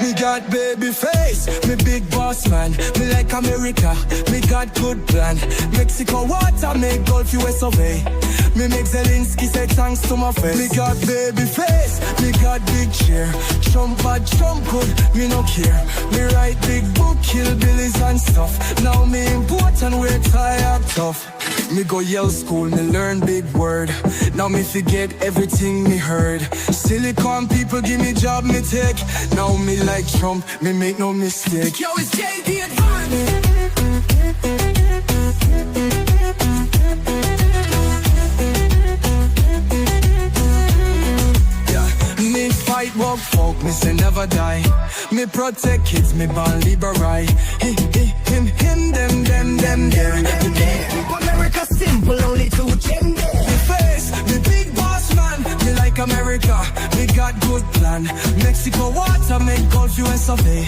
Me got baby face, me big boss man. Me like America, me got good plan. Mexico water, make Gulf US away. Me make Zelensky say thanks to my face. Me got baby face, me got big chair. Trump bad, Trump good, me no care. Me write big book, kill billies and stuff. Now me import and wear tie up tough. Me go Yale school, me learn big word. Now me forget everything me heard. Silicon people give me job, me take. Now me like Trump, me make no mistake. Yo, it's JD Advance. Me fight walk folk, me say never die. Me protect kids, me born liberal. Him, them, there. America simple, only two gender. Me face, me big boss man. Me like America, me got good plan. Mexico water, make Gulf US survey.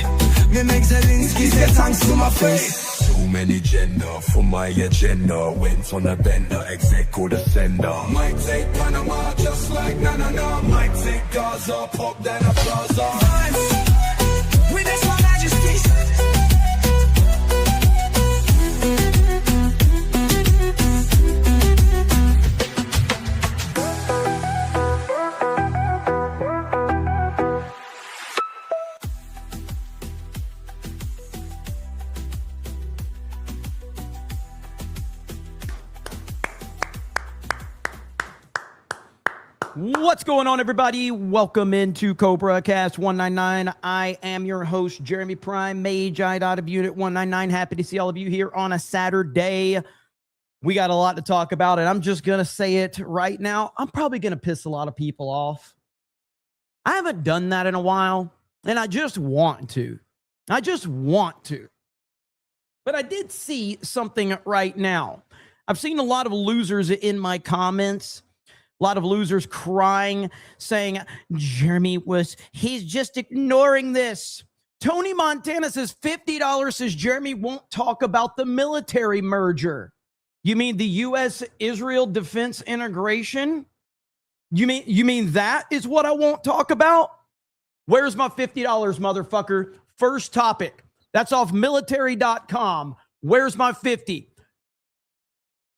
Me make Zelensky say thanks to my face. Too many gender for my agenda. Went on a bender, execo the sender. Might take Panama just like na. Might take Gaza, pop then a plaza. Vibes, with this my majesty. What's going on, everybody? Welcome into CobraCast 199. I am your host, Jeremy Prime, Mage out of Unit 199. Happy to see all of you here on a Saturday. We got a lot to talk about, and I'm just going to say it right now. I'm probably going to piss a lot of people off. I haven't done that in a while, and I just want to. But I did see something right now. I've seen a lot of losers in my comments. A lot of losers crying, saying, he's just ignoring this. Tony Montana says $50 says Jeremy won't talk about the military merger. You mean the U.S.-Israel defense integration? You mean that is what I won't talk about? Where's my $50, motherfucker? First topic. That's off military.com. Where's my 50?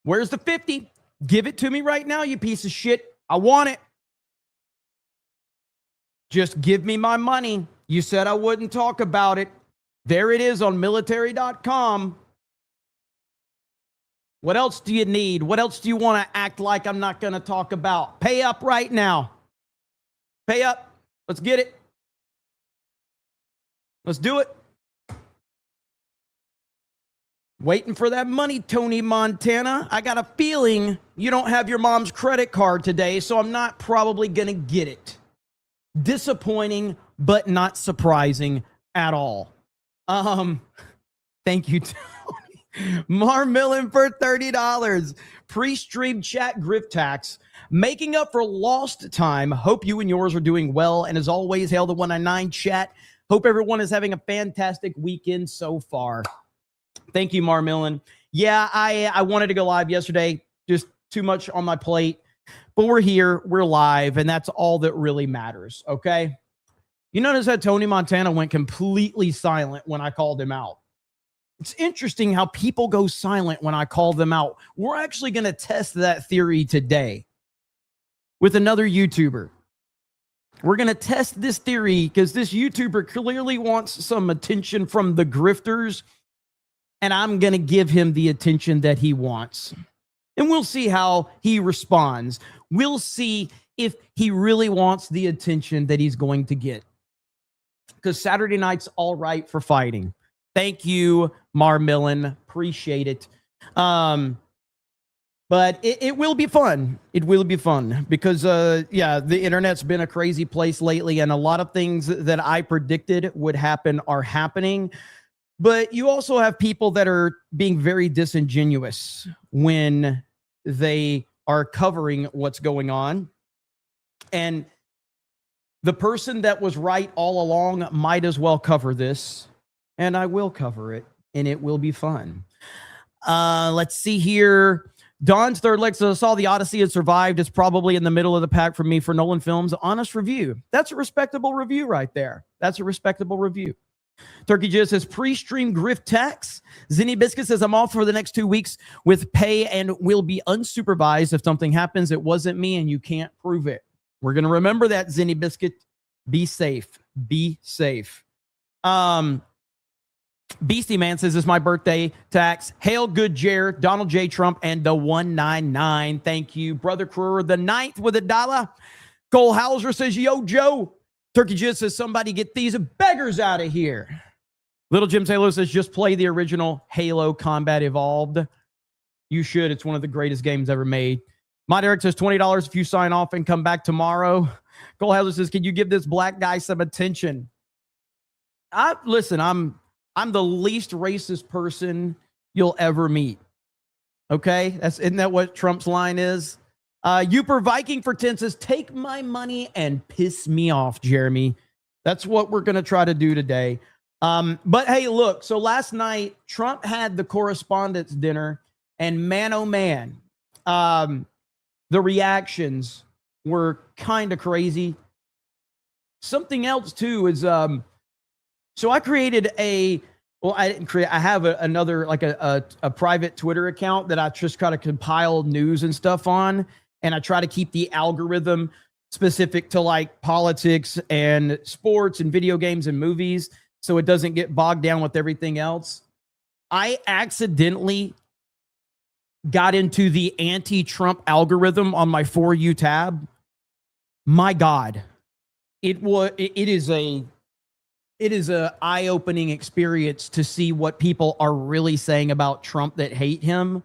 Where's the 50? Give it to me right now, you piece of shit. I want it. Just give me my money. You said I wouldn't talk about it. There it is on military.com. What else do you need? What else do you want to act like I'm not going to talk about? Pay up right now. Pay up. Let's get it. Let's do it. Waiting for that money, Tony Montana. I got a feeling you don't have your mom's credit card today, so I'm not probably going to get it. Disappointing, but not surprising at all. Thank you, Tony. Marmillan for $30. Pre-stream chat grift tax. Making up for lost time. Hope you and yours are doing well. And as always, hail the 199 chat. Hope everyone is having a fantastic weekend so far. Thank you, Marmillan. Yeah, I wanted to go live yesterday. Just too much on my plate. But we're here. We're live. And that's all that really matters. Okay? You notice that Tony Montana went completely silent when I called him out. It's interesting how people go silent when I call them out. We're actually going to test that theory today with another YouTuber. We're going to test this theory because this YouTuber clearly wants some attention from the grifters. And I'm going to give him the attention that he wants. And we'll see how he responds. We'll see if he really wants the attention that he's going to get. Because Saturday night's all right for fighting. Thank you, Marmillan. Appreciate it. But it will be fun. It will be fun. Because, yeah, the internet's been a crazy place lately. And a lot of things that I predicted would happen are happening. But you also have people that are being very disingenuous when they are covering what's going on. And the person that was right all along might as well cover this. And I will cover it. And it will be fun. Let's see here. Don's third leg says, I saw the Odyssey had survived. It's probably in the middle of the pack for me for Nolan Films. Honest review. That's a respectable review right there. That's a respectable review. Turkey Jizz says, pre-stream grift tax. Zinny Biscuit says, I'm off for the next 2 weeks with pay and will be unsupervised. If something happens, it wasn't me and you can't prove it. We're going to remember that, Zinny Biscuit. Be safe. Be safe. Beastie Man says, it's my birthday tax. Hail good Jer, Donald J. Trump, and the 199. Thank you. Brother Kruger, the 9th with $1. Cole Hauser says, yo, Joe. Turkey Jizz says, somebody get these beggars out of here. Little Jim Taylor says, just play the original Halo Combat Evolved. You should. It's one of the greatest games ever made. My Derek says, $20 if you sign off and come back tomorrow. Cole Hauser says, can you give this black guy some attention? Listen, I'm the least racist person you'll ever meet. Okay? Isn't that what Trump's line is? Uper Viking for 10 says, take my money and piss me off, Jeremy. That's what we're going to try to do today. But hey, look, so last night, Trump had the correspondence dinner, and man, oh man, the reactions were kind of crazy. Something else too is, so I created I didn't create, I have another, like a private Twitter account that I just try to compile news and stuff on. And I try to keep the algorithm specific to like politics and sports and video games and movies, so it doesn't get bogged down with everything else. I accidentally got into the anti-Trump algorithm on my For You tab. My God, it is a eye-opening experience to see what people are really saying about Trump that hate him.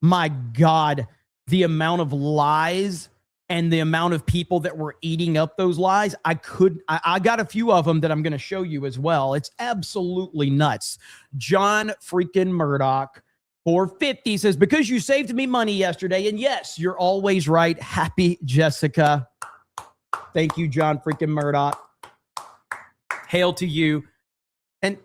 My God, the amount of lies and the amount of people that were eating up those lies. I got a few of them that I'm going to show you as well. It's absolutely nuts. John freaking Murdoch, 450 says, because you saved me money yesterday. And yes, you're always right. Happy Jessica. Thank you, John freaking Murdoch. Hail to you. And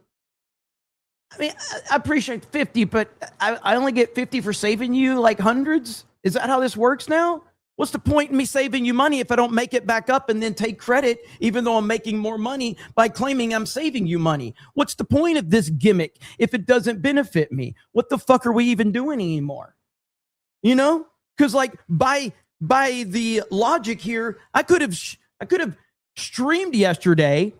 I mean, I appreciate 50, but I only get 50 for saving you like hundreds. Is that how this works now? What's the point in me saving you money if I don't make it back up and then take credit, even though I'm making more money by claiming I'm saving you money? What's the point of this gimmick if it doesn't benefit me? What the fuck are we even doing anymore? You know? Because like by the logic here, I could have streamed yesterday,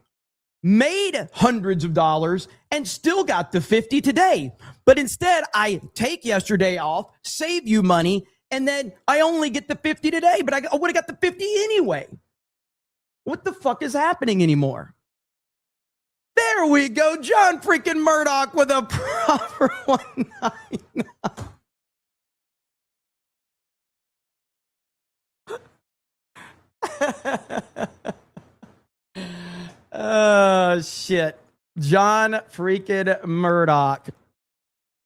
made hundreds of dollars, and still got the 50 today. But instead, I take yesterday off, save you money, and then I only get the 50 today, but I would have got the 50 anyway. What the fuck is happening anymore? There we go. John freaking Murdoch with a proper 199. Oh, shit. John freaking Murdoch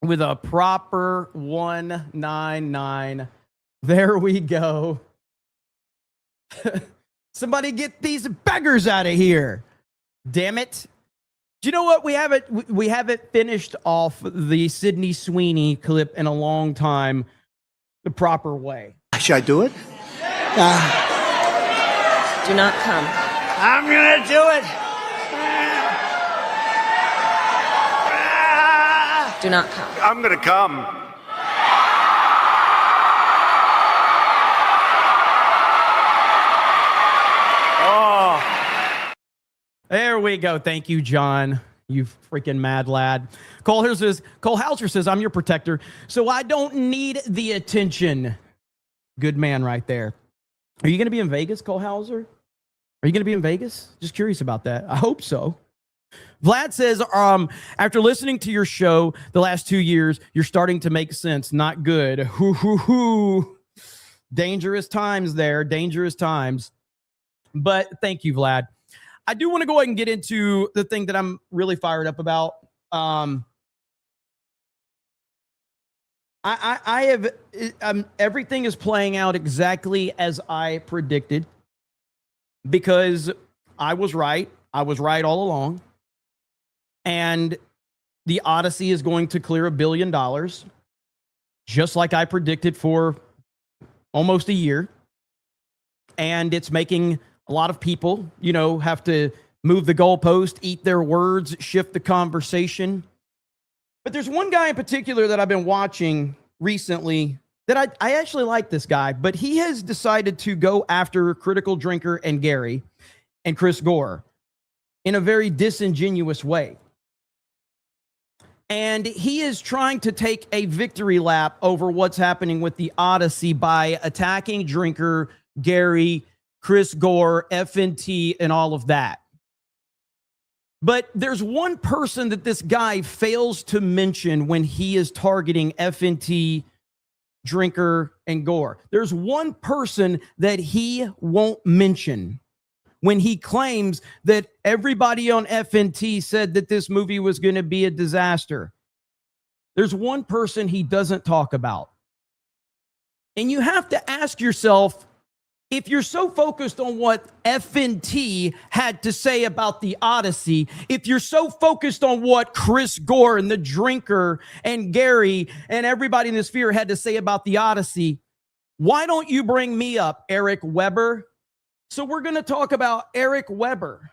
with a proper 199. There we go. Somebody get these beggars out of here. Damn it. Do you know what? We haven't finished off the Sydney Sweeney clip in a long time the proper way. Should I do it? Do not come. I'm gonna do it. Do not come. I'm gonna come. Oh. There we go. Thank you, John. You freaking mad lad. Cole Hauser says, I'm your protector, so I don't need the attention. Good man right there. Are you going to be in Vegas, Cole Hauser? Are you going to be in Vegas? Just curious about that. I hope so. Vlad says, after listening to your show the last 2 years, you're starting to make sense. Not good. Hoo, hoo, hoo. Dangerous times there. Dangerous times. But thank you, Vlad. I do want to go ahead and get into the thing that I'm really fired up about. Everything is playing out exactly as I predicted because I was right. I was right all along. And the Odyssey is going to clear $1 billion. just like I predicted for almost a year. And it's making a lot of people, have to move the goalpost, eat their words, shift the conversation. But there's one guy in particular that I've been watching recently that I actually like this guy, but he has decided to go after Critical Drinker and Gary and Chris Gore in a very disingenuous way. And he is trying to take a victory lap over what's happening with the Odyssey by attacking Drinker, Gary, Chris Gore, FNT, and all of that. But there's one person that this guy fails to mention when he is targeting FNT, Drinker, and Gore. There's one person that he won't mention when he claims that everybody on FNT said that this movie was going to be a disaster. There's one person he doesn't talk about. And you have to ask yourself, if you're so focused on what FNT had to say about the Odyssey, if you're so focused on what Chris Gore and the Drinker and Gary and everybody in the sphere had to say about the Odyssey, why don't you bring me up, Eric Weber? So we're going to talk about Eric Weber,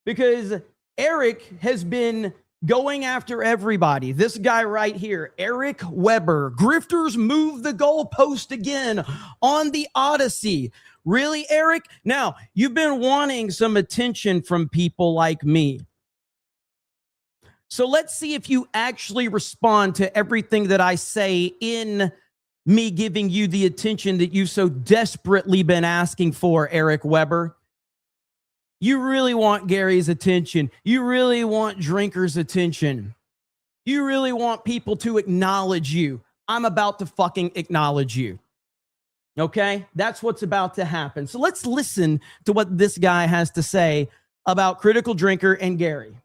because Eric has been going after everybody. This guy right here, Eric Weber. Grifters move the goalpost again on the Odyssey. Really, Eric? Now, you've been wanting some attention from people like me. So let's see if you actually respond to everything that I say in me giving you the attention that you've so desperately been asking for, Eric Weber. You really want Gary's attention. You really want Drinker's attention. You really want people to acknowledge you. I'm about to fucking acknowledge you. Okay? That's what's about to happen. So let's listen to what this guy has to say about Critical Drinker and Gary.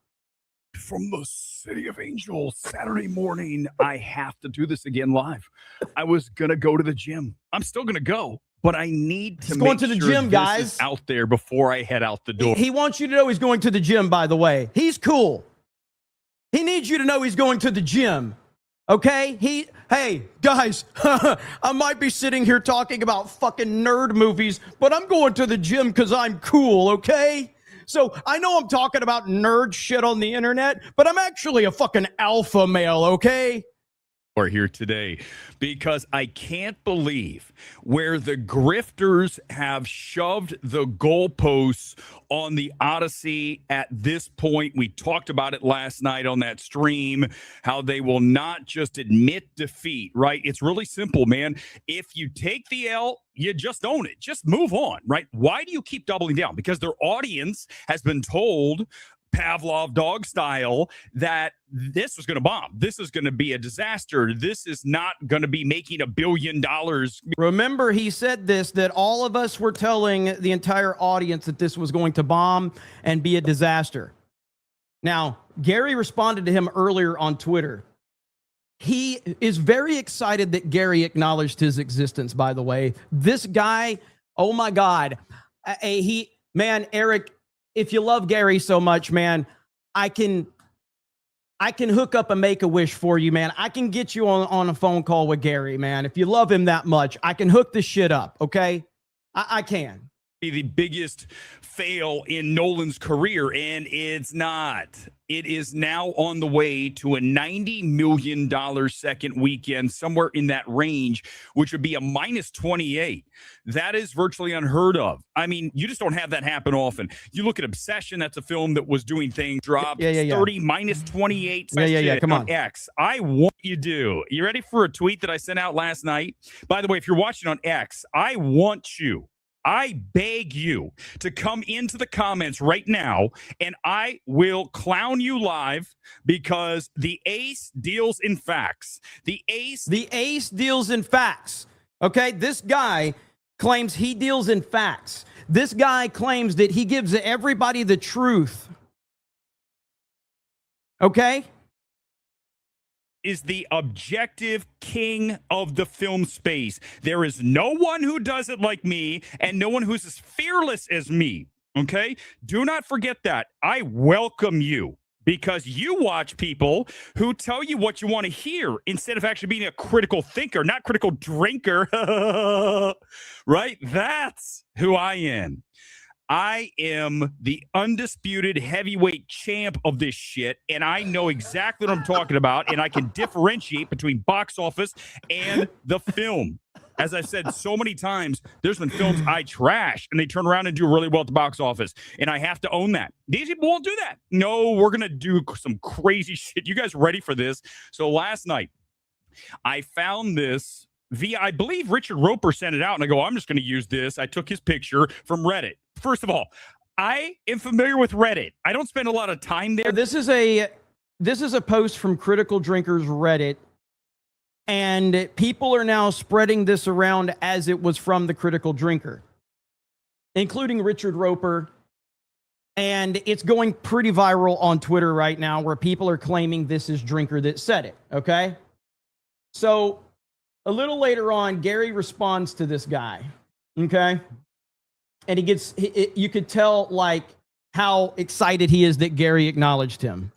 From the City of Angels, Saturday morning, I have to do this again live. I was going to go to the gym. I'm still going to go, but I need to going to the sure gym, this guys. is out there before I head out the door. He wants you to know he's going to the gym, by the way. He's cool. He needs you to know he's going to the gym. Okay? Hey, guys, I might be sitting here talking about fucking nerd movies, but I'm going to the gym because I'm cool, okay? So I know I'm talking about nerd shit on the internet, but I'm actually a fucking alpha male, okay? Are here today because I can't believe where the grifters have shoved the goalposts on the Odyssey at this point. We talked about it last night on that stream, how they will not just admit defeat, right? It's really simple, man. If you take the L, you just own it. Just move on, right? Why do you keep doubling down? Because their audience has been told, Pavlov dog style, that this was going to bomb. This is going to be a disaster. This is not going to be making $1 billion. Remember, he said this, that all of us were telling the entire audience that this was going to bomb and be a disaster. Now, Gary responded to him earlier on Twitter. He is very excited that Gary acknowledged his existence, by the way. This guy, oh my God. Eric, if you love Gary so much, man, I can hook up a Make-A-Wish for you, man. I can get you on a phone call with Gary, man. If you love him that much, I can hook this shit up, okay? I can. Be the biggest fail in Nolan's career, and it's not. It is now on the way to a $90 million second weekend, somewhere in that range, which would be a minus 28. That is virtually unheard of. I mean, you just don't have that happen often. You look at Obsession, that's a film that was doing things, dropped 30, minus 28. Come on. X. I want you do. You ready for a tweet that I sent out last night? By the way, if you're watching on X, I beg you to come into the comments right now, and I will clown you live because the ace deals in facts. The ace deals in facts. Okay, this guy claims he deals in facts. This guy claims that he gives everybody the truth. Okay? Is the objective king of the film space. There is no one who does it like me, and no one who's as fearless as me. Okay? Do not forget that. I welcome you. because you watch people who tell you what you want to hear instead of actually being a critical thinker, not critical drinker. Right? That's who I am. I am the undisputed heavyweight champ of this shit, and I know exactly what I'm talking about, and I can differentiate between box office and the film. As I've said so many times, there's been films I trash, and they turn around and do really well at the box office, and I have to own that. These people won't do that. No, we're going to do some crazy shit. You guys ready for this? So last night, I found this via, I believe Richard Roper sent it out, and I go, I'm just going to use this. I took his picture from Reddit. First of all, I am familiar with Reddit. I don't spend a lot of time there. This is a post from Critical Drinkers Reddit, and people are now spreading this around as it was from the Critical Drinker, including Richard Roper. And it's going pretty viral on Twitter right now, where people are claiming this is Drinker that said it. Okay. So a little later on, Gary responds to this guy. Okay. And you could tell like how excited he is that Gary acknowledged him.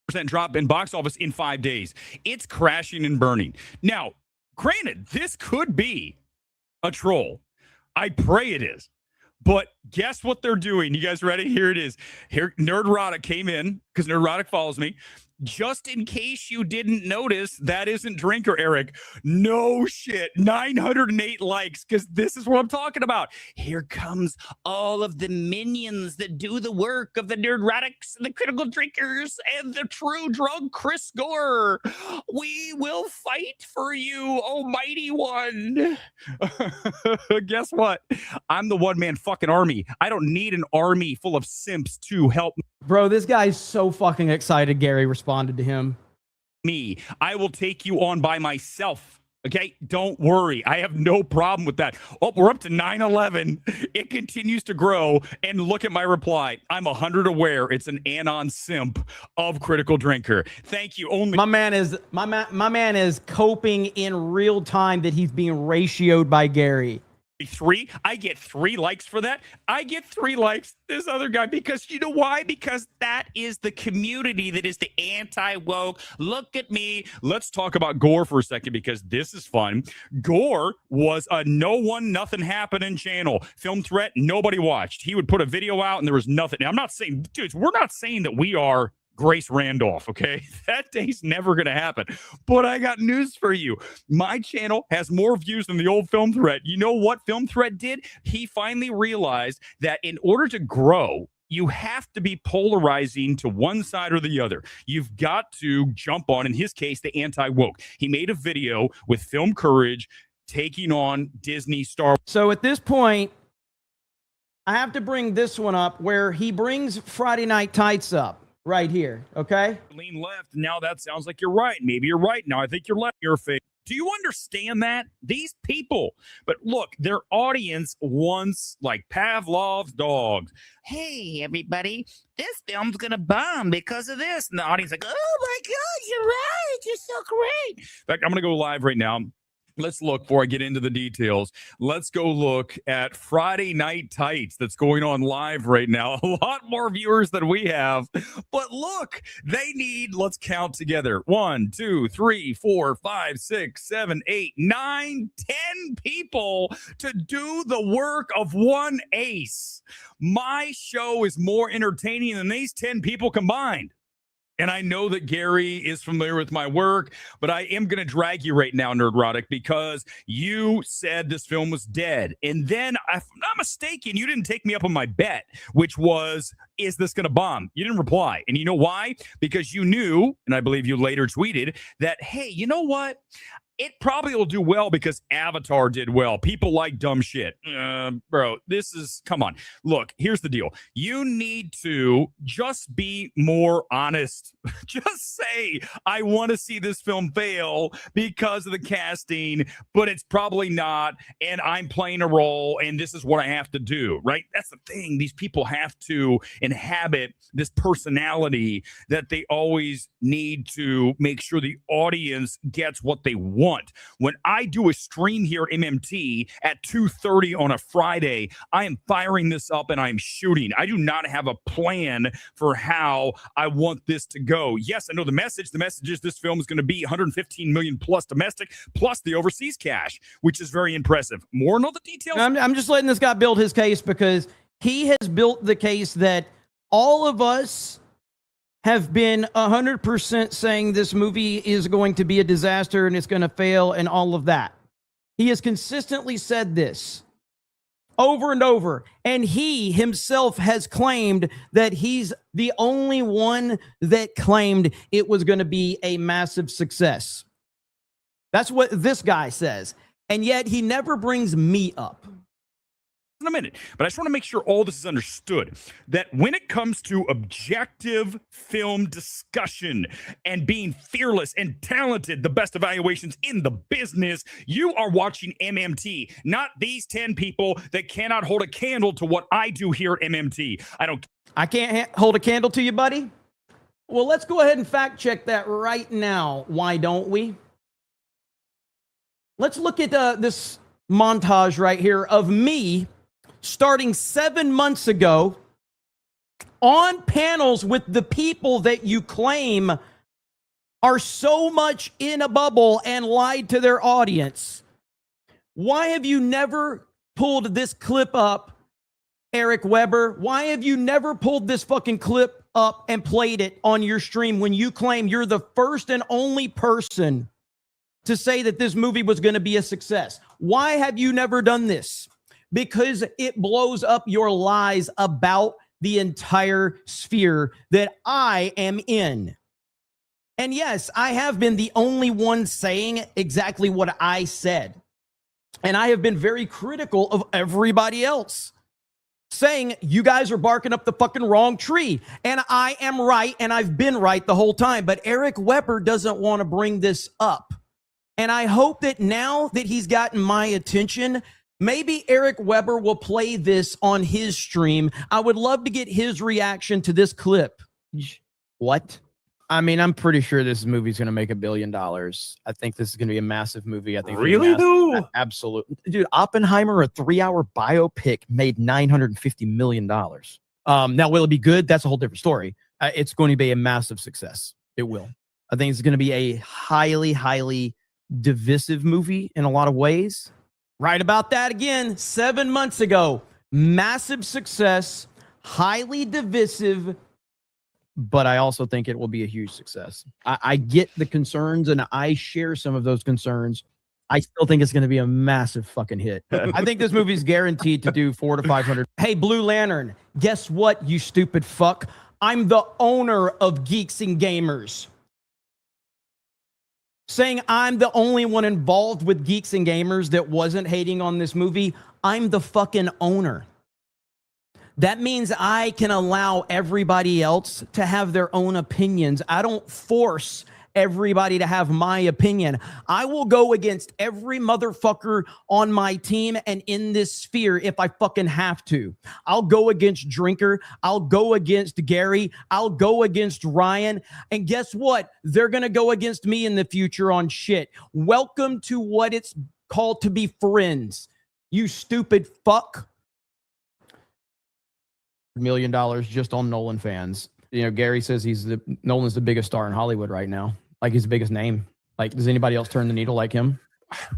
Percent drop in box office in 5 days. It's crashing and burning. Now, granted, this could be a troll. I pray it is. But guess what they're doing? You guys ready? Here it is. Here, Nerdrotic came in because Nerdrotic follows me. Just in case you didn't notice, that isn't Drinker, Eric. No shit. 908 likes, because this is what I'm talking about. Here comes all of the minions that do the work of the Nerdrotics and the Critical Drinkers and the true drug Chris Gore. We will fight for you, almighty one. Guess what? I'm the one-man fucking army. I don't need an army full of simps to help me. Bro, this guy's so fucking excited Gary responded to him. I will take you on by myself. Okay, don't worry. I have no problem with that. Oh, we're up to 911. It continues to grow. And look at my reply. I'm 100 aware it's an anon simp of Critical Drinker. Thank you. Only my man is coping in real time that he's being ratioed by Gary. 3. I get 3 likes for that. I get 3 likes. This other guy, because you know why? Because that is the community that is the anti-woke. Look at me. Let's talk about Gore for a second, because this is fun. Gore was a no one, nothing happening channel. Film Threat, nobody watched. He would put a video out and there was nothing. Now, I'm not saying, dudes, we're not saying that we are Grace Randolph, okay? That day's never going to happen. But I got news for you. My channel has more views than the old Film Threat. You know what Film Threat did? He finally realized that in order to grow, you have to be polarizing to one side or the other. You've got to jump on, in his case, the anti-woke. He made a video with Film Courage taking on Disney Star Wars. So at this point, I have to bring this one up where he brings Friday Night Tights up. Right here, okay? Lean left. Now that sounds like you're right. Maybe you're right. Now I think you're left. Your face. Do you understand that? These people, but look, their audience wants like Pavlov's dogs. Hey, everybody, this film's gonna bomb because of this. And the audience like, oh my God, you're right. You're so great. In fact, I'm gonna go live right now. Let's look before I get into the details. Let's go look at Friday Night Tights that's going on live right now. A lot more viewers than we have. But look, they need, let's count together. 1, 2, 3, 4, 5, 6, 7, 8, 9, 10 people to do the work of one ace. My show is more entertaining than these 10 people combined. And I know that Gary is familiar with my work, but I am going to drag you right now, Nerdrotic, because you said this film was dead. And then, if I'm not mistaken, you didn't take me up on my bet, which was, is this going to bomb? You didn't reply. And you know why? Because you knew, and I believe you later tweeted, that, hey, you know what? It probably will do well because Avatar did well. People like dumb shit. Bro, this is, come on. Look, here's the deal. You need to just be more honest. Just say, I want to see this film fail because of the casting, but it's probably not, and I'm playing a role, and this is what I have to do, right? That's the thing. These people have to inhabit this personality that they always need to make sure the audience gets what they want. want. When I do a stream here at MMT at 2:30 on a Friday, I am firing this up and I'm shooting. I do not have a plan for how I want this to go. Yes, I know the message. The message is this film is going to be 115 million plus domestic, plus the overseas cash, which is very impressive. More on all the details. I'm just letting this guy build his case because he has built the case that all of us have been 100% saying this movie is going to be a disaster and it's going to fail and all of that. He has consistently said this over and over. And he himself has claimed that he's the only one that claimed it was going to be a massive success. That's what this guy says. And yet he never brings me up. In a minute, but I just want to make sure all this is understood, that when it comes to objective film discussion and being fearless and talented, the best evaluations in the business, you are watching MMT, not these 10 people that cannot hold a candle to what I do here at MMT. I can't hold a candle to you, buddy. Well, let's go ahead and fact check that right now. Why don't we? Let's look at this montage right here of me starting 7 months ago on panels with the people that you claim are so much in a bubble and lied to their audience. Why have you never pulled this clip up, Eric Weber? Why have you never pulled this fucking clip up and played it on your stream when you claim you're the first and only person to say that this movie was going to be a success? Why have you never done this? Because it blows up your lies about the entire sphere that I am in. And yes, I have been the only one saying exactly what I said. And I have been very critical of everybody else, saying you guys are barking up the fucking wrong tree. And I am right, and I've been right the whole time. But Eric Weber doesn't want to bring this up. And I hope that now that he's gotten my attention, maybe Eric Weber will play this on his stream. I would love to get his reaction to this clip. What? I mean, I'm pretty sure this movie's going to make $1 billion. I think this is going to be a massive movie. I think really, though? Absolutely. Dude, Oppenheimer, a 3-hour biopic, made $950 million. Now, will it be good? That's a whole different story. It's going to be a massive success. It will. I think it's going to be a highly, highly divisive movie in a lot of ways. Right about that again, 7 months ago. Massive success, highly divisive, but I also think it will be a huge success. I get the concerns, and I share some of those concerns. I still think it's going to be a massive fucking hit. I think this movie's guaranteed to do 400 to 500. Hey, Blue Lantern, guess what, you stupid fuck? I'm the owner of Geeks and Gamers. Saying I'm the only one involved with Geeks and Gamers that wasn't hating on this movie. I'm the fucking owner. That means I can allow everybody else to have their own opinions. I don't force everybody to have my opinion. I will go against every motherfucker on my team and in this sphere if I fucking have to. I'll go against Drinker. I'll go against Gary. I'll go against Ryan. And guess what? They're going to go against me in the future on shit. Welcome to what it's called to be friends. You stupid fuck. $1 million just on Nolan fans. You know, Gary says Nolan's the biggest star in Hollywood right now. Like, he's the biggest name. Like, does anybody else turn the needle like him?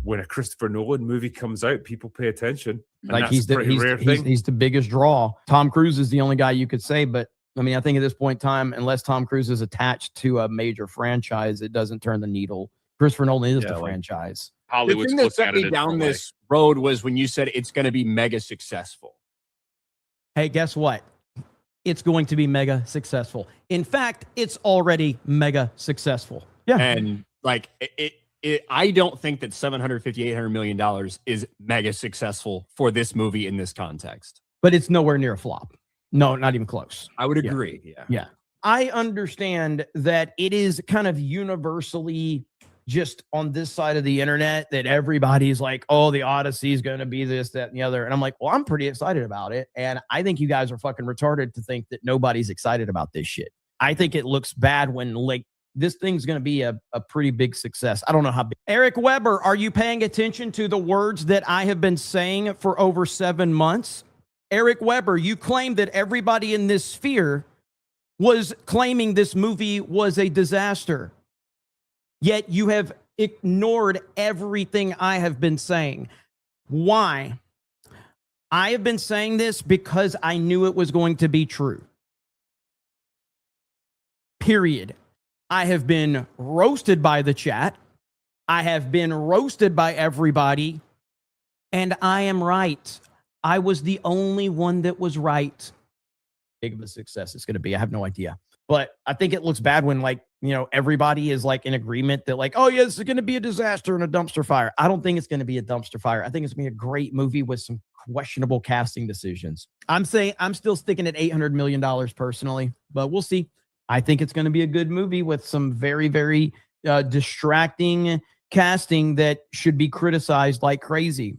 When a Christopher Nolan movie comes out, people pay attention. Like, he's the biggest draw. Tom Cruise is the only guy you could say, but I mean, I think at this point in time, unless Tom Cruise is attached to a major franchise, it doesn't turn the needle. Christopher Nolan is the franchise. The thing that set me down this road was when you said it's going to be mega successful. Hey, guess what? It's going to be mega successful. In fact, it's already mega successful. Yeah. And like I don't think that $750, $800 million is mega successful for this movie in this context. But it's nowhere near a flop. No, not even close. I would agree. Yeah. I understand that it is kind of universally just on this side of the internet that everybody's like, oh, the Odyssey is going to be this, that, and the other. And I'm like, well, I'm pretty excited about it. And I think you guys are fucking retarded to think that nobody's excited about this shit. I think it looks bad when like this thing's going to be a pretty big success. I don't know how big. Eric Weber, are you paying attention to the words that I have been saying for over 7 months? Eric Weber, you claim that everybody in this sphere was claiming this movie was a disaster. Yet you have ignored everything I have been saying. Why? I have been saying this because I knew it was going to be true. Period. I have been roasted by the chat. I have been roasted by everybody. And I am right. I was the only one that was right. Big of a success it's going to be. I have no idea. But I think it looks bad when, like, you know, everybody is like in agreement that, like, oh yeah, this is going to be a disaster and a dumpster fire. I don't think it's going to be a dumpster fire. I think it's going to be a great movie with some questionable casting decisions. I'm still sticking at $800 million personally, but we'll see. I think it's going to be a good movie with some very, very distracting casting that should be criticized like crazy.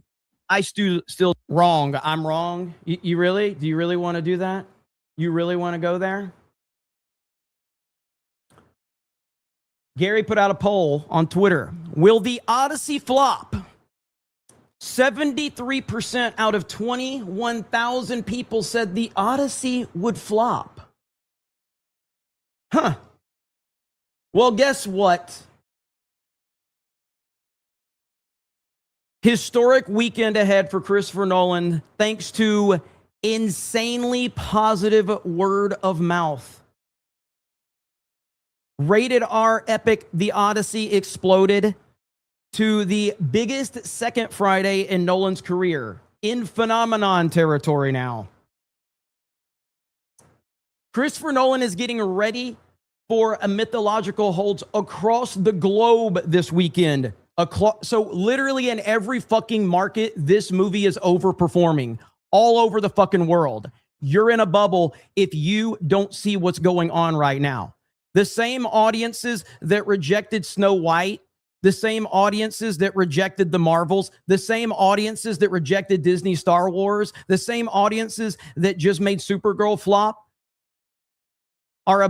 I still wrong. I'm wrong. You really? Do you really want to do that? You really want to go there? Gary put out a poll on Twitter. Will the Odyssey flop? 73% out of 21,000 people said the Odyssey would flop. Huh. Well, guess what? Historic weekend ahead for Christopher Nolan, thanks to insanely positive word of mouth. Rated R epic The Odyssey exploded to the biggest second Friday in Nolan's career, in phenomenon territory now. Christopher Nolan is getting ready for a mythological holds across the globe this weekend. So literally in every fucking market, this movie is overperforming all over the fucking world. You're in a bubble if you don't see what's going on right now. The same audiences that rejected Snow White, the same audiences that rejected the Marvels, the same audiences that rejected Disney Star Wars, the same audiences that just made Supergirl flop are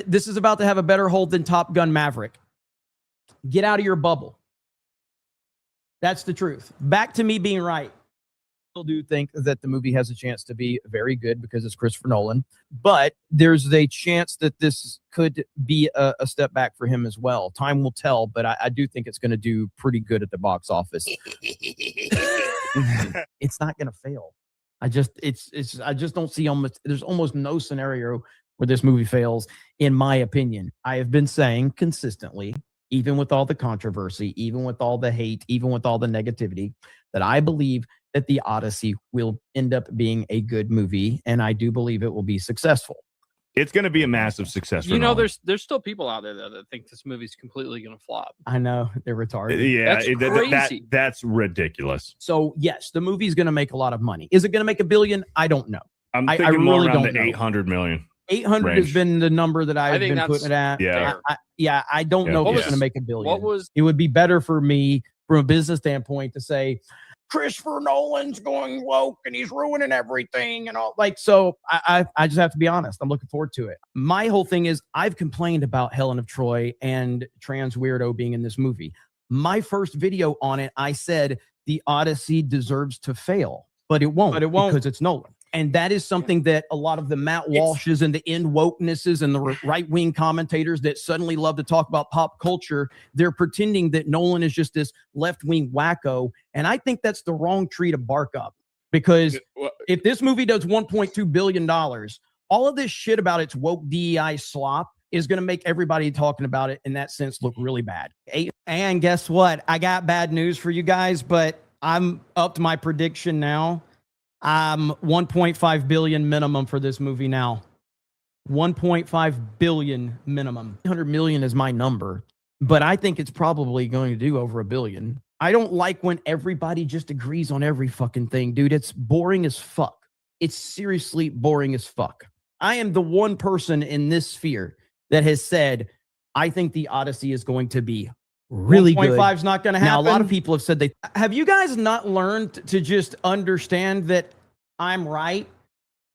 this is about to have a better hold than Top Gun Maverick. Get out of your bubble. That's the truth. Back to me being right. I do think that the movie has a chance to be very good because it's Christopher Nolan, but there's a chance that this could be a step back for him as well. Time will tell, but I do think it's going to do pretty good at the box office. It's not going to fail. I just don't see there's almost no scenario where this movie fails, in my opinion. I have been saying consistently, even with all the controversy, even with all the hate, even with all the negativity, that I believe that the Odyssey will end up being a good movie, and I do believe it will be successful. It's going to be a massive success. You know, there's still people out there though that think this movie's completely going to flop. I know, they're retarded. Yeah, that's crazy. That's ridiculous. So yes, the movie's going to make a lot of money. Is it going to make $1 billion? I don't know. I'm thinking I more really around don't the know. 800 million. 800 range. has been the number that I've been putting it at. Yeah. I don't know if it's going to make $1 billion. It would be better for me from a business standpoint to say, Christopher Nolan's going woke and he's ruining everything and all. Like, so I just have to be honest. I'm looking forward to it. My whole thing is I've complained about Helen of Troy and Trans Weirdo being in this movie. My first video on it, I said the Odyssey deserves to fail, but it won't because it's Nolan. And that is something that a lot of the Matt Walshes and the end wokenesses and the right-wing commentators that suddenly love to talk about pop culture, they're pretending that Nolan is just this left-wing wacko. And I think that's the wrong tree to bark up. Because if this movie does $1.2 billion, all of this shit about its woke DEI slop is going to make everybody talking about it in that sense look really bad. And guess what? I got bad news for you guys, but I'm up to my prediction now. 1.5 billion minimum for this movie now. 1.5 billion minimum. 100 million is my number, but I think it's probably going to do over $1 billion. I don't like when everybody just agrees on every fucking thing, dude. It's boring as fuck. It's seriously boring as fuck. I am the one person in this sphere that has said, I think the Odyssey is going to be really good. 1.5 is not going to happen. Now, a lot of people have said have you guys not learned to just understand that I'm right?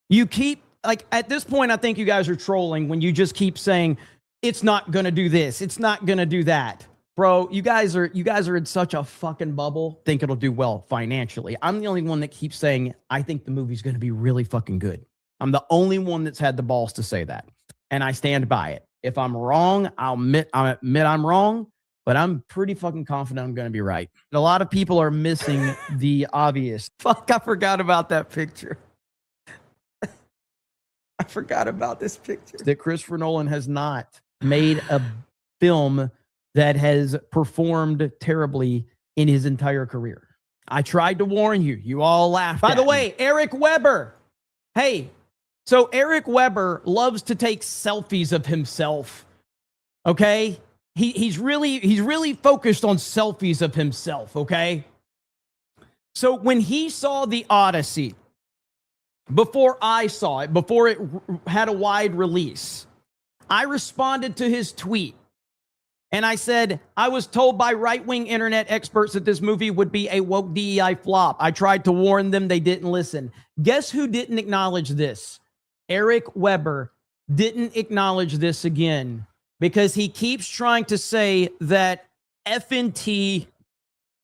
You keep, like, at this point, I think you guys are trolling when you just keep saying it's not going to do this. It's not going to do that. Bro, you guys are in such a fucking bubble. Think it'll do well financially. I'm the only one that keeps saying I think the movie's going to be really fucking good. I'm the only one that's had the balls to say that, and I stand by it. If I'm wrong, I'll admit I'm wrong, but I'm pretty fucking confident I'm going to be right. A lot of people are missing the obvious. Fuck, I forgot about that picture. I forgot about this picture. That Christopher Nolan has not made a film that has performed terribly in his entire career. I tried to warn you. You all laughed. By the way, Eric Weber. Hey, so Eric Weber loves to take selfies of himself. Okay? He's really focused on selfies of himself, okay? So when he saw The Odyssey, before I saw it, before it had a wide release, I responded to his tweet. And I said, I was told by right-wing internet experts that this movie would be a woke DEI flop. I tried to warn them. They didn't listen. Guess who didn't acknowledge this? Eric Weber didn't acknowledge this again because he keeps trying to say that FNT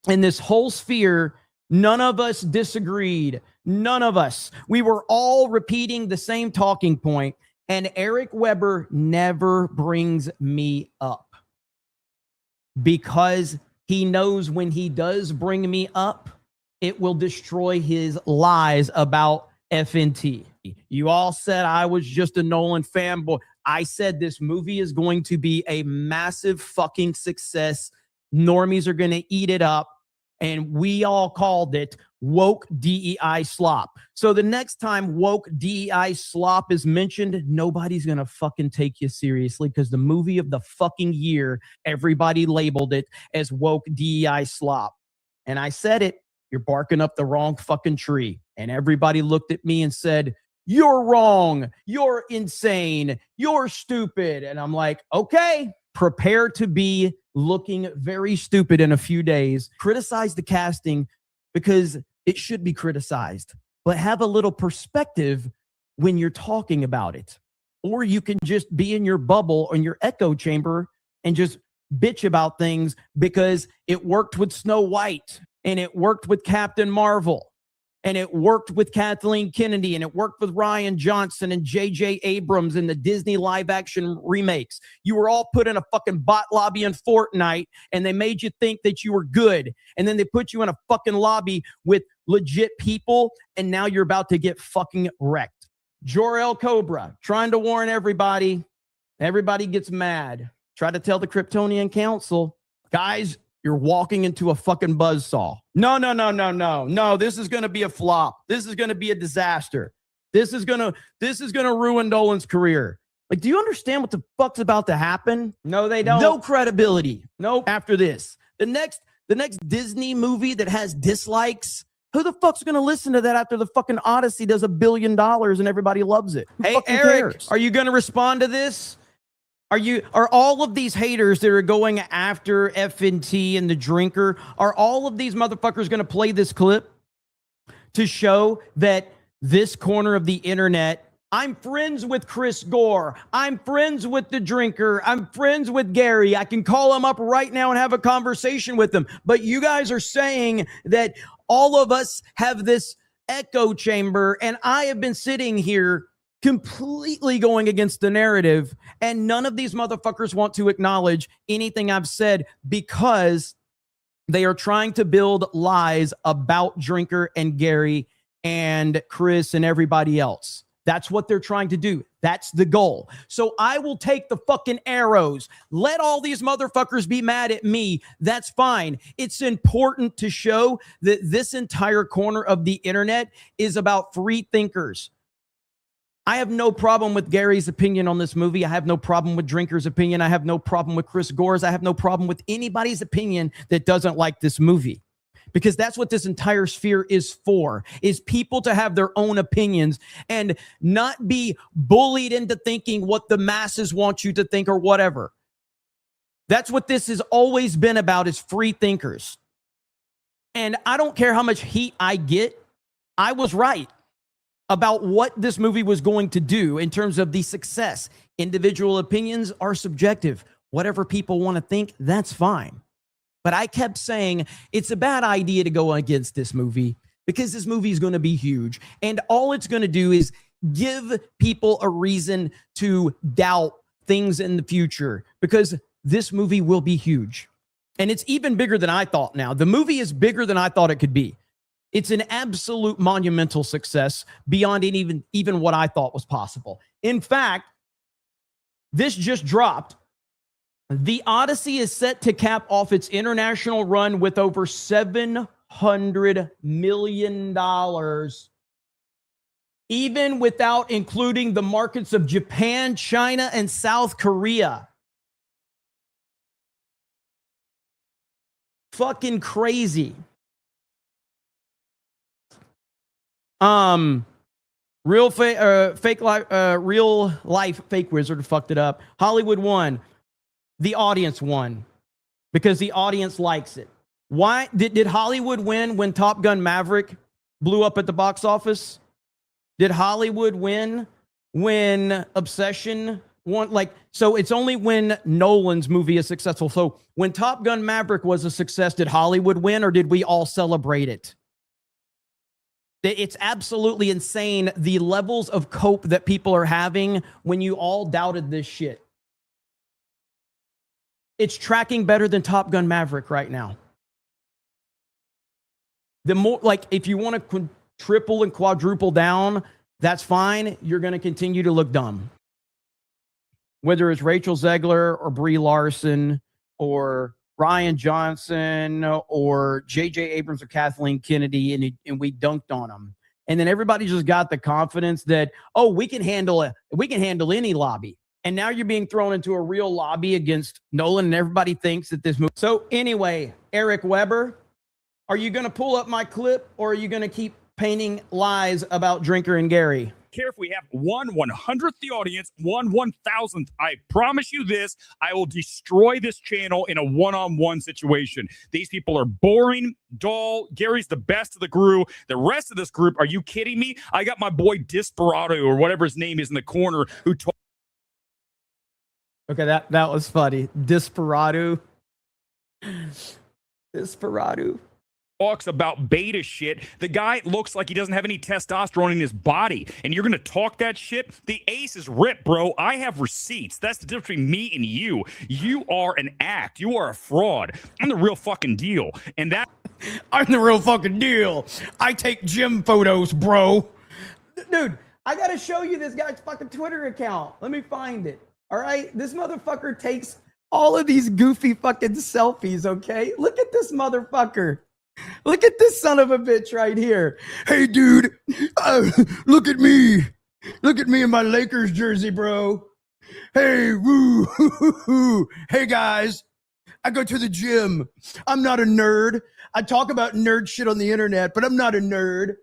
in this whole sphere, none of us disagreed. None of us. We were all repeating the same talking point, and Eric Weber never brings me up. Because he knows when he does bring me up, it will destroy his lies about FNT. You all said I was just a Nolan fanboy. I said this movie is going to be a massive fucking success. Normies are going to eat it up. And we all called it woke DEI slop. So the next time woke DEI slop is mentioned, nobody's going to fucking take you seriously because the movie of the fucking year, everybody labeled it as woke DEI slop. And I said it, you're barking up the wrong fucking tree. And everybody looked at me and said, you're wrong. You're insane. You're stupid. And I'm like, okay, prepare to be looking very stupid in a few days. Criticize the casting because it should be criticized, but have a little perspective when you're talking about it. Or you can just be in your bubble or in your echo chamber and just bitch about things because it worked with Snow White and it worked with Captain Marvel and it worked with Kathleen Kennedy and it worked with Ryan Johnson and J.J. Abrams in the Disney live action remakes. You were all put in a fucking bot lobby in Fortnite and they made you think that you were good. And then they put you in a fucking lobby with legit people and now you're about to get fucking wrecked. Jor-El Cobra trying to warn everybody. Everybody gets mad. Try to tell the Kryptonian Council, guys, you're walking into a fucking buzzsaw. No. This is going to be a flop. This is going to be a disaster. This is going to ruin Nolan's career. Like, do you understand what the fuck's about to happen? No, they don't. No credibility. Nope. After this, the next Disney movie that has dislikes, who the fuck's going to listen to that after the fucking Odyssey does $1 billion and everybody loves it? Hey, Eric, cares? Are you going to respond to this? Are all of these haters that are going after FNT and the drinker, are all of these motherfuckers going to play this clip to show that this corner of the internet, I'm friends with Chris Gore, I'm friends with the drinker, I'm friends with Gary, I can call him up right now and have a conversation with him, but you guys are saying that all of us have this echo chamber and I have been sitting here completely going against the narrative, and none of these motherfuckers want to acknowledge anything I've said because they are trying to build lies about Drinker and Gary and Chris and everybody else. That's what they're trying to do. That's the goal. So I will take the fucking arrows. Let all these motherfuckers be mad at me. That's fine. It's important to show that this entire corner of the internet is about free thinkers. I have no problem with Gary's opinion on this movie. I have no problem with Drinker's opinion. I have no problem with Chris Gore's. I have no problem with anybody's opinion that doesn't like this movie. Because that's what this entire sphere is for, is people to have their own opinions and not be bullied into thinking what the masses want you to think or whatever. That's what this has always been about, is free thinkers. And I don't care how much heat I get. I was right. about what this movie was going to do in terms of the success. Individual opinions are subjective. Whatever people want to think, that's fine. But I kept saying it's a bad idea to go against this movie because this movie is going to be huge. And all it's going to do is give people a reason to doubt things in the future because this movie will be huge. And it's even bigger than I thought now. The movie is bigger than I thought it could be. It's an absolute monumental success beyond even what I thought was possible. In fact, this just dropped. The Odyssey is set to cap off its international run with over $700 million, even without including the markets of Japan, China, and South Korea. Fucking crazy. Real life fake wizard fucked it up. Hollywood won. The audience won because the audience likes it. Why did Hollywood win when Top Gun Maverick blew up at the box office? Did Hollywood win when Obsession won? Like, so it's only when Nolan's movie is successful. So when Top Gun Maverick was a success, did Hollywood win or did we all celebrate it? It's absolutely insane the levels of cope that people are having when you all doubted this shit. It's tracking better than Top Gun Maverick right now. The more, like, if you want to triple and quadruple down, that's fine. You're going to continue to look dumb. Whether it's Rachel Zegler or Brie Larson or Ryan Johnson or J.J. Abrams or Kathleen Kennedy, and we dunked on them. And then everybody just got the confidence that, oh, we can handle any lobby. And now you're being thrown into a real lobby against Nolan, and everybody thinks that this movie. So anyway, Eric Weber, are you going to pull up my clip, or are you going to keep painting lies about Drinker and Gary? Care if we have 1/100th the audience, 1/1000th. I promise you this, I will destroy this channel in a one-on-one situation. These people are boring, dull. Gary's the best of the group. The rest of this group, are you kidding me? I got my boy Desperado, or whatever his name is, in the corner who told. Okay, that was funny. Desperado. Talks about beta shit. The guy looks like he doesn't have any testosterone in his body, and you're gonna talk that shit? The ace is ripped, bro. I have receipts. That's the difference between me and you. You are an act. You are a fraud. I'm the real fucking deal. And that I'm the real fucking deal. I take gym photos, bro. Dude, I gotta show you this guy's fucking Twitter account. Let me find it. All right? This motherfucker takes all of these goofy fucking selfies, okay? Look at this motherfucker. Look at this son of a bitch right here. Hey, dude, look at me. Look at me in my Lakers jersey, bro. Hey, woo. Hey, guys, I go to the gym. I'm not a nerd. I talk about nerd shit on the internet, but I'm not a nerd.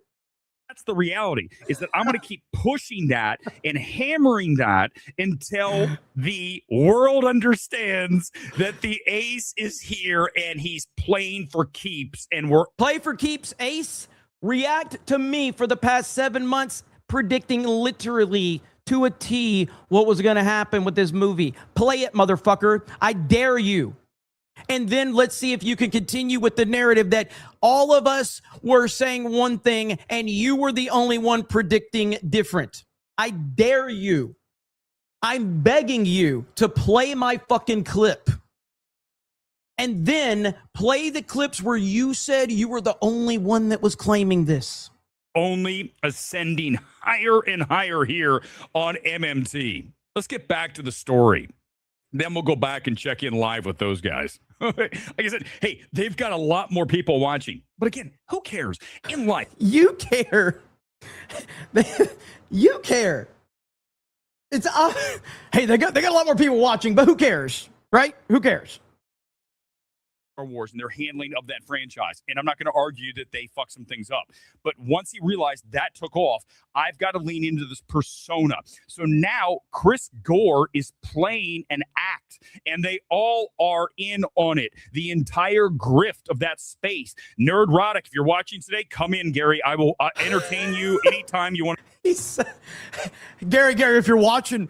That's the reality, is that I'm going to keep pushing that and hammering that until the world understands that the ace is here and he's playing for keeps. And we're play for keeps, ace. React to me for the past 7 months, predicting literally to a T what was going to happen with this movie. Play it, motherfucker. I dare you. And then let's see if you can continue with the narrative that all of us were saying one thing and you were the only one predicting different. I dare you. I'm begging you to play my fucking clip. And then play the clips where you said you were the only one that was claiming this. only ascending higher and higher here on MMT. Let's get back to the story. Then we'll go back and check in live with those guys. Like I said, hey, they've got a lot more people watching. But again, who cares? In life. You care. You care. It's hey, they got a lot more people watching, but who cares? Right? Who cares? Star Wars and their handling of that franchise. And I'm not going to argue that they fucked some things up. But once he realized that took off, I've got to lean into this persona. So now Chris Gore is playing an act, and they all are in on it. The entire grift of that space. Nerdrotic, if you're watching today, come in, Gary. I will entertain you anytime you want. He said, Gary, if you're watching,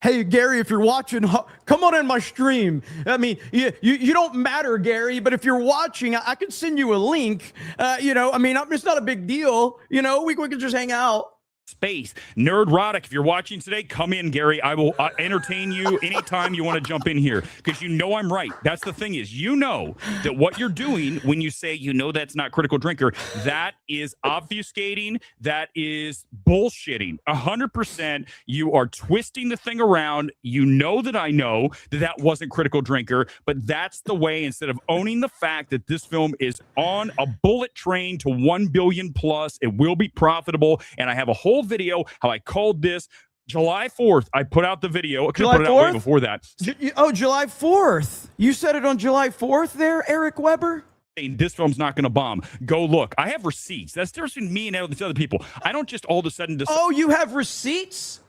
hey, Gary, if you're watching, come on in my stream. I mean, you don't matter, Gary, but if you're watching, I can send you a link. It's not a big deal. We can just hang out. Space. Nerdrotic, if you're watching today, come in, Gary. I will entertain you anytime you want to jump in here because I'm right. That's the thing is, that what you're doing when you say, that's not critical drinker, that is obfuscating. That is bullshitting. 100%. You are twisting the thing around. That I know that wasn't critical drinker, but that's the way, instead of owning the fact that this film is on a bullet train to 1 billion plus, it will be profitable. And I have a whole video how I called this July 4th. I put out the video. I could have put it out way before that. July 4th. You said it on July 4th there, Eric Weber? This film's not going to bomb. Go look. I have receipts. That's the difference between me and these other people. I don't just all of a sudden decide. Oh, you have receipts?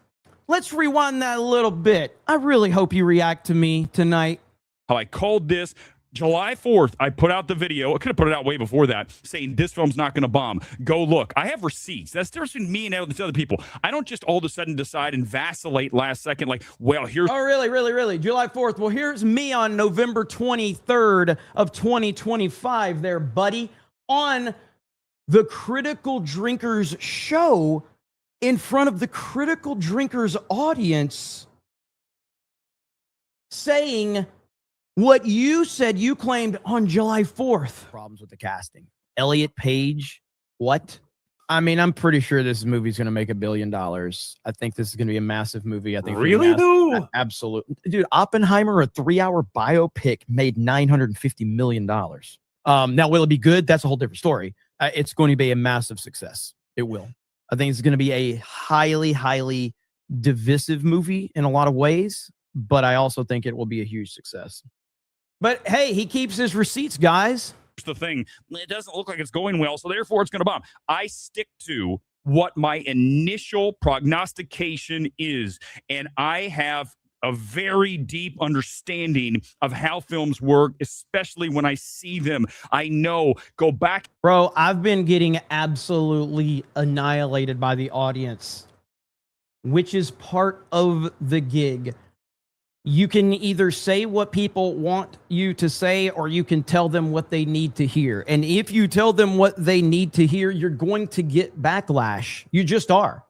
Let's rewind that a little bit. I really hope you react to me tonight. How I called this July 4th, I put out the video. I could have put it out way before that, saying this film's not going to bomb. Go look. I have receipts. That's the difference between me and these other people. I don't just all of a sudden decide and vacillate last second like, well, here's... Oh, really? July 4th. Well, here's me on November 23rd of 2025 there, buddy, on the Critical Drinkers show in front of the Critical Drinkers audience saying... what you said you claimed on July 4th. Problems with the casting. Elliot Page. What? I mean, I'm pretty sure this movie's going to make $1 billion. I think this is going to be a massive movie. I think really, though? Absolutely. Dude, Oppenheimer, a 3-hour biopic, made $950 million. Now, will it be good? That's a whole different story. It's going to be a massive success. It will. I think it's going to be a highly, highly divisive movie in a lot of ways, but I also think it will be a huge success. But hey, he keeps his receipts, guys. The thing, it doesn't look like it's going well, so therefore it's going to bomb. I stick to what my initial prognostication is, and I have a very deep understanding of how films work, especially when I see them. I know. Go back. Bro, I've been getting absolutely annihilated by the audience, which is part of the gig. You can either say what people want you to say, or you can tell them what they need to hear. And if you tell them what they need to hear, you're going to get backlash. You just are.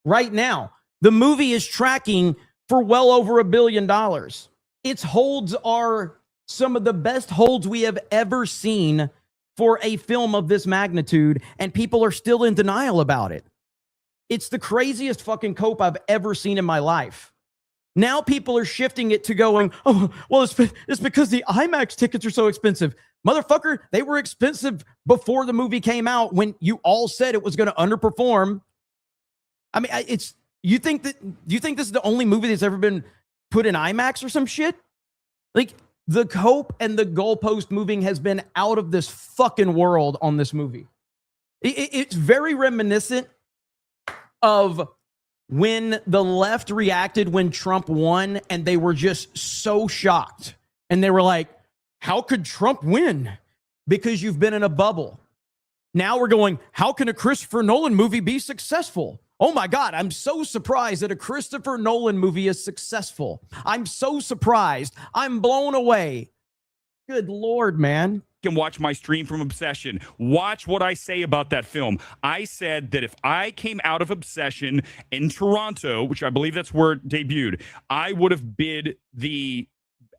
Right now, the movie is tracking for well over $1 billion. Its holds are some of the best holds we have ever seen for a film of this magnitude, and people are still in denial about it. It's the craziest fucking cope I've ever seen in my life. Now people are shifting it to going, oh, well, it's because the IMAX tickets are so expensive. Motherfucker, they were expensive before the movie came out when you all said it was going to underperform. I mean, do you think this is the only movie that's ever been put in IMAX or some shit? Like, the cope and the goalpost moving has been out of this fucking world on this movie. It's very reminiscent of when the left reacted when Trump won, and they were just so shocked. And they were like, how could Trump win? Because you've been in a bubble. Now we're going, how can a Christopher Nolan movie be successful? Oh my God, I'm so surprised that a Christopher Nolan movie is successful. I'm so surprised. I'm blown away. Good Lord, man. Can watch my stream from Obsession. Watch what I say about that film. I said that if I came out of Obsession in Toronto, which I believe that's where it debuted, I would have bid the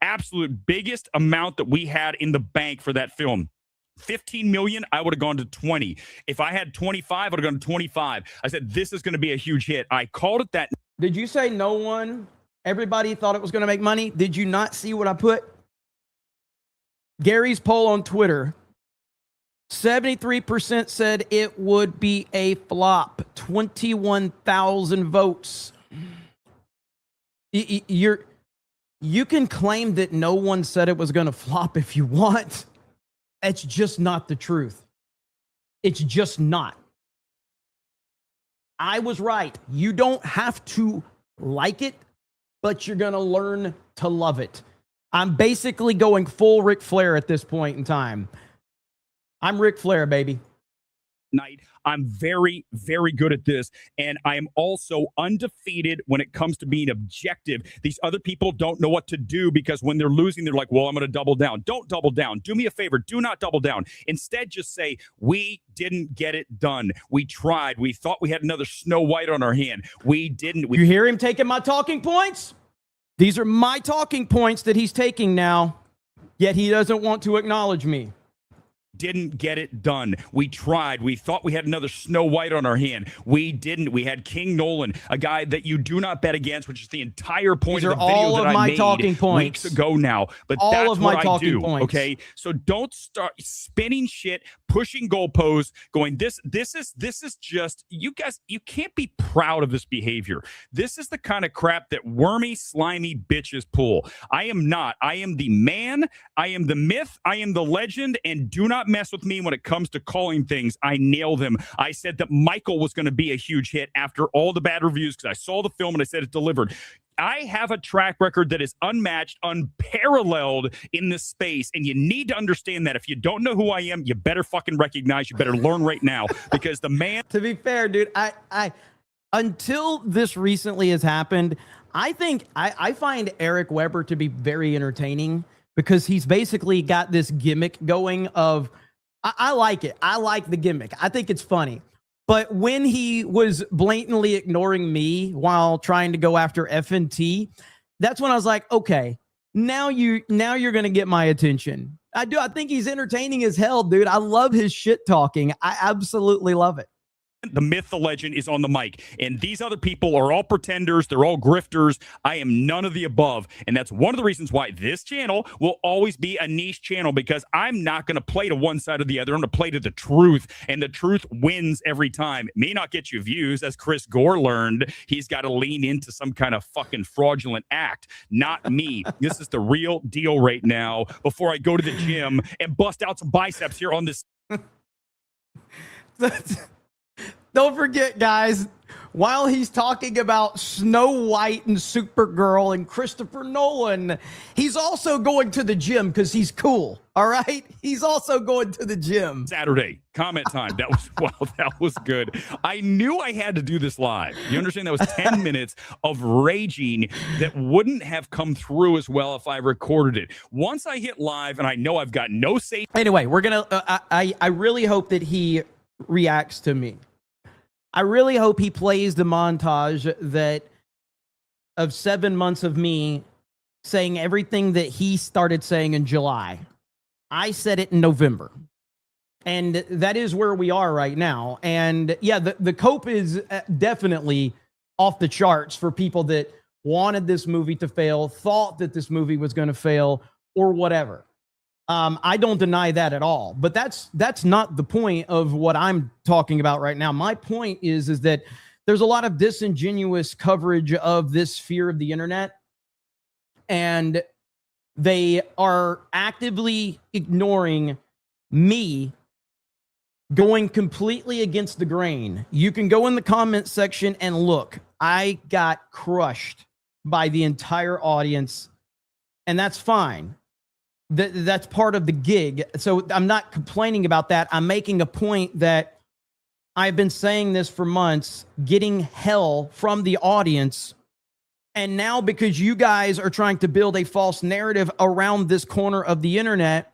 absolute biggest amount that we had in the bank for that film. 15 million, I would have gone to 20. If I had 25, I would have gone to 25. I said, this is going to be a huge hit. I called it that. Did you say no one? Everybody thought it was going to make money. Did you not see what I put? Gary's poll on Twitter, 73% said it would be a flop. 21,000 votes. You can claim that no one said it was going to flop if you want. It's just not the truth. It's just not. I was right. You don't have to like it, but you're going to learn to love it. I'm basically going full Ric Flair at this point in time. I'm Ric Flair, baby. Night, I'm very, very good at this. And I am also undefeated when it comes to being objective. These other people don't know what to do because when they're losing, they're like, well, I'm going to double down. Don't double down. Do me a favor. Do not double down. Instead, just say, we didn't get it done. We tried. We thought we had another Snow White on our hand. We didn't. You hear him taking my talking points? These are my talking points that he's taking now, yet he doesn't want to acknowledge me. Didn't get it done. We tried. We thought we had another Snow White on our hand. We didn't. We had King Nolan, a guy that you do not bet against, which is the entire point These of the are video all that of I my made talking points. weeks ago now. But All that's of my what I talking do. points. Okay, so don't start spinning shit, pushing goalposts, going. This is just you guys. You can't be proud of this behavior. This is the kind of crap that wormy, slimy bitches pull. I am not. I am the man. I am the myth. I am the legend. And do not mess with me when it comes to calling things. I nail them. I said that Michael was going to be a huge hit after all the bad reviews because I saw the film and I said it delivered. I have a track record that is unmatched, unparalleled in this space, and you need to understand that. If you don't know who I am, you better fucking recognize. You better learn right now because the man. To be fair, dude, I until this recently has happened, I think I find Eric Weber to be very entertaining because he's basically got this gimmick going of. I like it. I like the gimmick. I think it's funny. But when he was blatantly ignoring me while trying to go after FNT, that's when I was like, okay, now you're going to get my attention. I do. I think he's entertaining as hell, dude. I love his shit talking. I absolutely love it. The myth, the legend is on the mic. And these other people are all pretenders. They're all grifters. I am none of the above. And that's one of the reasons why this channel will always be a niche channel because I'm not going to play to one side or the other. I'm going to play to the truth. And the truth wins every time. It may not get you views. As Chris Gore learned, he's got to lean into some kind of fucking fraudulent act. Not me. This is the real deal right now before I go to the gym and bust out some biceps here on this. Don't forget, guys, while he's talking about Snow White and Supergirl and Christopher Nolan, he's also going to the gym because he's cool. All right? He's also going to the gym. Saturday, comment time. That was, wow, that was good. I knew I had to do this live. You understand? That was 10 minutes of raging that wouldn't have come through as well if I recorded it. Once I hit live and I know I've got no safe. Anyway, we're going to, I really hope that he reacts to me. I really hope he plays the montage that of 7 months of me saying everything that he started saying in July. I said it in November. And that is where we are right now. And yeah, the cope is definitely off the charts for people that wanted this movie to fail, thought that this movie was going to fail, or whatever. I don't deny that at all, but that's not the point of what I'm talking about right now. My point is that there's a lot of disingenuous coverage of this fear of the internet, and they are actively ignoring me going completely against the grain. You can go in the comment section and look. I got crushed by the entire audience, and that's fine. That's part of the gig. So I'm not complaining about that. I'm making a point that I've been saying this for months, getting hell from the audience. And now because you guys are trying to build a false narrative around this corner of the internet,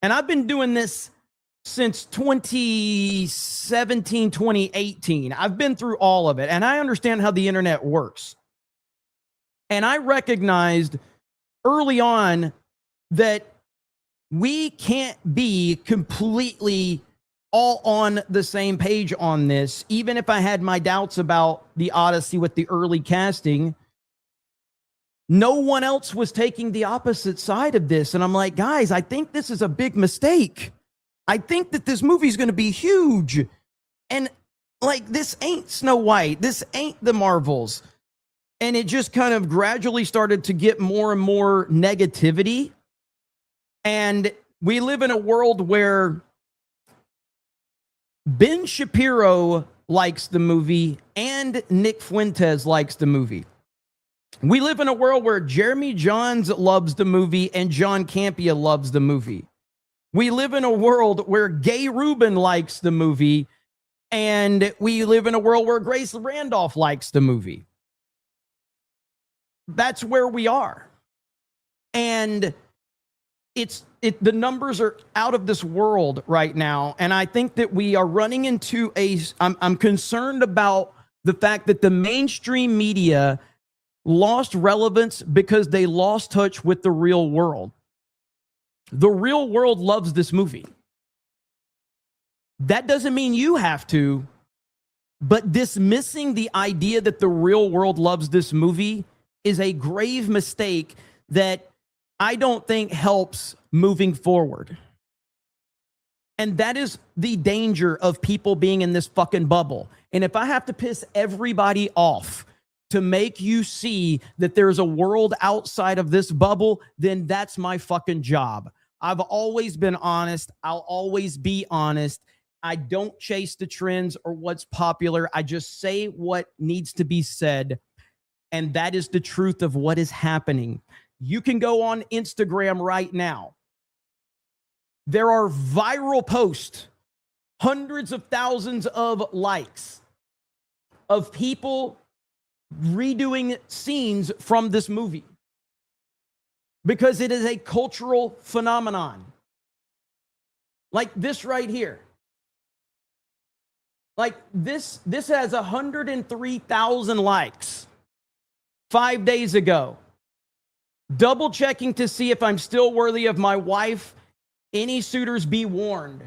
and I've been doing this since 2017, 2018. I've been through all of it, and I understand how the internet works. And I recognized early on that we can't be completely all on the same page on this. Even if I had my doubts about the Odyssey with the early casting, no one else was taking the opposite side of this. And I'm like, guys, I think this is a big mistake. I think that this movie's going to be huge. And like, this ain't Snow White. This ain't the Marvels. And it just kind of gradually started to get more and more negativity. And we live in a world where Ben Shapiro likes the movie and Nick Fuentes likes the movie. We live in a world where Jeremy Jahns loves the movie and John Campea loves the movie. We live in a world where Gay Rubin likes the movie And we live in a world where Grace Randolph likes the movie. That's where we are. And the numbers are out of this world right now. And I think that we are running into I'm concerned about the fact that the mainstream media lost relevance because they lost touch with the real world. The real world loves this movie. That doesn't mean you have to, but dismissing the idea that the real world loves this movie is a grave mistake that I don't think helps moving forward. And that is the danger of people being in this fucking bubble. And if I have to piss everybody off to make you see that there's a world outside of this bubble, then that's my fucking job. I've always been honest. I'll always be honest. I don't chase the trends or what's popular. I just say what needs to be said. And that is the truth of what is happening. You can go on Instagram right now. There are viral posts, hundreds of thousands of likes of people redoing scenes from this movie because it is a cultural phenomenon. Like this right here. Like this has 103,000 likes 5 days ago. Double checking to see if I'm still worthy of my wife. Any suitors be warned.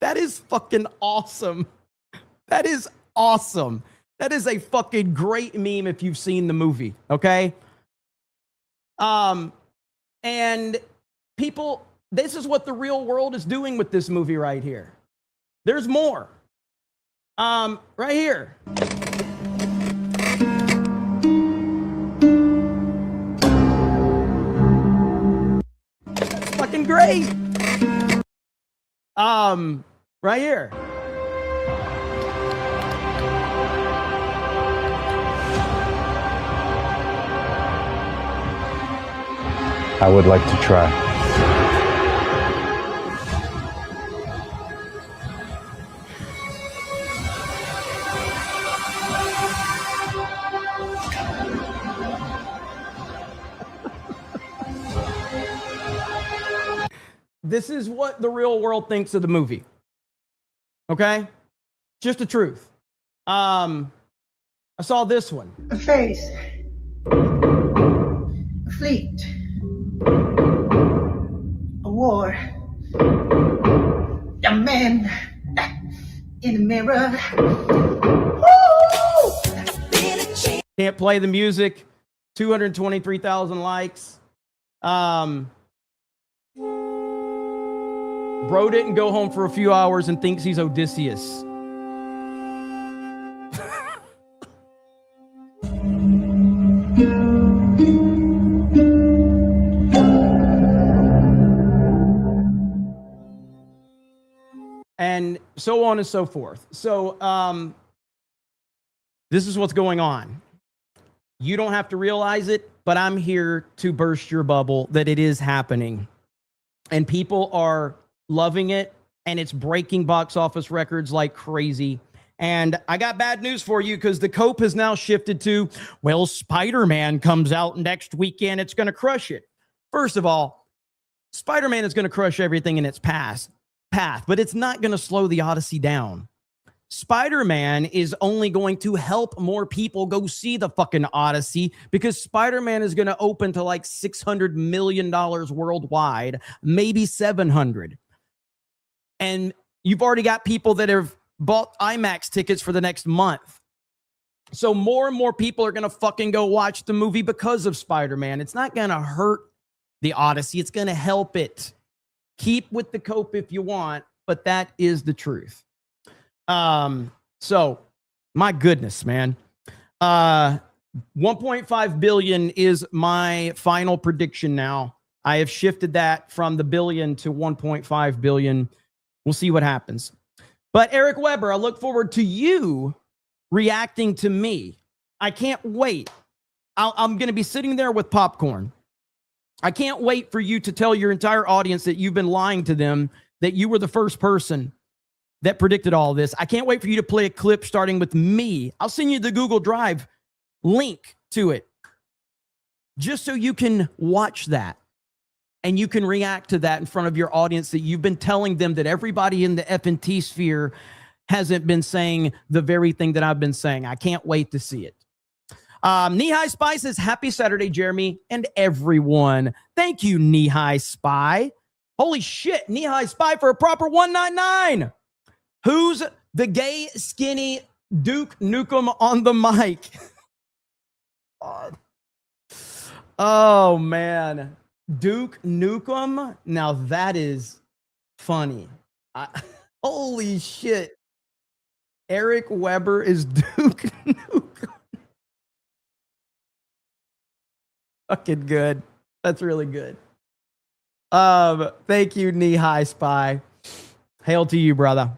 That is fucking awesome. That is awesome. That is a fucking great meme if you've seen the movie, okay? And people, this is what the real world is doing with this movie right here. There's more. Right here. That's fucking great. Right here. I would like to try. This is what the real world thinks of the movie. Okay? Just the truth. I saw this one. A face. A fleet. A war. A man in the mirror. Woo! Can't play the music. 223,000 likes. Bro didn't go home for a few hours and thinks he's Odysseus. And so on and so forth. So this is what's going on. You don't have to realize it, but I'm here to burst your bubble that it is happening. And people are loving it, and it's breaking box office records like crazy. And I got bad news for you because the cope has now shifted to, well, Spider-Man comes out next weekend. It's going to crush it. First of all, Spider-Man is going to crush everything in its path, but it's not going to slow the Odyssey down. Spider-Man is only going to help more people go see the fucking Odyssey because Spider-Man is going to open to like $600 million worldwide, maybe 700. And you've already got people that have bought IMAX tickets for the next month. So more and more people are going to fucking go watch the movie because of Spider-Man. It's not going to hurt the Odyssey. It's going to help it. Keep with the cope if you want, but that is the truth. So my goodness, man. 1.5 billion is my final prediction now. I have shifted that from the billion to 1.5 billion. We'll see what happens. But Eric Weber, I look forward to you reacting to me. I can't wait. I'm going to be sitting there with popcorn. I can't wait for you to tell your entire audience that you've been lying to them, that you were the first person that predicted all this. I can't wait for you to play a clip starting with me. I'll send you the Google Drive link to it just so you can watch that and you can react to that in front of your audience, that you've been telling them that everybody in the F&T sphere hasn't been saying the very thing that I've been saying. I can't wait to see it. Knee-High Spy says, happy Saturday, Jeremy and everyone. Thank you, Knee-High Spy. Holy shit, Knee-High Spy for a proper 199. Who's the gay, skinny Duke Nukem on the mic? Oh, man. Duke Nukem? Now that is funny. Holy shit. Eric Weber is Duke Nukem. Fucking good. That's really good. Thank you, Knee-High Spy. Hail to you, brother.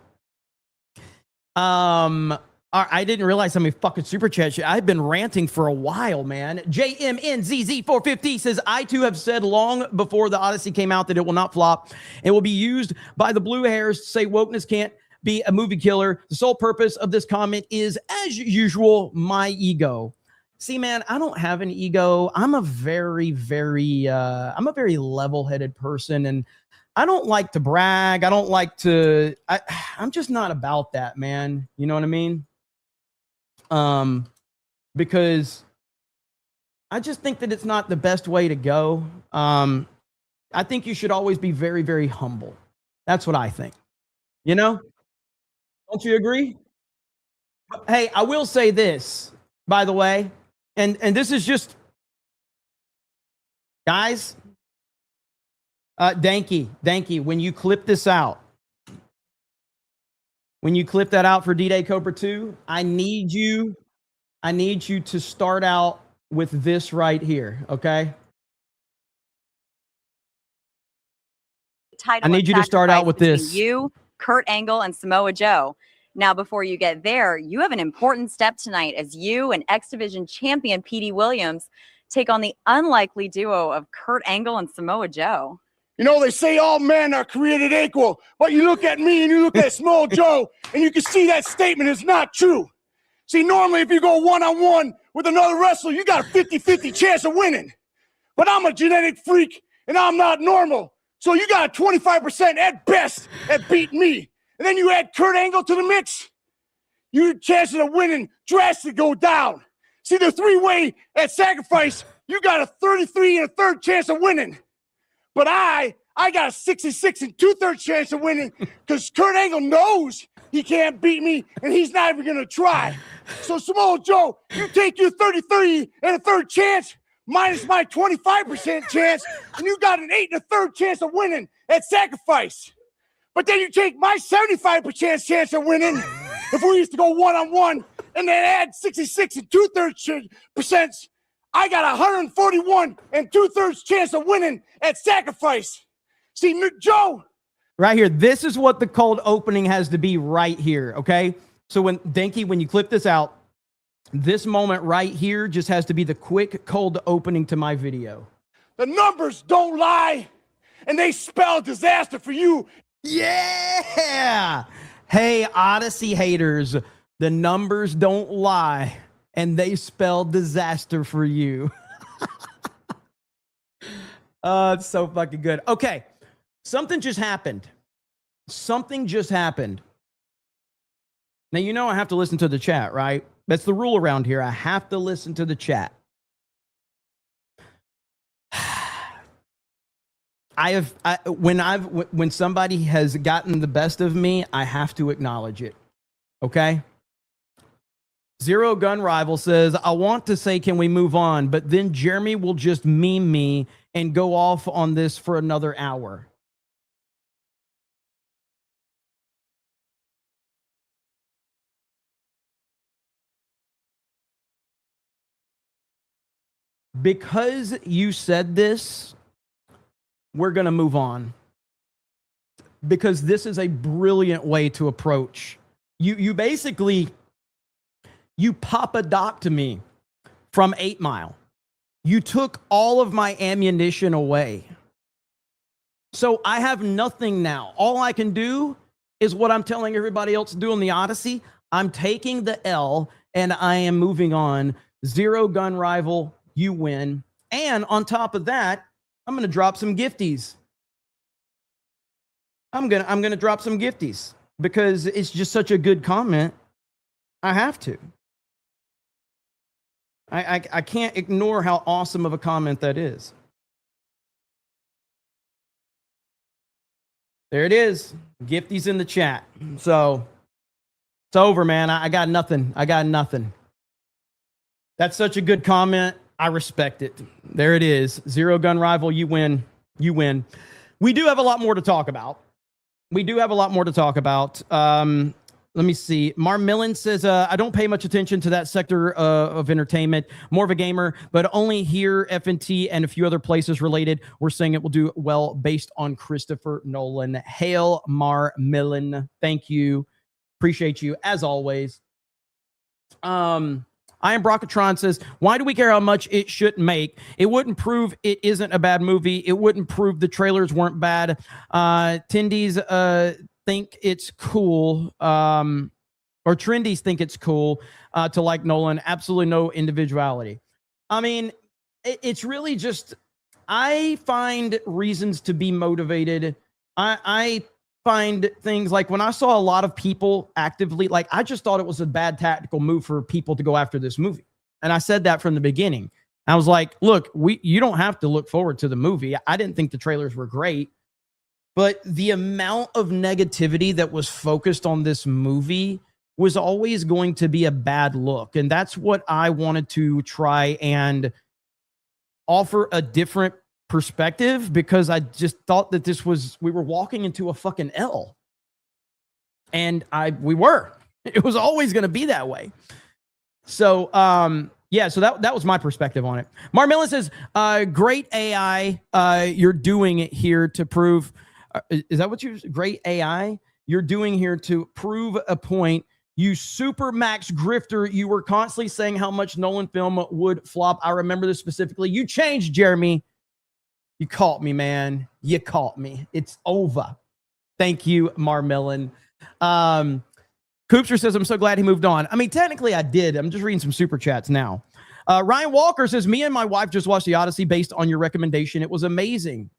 I didn't realize how many fucking super chats. I've been ranting for a while, man. JMNZZ450 says, I too have said long before the Odyssey came out that it will not flop. It will be used by the blue hairs to say wokeness can't be a movie killer. The sole purpose of this comment is, as usual, my ego. See, man, I don't have an ego. I'm a very level-headed person, and I don't like to brag. I don't like to, I'm just not about that, man. You know what I mean? Because I just think that it's not the best way to go. I think you should always be very, very humble. That's what I think. You know? Don't you agree? Hey, I will say this, by the way, and this is just, guys, Danky, when you clip this out, when you clip that out for D-Day Cobra 2, I need you to start out with this right here, okay? I need you to start out with this. You, Kurt Angle, and Samoa Joe. Now, before you get there, you have an important step tonight as you and X Division champion Petey Williams take on the unlikely duo of Kurt Angle and Samoa Joe. You know, they say all men are created equal, but you look at me and you look at Small Joe, and you can see that statement is not true. See, normally if you go one-on-one with another wrestler, you got a 50-50 chance of winning. But I'm a genetic freak, and I'm not normal. So you got a 25% at best at beating me. And then you add Kurt Angle to the mix, your chances of winning drastically go down. See, the three-way at Sacrifice, you got a 33 1/3 chance of winning. But I got a 66 2/3 chance of winning because Kurt Angle knows he can't beat me, and he's not even going to try. So, Samoa Joe, you take your 33 1/3 chance minus my 25% chance, and you got an 8 1/3 chance of winning at Sacrifice. But then you take my 75% chance of winning if we used to go one-on-one, and then add 66 2/3%. I got a 141 2/3 chance of winning at Sacrifice. See, Joe. Right here. This is what the cold opening has to be right here, okay? So when you clip this out, this moment right here just has to be the quick cold opening to my video. The numbers don't lie, and they spell disaster for you. Yeah! Hey, Odyssey haters, the numbers don't lie, and they spell disaster for you. It's so fucking good. Okay, something just happened. Something just happened. Now, you know I have to listen to the chat, right? That's the rule around here. I have to listen to the chat. When somebody has gotten the best of me, I have to acknowledge it. Okay? Zero Gun Rival says, I want to say, can we move on? But then Jeremy will just meme me and go off on this for another hour. Because you said this, we're going to move on. Because this is a brilliant way to approach. You basically, you Papa Doc to me from 8 Mile. You took all of my ammunition away. So I have nothing now. All I can do is what I'm telling everybody else to do in the Odyssey. I'm taking the L and I am moving on. Zero gun rival, you win. And on top of that, I'm going to drop some gifties. I'm going to drop some gifties because it's just such a good comment. I have to. I can't ignore how awesome of a comment that is. There it is. Gifties in the chat. So it's over, man. I got nothing. I got nothing. That's such a good comment. I respect it. There it is. Zero gun rival. You win. You win. We do have a lot more to talk about. Let me see. Marmillan says, I don't pay much attention to that sector of entertainment. More of a gamer, but only here, FNT, and a few other places related. We're saying it will do well based on Christopher Nolan. Hail Marmillan. Thank you. Appreciate you, as always. I am Brockatron says, why do we care how much it should make? It wouldn't prove it isn't a bad movie. It wouldn't prove the trailers weren't bad. Tindies think it's cool, or trendies think it's cool to like Nolan. Absolutely no individuality. I mean, it's really just, I find reasons to be motivated. I find things like when I saw a lot of people actively, like I just thought it was a bad tactical move for people to go after this movie. And I said that from the beginning. I was like, look, you don't have to look forward to the movie. I didn't think the trailers were great. But the amount of negativity that was focused on this movie was always going to be a bad look. And that's what I wanted to try and offer a different perspective, because I just thought that we were walking into a fucking L. And we were. It was always going to be that way. So, yeah, so that was my perspective on it. Marmilla says, great AI, you're doing it here to prove... is that what great AI? You're doing here to prove a point. You super max grifter. You were constantly saying how much Nolan film would flop. I remember this specifically. You changed, Jeremy. You caught me, man. You caught me. It's over. Thank you, Marmillan. Coopster says, I'm so glad he moved on. I mean, technically I did. I'm just reading some super chats now. Ryan Walker says, me and my wife just watched The Odyssey based on your recommendation. It was amazing.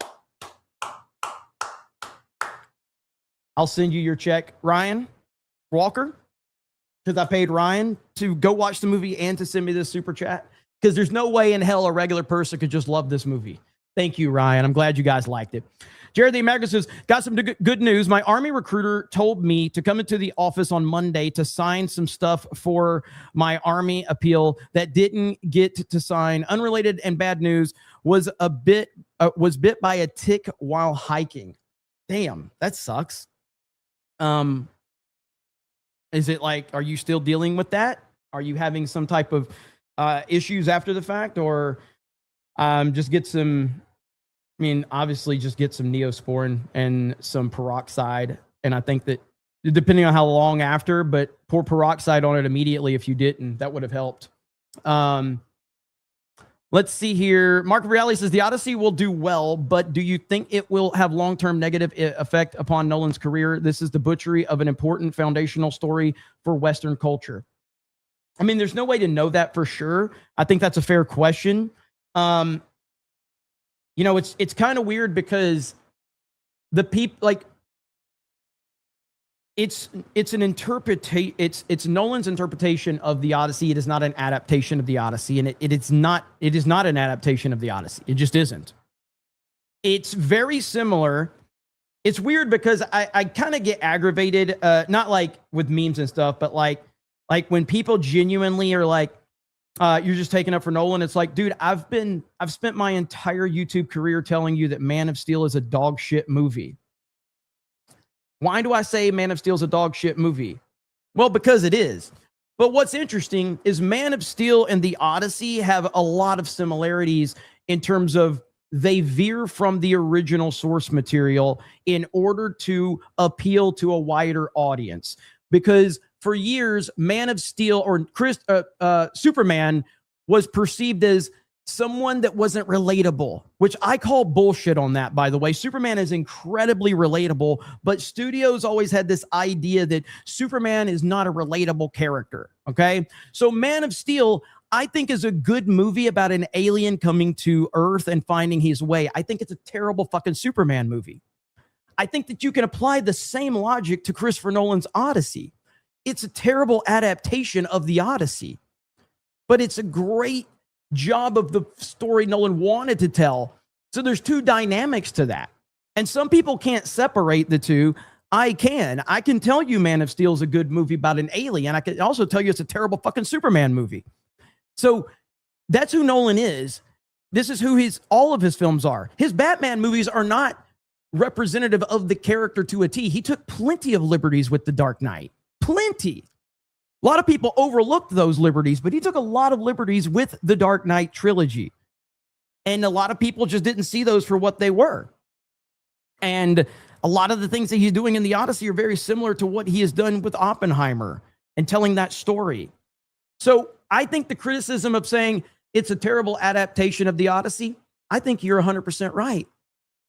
I'll send you your check, Ryan Walker, because I paid Ryan to go watch the movie and to send me this super chat, because there's no way in hell a regular person could just love this movie. Thank you, Ryan. I'm glad you guys liked it. Jared the American says, got some good news. My Army recruiter told me to come into the office on Monday to sign some stuff for my Army appeal that didn't get to sign. Unrelated and bad news, was bit by a tick while hiking. Damn, that sucks. Is it like, are you still dealing with that? Are you having some type of issues after the fact, or just get some, I mean, obviously just get some Neosporin and some peroxide. And I think that depending on how long after, but pour peroxide on it immediately. If you didn't, that would have helped. Let's see here. Mark Reale says, The Odyssey will do well, but do you think it will have long-term negative effect upon Nolan's career? This is the butchery of an important foundational story for Western culture. I mean, there's no way to know that for sure. I think that's a fair question. You know, it's kind of weird because the people, like, it's an interpretation. It's Nolan's interpretation of the Odyssey. It is not an adaptation of the Odyssey, and it is not an adaptation of the Odyssey. It just isn't. It's very similar. It's weird because I kind of get aggravated, not like with memes and stuff, but like when people genuinely are like, you're just taking up for Nolan. It's like, dude, I've spent my entire YouTube career telling you that Man of Steel is a dog shit movie. Why do I say Man of Steel is a dog shit movie? Well, because it is. But what's interesting is Man of Steel and the Odyssey have a lot of similarities in terms of they veer from the original source material in order to appeal to a wider audience. Because for years, Man of Steel or Superman was perceived as someone that wasn't relatable, which I call bullshit on that, by the way. Superman is incredibly relatable, but studios always had this idea that Superman is not a relatable character. Okay. So Man of Steel, I think, is a good movie about an alien coming to Earth and finding his way. I think it's a terrible fucking Superman movie. I think that you can apply the same logic to Christopher Nolan's Odyssey. It's a terrible adaptation of the Odyssey, but it's a great job of the story Nolan wanted to tell. So there's two dynamics to that. And some people can't separate the two. I can. I can tell you Man of Steel is a good movie about an alien. I can also tell you it's a terrible fucking Superman movie. So that's who Nolan is. This is who all of his films are. His Batman movies are not representative of the character to a T. He took plenty of liberties with The Dark Knight. Plenty. A lot of people overlooked those liberties, but he took a lot of liberties with the Dark Knight trilogy. And a lot of people just didn't see those for what they were. And a lot of the things that he's doing in the Odyssey are very similar to what he has done with Oppenheimer and telling that story. So I think the criticism of saying it's a terrible adaptation of the Odyssey, I think you're 100% right.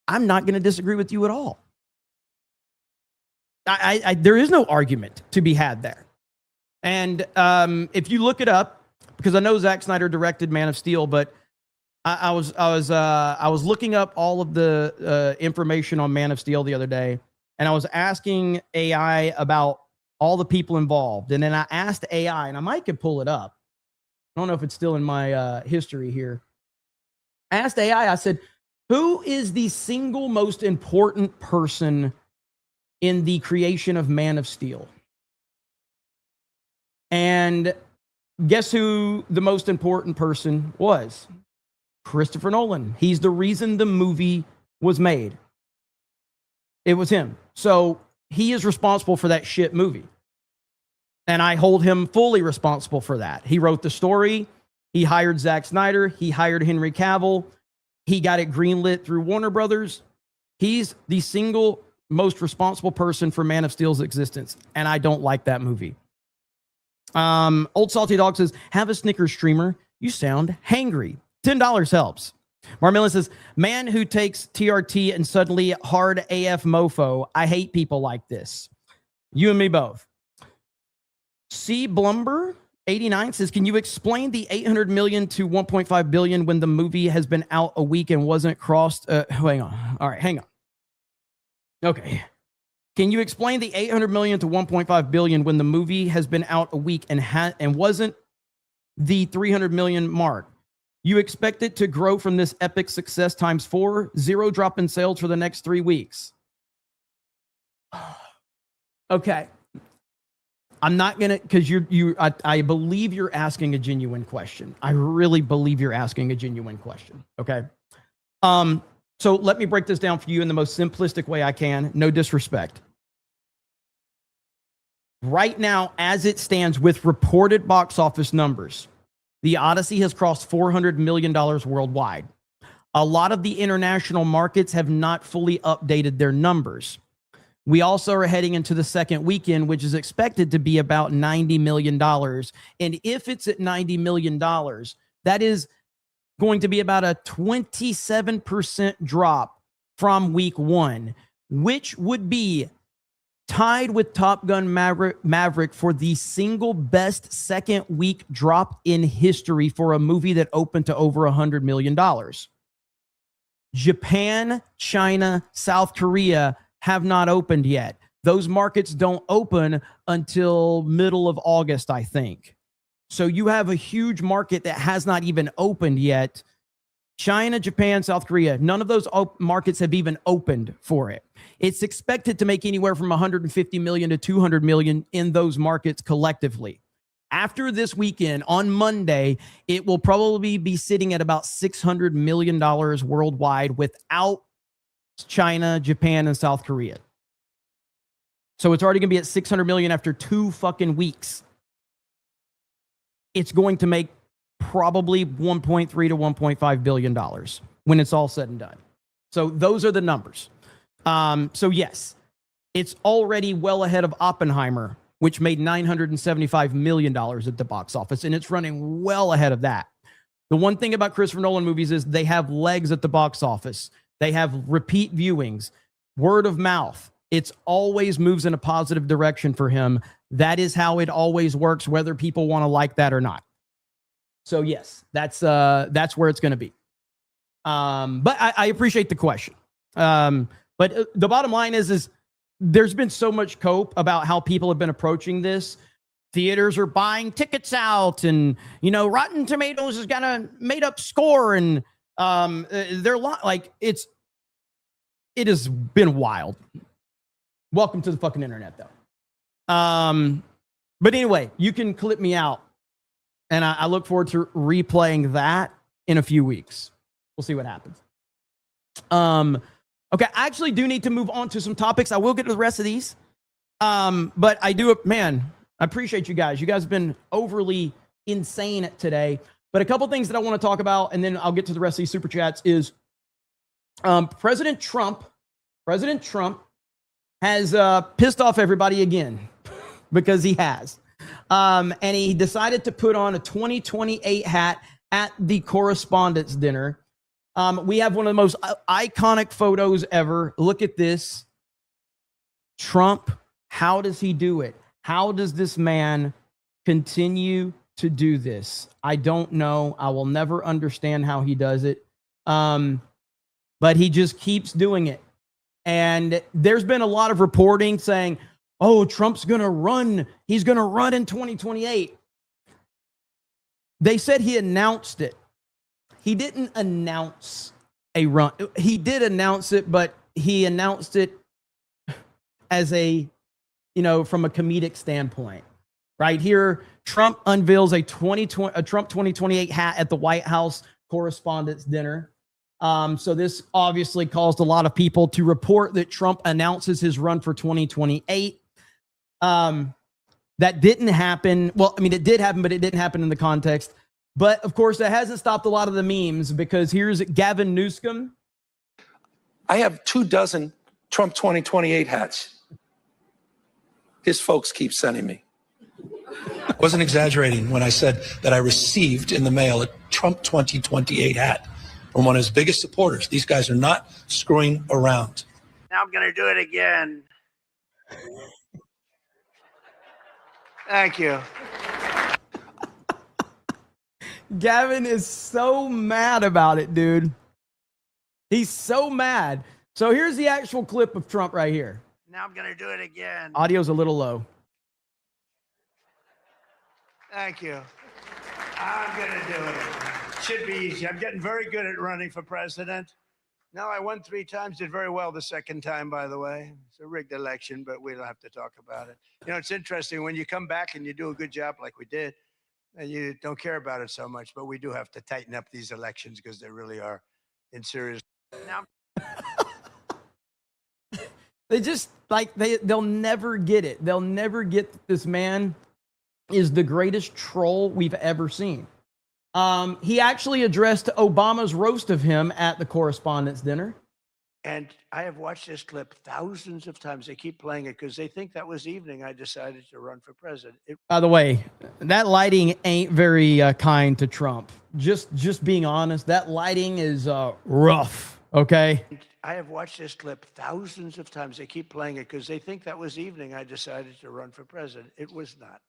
I'm not going to disagree with you at all. There is no argument to be had there. And if you look it up, because I know Zack Snyder directed Man of Steel, but I was looking up all of the information on Man of Steel the other day, and I was asking AI about all the people involved. And then I asked AI, and I might could pull it up. I don't know if it's still in my history here. I asked AI, I said, who is the single most important person in the creation of Man of Steel? And guess who the most important person was? Christopher Nolan. He's the reason the movie was made. It was him. So he is responsible for that shit movie. And I hold him fully responsible for that. He wrote the story. He hired Zack Snyder. He hired Henry Cavill. He got it greenlit through Warner Brothers. He's the single most responsible person for Man of Steel's existence. And I don't like that movie. Old Salty Dog says, have a Snickers streamer. You sound hangry. $10 helps. Marmilla says, man who takes TRT and suddenly hard AF mofo. I hate people like this. You and me both. C. Blumber 89 says, can you explain the 800 million to 1.5 billion when the movie has been out a week and wasn't crossed? Hang on. All right, hang on. Okay. Can you explain the 800 million to 1.5 billion when the movie has been out a week and wasn't the 300 million mark? You expect it to grow from this epic success times 4, 0 drop in sales for the next 3 weeks. Okay. I'm not going to, because I believe you're asking a genuine question. I really believe you're asking a genuine question. Okay. So let me break this down for you in the most simplistic way I can. No disrespect. Right now, as it stands with reported box office numbers, The Odyssey has crossed $400 million worldwide. A lot of the international markets have not fully updated their numbers. We also are heading into the second weekend, which is expected to be about $90 million. And if it's at $90 million, that is going to be about a 27% drop from week one, which would be tied with Top Gun Maverick for the single best second week drop in history for a movie that opened to over $100 million. Japan, China, South Korea have not opened yet. Those markets don't open until middle of August, I think. So you have a huge market that has not even opened yet. China, Japan, South Korea, none of those markets have even opened for it. It's expected to make anywhere from 150 million to 200 million in those markets collectively. After this weekend, on Monday, it will probably be sitting at about $600 million worldwide without China, Japan, and South Korea. So it's already going to be at 600 million after 2 fucking weeks. It's going to make probably 1.3 to 1.5 billion dollars when it's all said and done. So those are the numbers. So yes, it's already well ahead of Oppenheimer, which made $975 million at the box office, and it's running well ahead of that. The one thing about Christopher Nolan movies is they have legs at the box office. They have repeat viewings, word of mouth. It's always moves in a positive direction for him. That is how it always works, whether people want to like that or not. So yes, that's where it's going to be. But I appreciate the question. But the bottom line is there's been so much cope about how people have been approaching this. Theaters are buying tickets out, and Rotten Tomatoes has got a made up score, and they're like it has been wild. Welcome to the fucking internet, though. But anyway, you can clip me out, and I look forward to replaying that in a few weeks. We'll see what happens. Okay, I actually do need to move on to some topics. I will get to the rest of these. But I do, man, I appreciate you guys. You guys have been overly insane today. But a couple things that I want to talk about, and then I'll get to the rest of these super chats, is President Trump has pissed off everybody again because he has. And he decided to put on a 2028 hat at the Correspondents' Dinner. We have one of the most iconic photos ever. Look at this. Trump, how does he do it? How does this man continue to do this? I don't know. I will never understand how he does it. But he just keeps doing it. And there's been a lot of reporting saying, oh, Trump's going to run. He's going to run in 2028. They said he announced it. He didn't announce a run. He did announce it, but he announced it as a, from a comedic standpoint. Right here, Trump unveils a Trump 2028 hat at the White House Correspondents' Dinner. So this obviously caused a lot of people to report that Trump announces his run for 2028. That didn't happen. Well, I mean, it did happen, but it didn't happen in the context. But of course, that hasn't stopped a lot of the memes, because here's Gavin Newsom. I have 24 Trump 2028 hats. His folks keep sending me. I wasn't exaggerating when I said that I received in the mail a Trump 2028 hat from one of his biggest supporters. These guys are not screwing around. Now I'm going to do it again. Thank you. Gavin is so mad about it, dude. He's so mad. So here's the actual clip of Trump right here. Now I'm going to do it again. Audio's a little low. Thank you. I'm going to do it. Should be easy. I'm getting very good at running for president. No, I won 3 times, did very well the second time, by the way. It's a rigged election, but we don't have to talk about it. It's interesting when you come back and you do a good job like we did, and you don't care about it so much, but we do have to tighten up these elections because they really are in serious. Now, they just they'll never get it. They'll never get that this man is the greatest troll we've ever seen. He actually addressed Obama's roast of him at the Correspondents' Dinner. And I have watched this clip thousands of times. They keep playing it because they think that was the evening I decided to run for president. By the way, that lighting ain't very kind to Trump. Just being honest, that lighting is rough, okay? I have watched this clip thousands of times. They keep playing it because they think that was the evening I decided to run for president. It was not.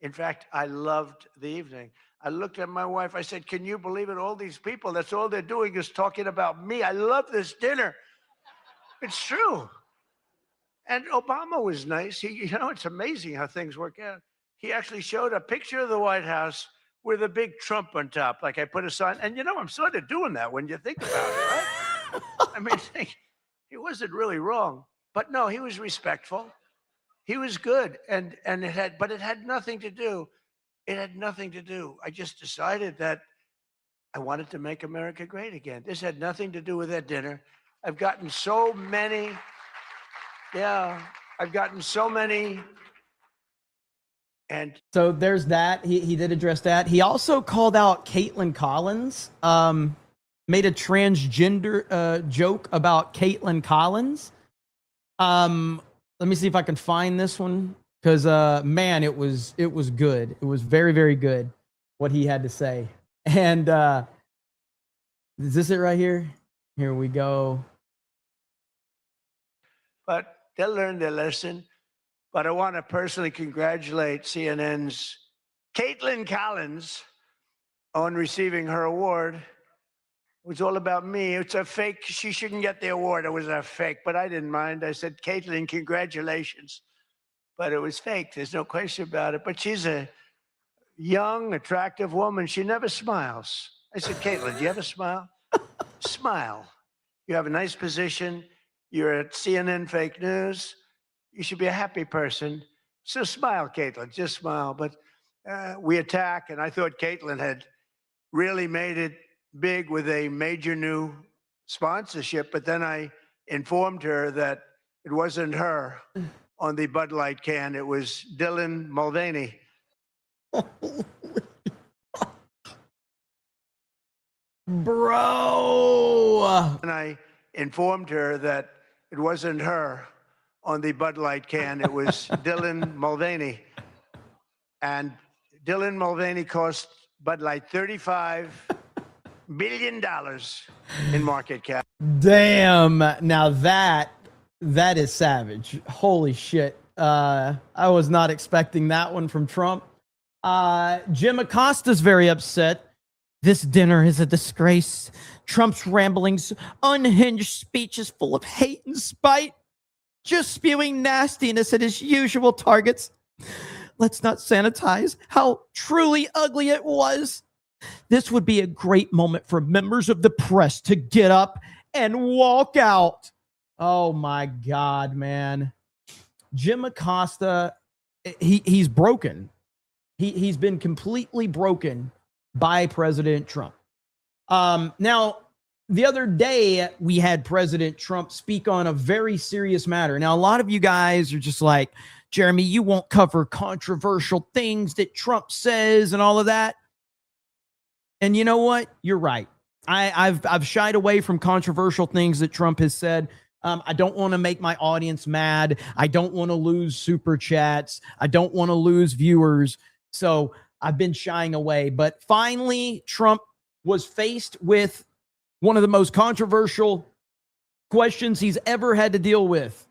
In fact, I loved the evening. I looked at my wife. I said, can you believe it? All these people, that's all they're doing is talking about me. I love this dinner. It's true. And Obama was nice. It's amazing how things work out. He actually showed a picture of the White House with a big Trump on top. Like I put a sign. And I'm sort of doing that when you think about it, right? I mean, he wasn't really wrong. But no, he was respectful. He was good. And it had nothing to do. It had nothing to do. I just decided that I wanted to make America great again. This had nothing to do with that dinner. I've gotten so many. I've gotten so many. And so there's that. He did address that. He also called out Caitlin Collins, made a transgender joke about Caitlin Collins. Let me see if I can find this one, because man, it was good. It was very, very good what he had to say. And is this it right here? Here we go. But they'll learn their lesson. But I want to personally congratulate CNN's Caitlin Collins on receiving her award. It was all about me. It's a fake. She shouldn't get the award. It was a fake, but I didn't mind. I said, Caitlin, congratulations. But it was fake. There's no question about it. But she's a young, attractive woman. She never smiles. I said, Caitlin, do you ever smile? Smile. You have a nice position. You're at CNN Fake News. You should be a happy person. So smile, Caitlin. Just smile. But we attack, and I thought Caitlin had really made it big with a major new sponsorship. But then I informed her that it wasn't her on the Bud Light can. It was Dylan Mulvaney. Bro. And I informed her that it wasn't her on the Bud Light can. It was Dylan Mulvaney. And Dylan Mulvaney cost Bud Light $35 billion in market cap. Damn. Now that is savage. Holy shit. I was not expecting that one from Trump. Jim Acosta's very upset. This dinner is a disgrace. Trump's ramblings, unhinged speeches full of hate and spite, just spewing nastiness at his usual targets. Let's not sanitize how truly ugly it was. This would be a great moment for members of the press to get up and walk out. Oh my God, man. Jim Acosta, he's broken. He's been completely broken by President Trump. Now, the other day, we had President Trump speak on a very serious matter. Now, a lot of you guys are just like, Jeremy, you won't cover controversial things that Trump says and all of that. And you know what? You're right. I've shied away from controversial things that Trump has said. I don't want to make my audience mad. I don't want to lose super chats. I don't want to lose viewers. So I've been shying away. But finally, Trump was faced with one of the most controversial questions he's ever had to deal with.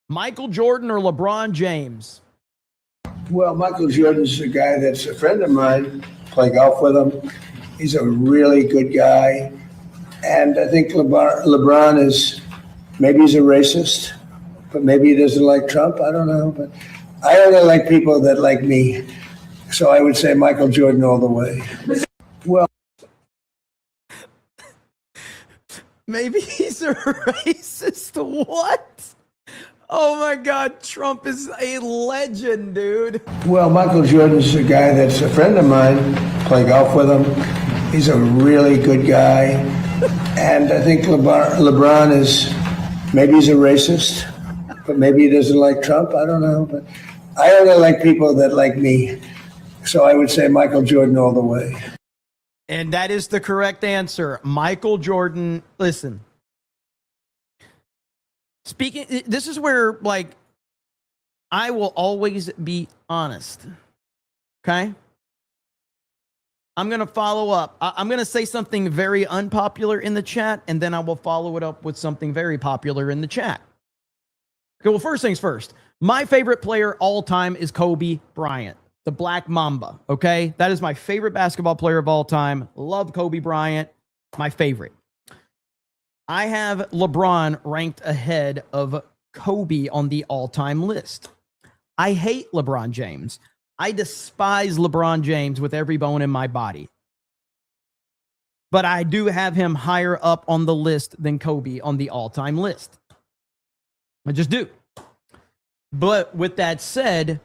Michael Jordan or LeBron James? Well, Michael Jordan's a guy that's a friend of mine. Play golf with him. He's a really good guy. And I think LeBron is, maybe he's a racist, but maybe he doesn't like Trump. I don't know. But I only like people that like me. So I would say Michael Jordan all the way. Well, maybe he's a racist. What? Oh my God, Trump is a legend, dude. Well, Michael Jordan's a guy that's a friend of mine. Play golf with him. He's a really good guy. And I think LeBron is, maybe he's a racist, but maybe he doesn't like Trump. I don't know. But I only like people that like me. So I would say Michael Jordan all the way. And that is the correct answer. Michael Jordan. Listen. Speaking, this is where, like, I will always be honest. Okay? I'm going to follow up. I'm going to say something very unpopular in the chat, and then I will follow it up with something very popular in the chat. Okay, well, first things first. My favorite player all time is Kobe Bryant, the Black Mamba. Okay? That is my favorite basketball player of all time. Love Kobe Bryant. My favorite. I have LeBron ranked ahead of Kobe on the all-time list. I hate LeBron James. I despise LeBron James with every bone in my body. But I do have him higher up on the list than Kobe on the all-time list. I just do. But with that said,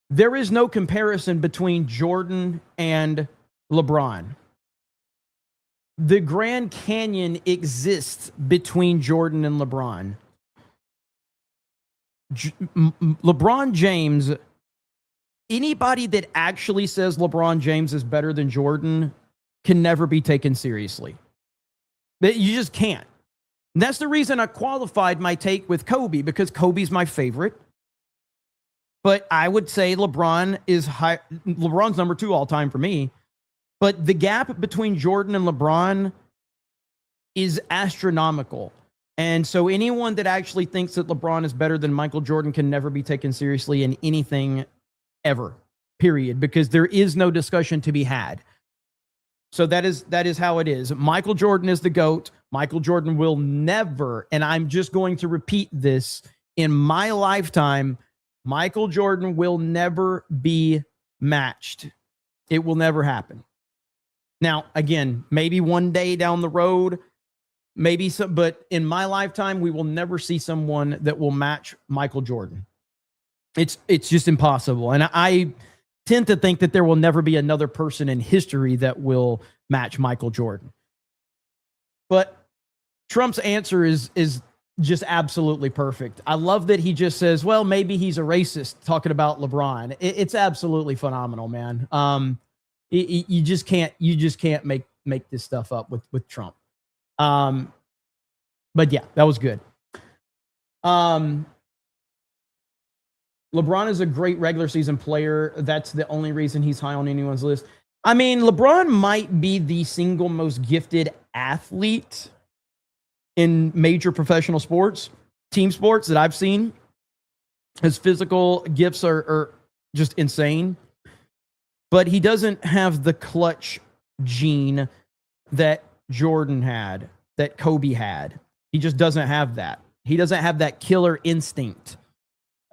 there is no comparison between Jordan and LeBron. The Grand Canyon exists between Jordan and LeBron. LeBron James, anybody that actually says LeBron James is better than Jordan can never be taken seriously. You just can't. And that's the reason I qualified my take with Kobe, because Kobe's my favorite. but I would say LeBron is high. LeBron's number 2 all time for me. But the gap between Jordan and LeBron is astronomical. And so anyone that actually thinks that LeBron is better than Michael Jordan can never be taken seriously in anything ever, period, because there is no discussion to be had. So that is how it is. Michael Jordan is the GOAT. Michael Jordan will never, and I'm just going to repeat this, in my lifetime, Michael Jordan will never be matched. It will never happen. Now, again, maybe one day down the road, maybe some, but in my lifetime, we will never see someone that will match Michael Jordan. It's just impossible. And I tend to think that there will never be another person in history that will match Michael Jordan. But Trump's answer is just absolutely perfect. I love that he just says, well, maybe he's a racist, talking about LeBron. It's absolutely phenomenal, man. You just can't make this stuff up with Trump. But yeah, that was good. LeBron is a great regular season player. That's the only reason he's high on anyone's list. I mean, LeBron might be the single most gifted athlete in major professional sports, team sports that I've seen. His physical gifts are just insane. But he doesn't have the clutch gene that Jordan had, that Kobe had. He just doesn't have that. He doesn't have that killer instinct.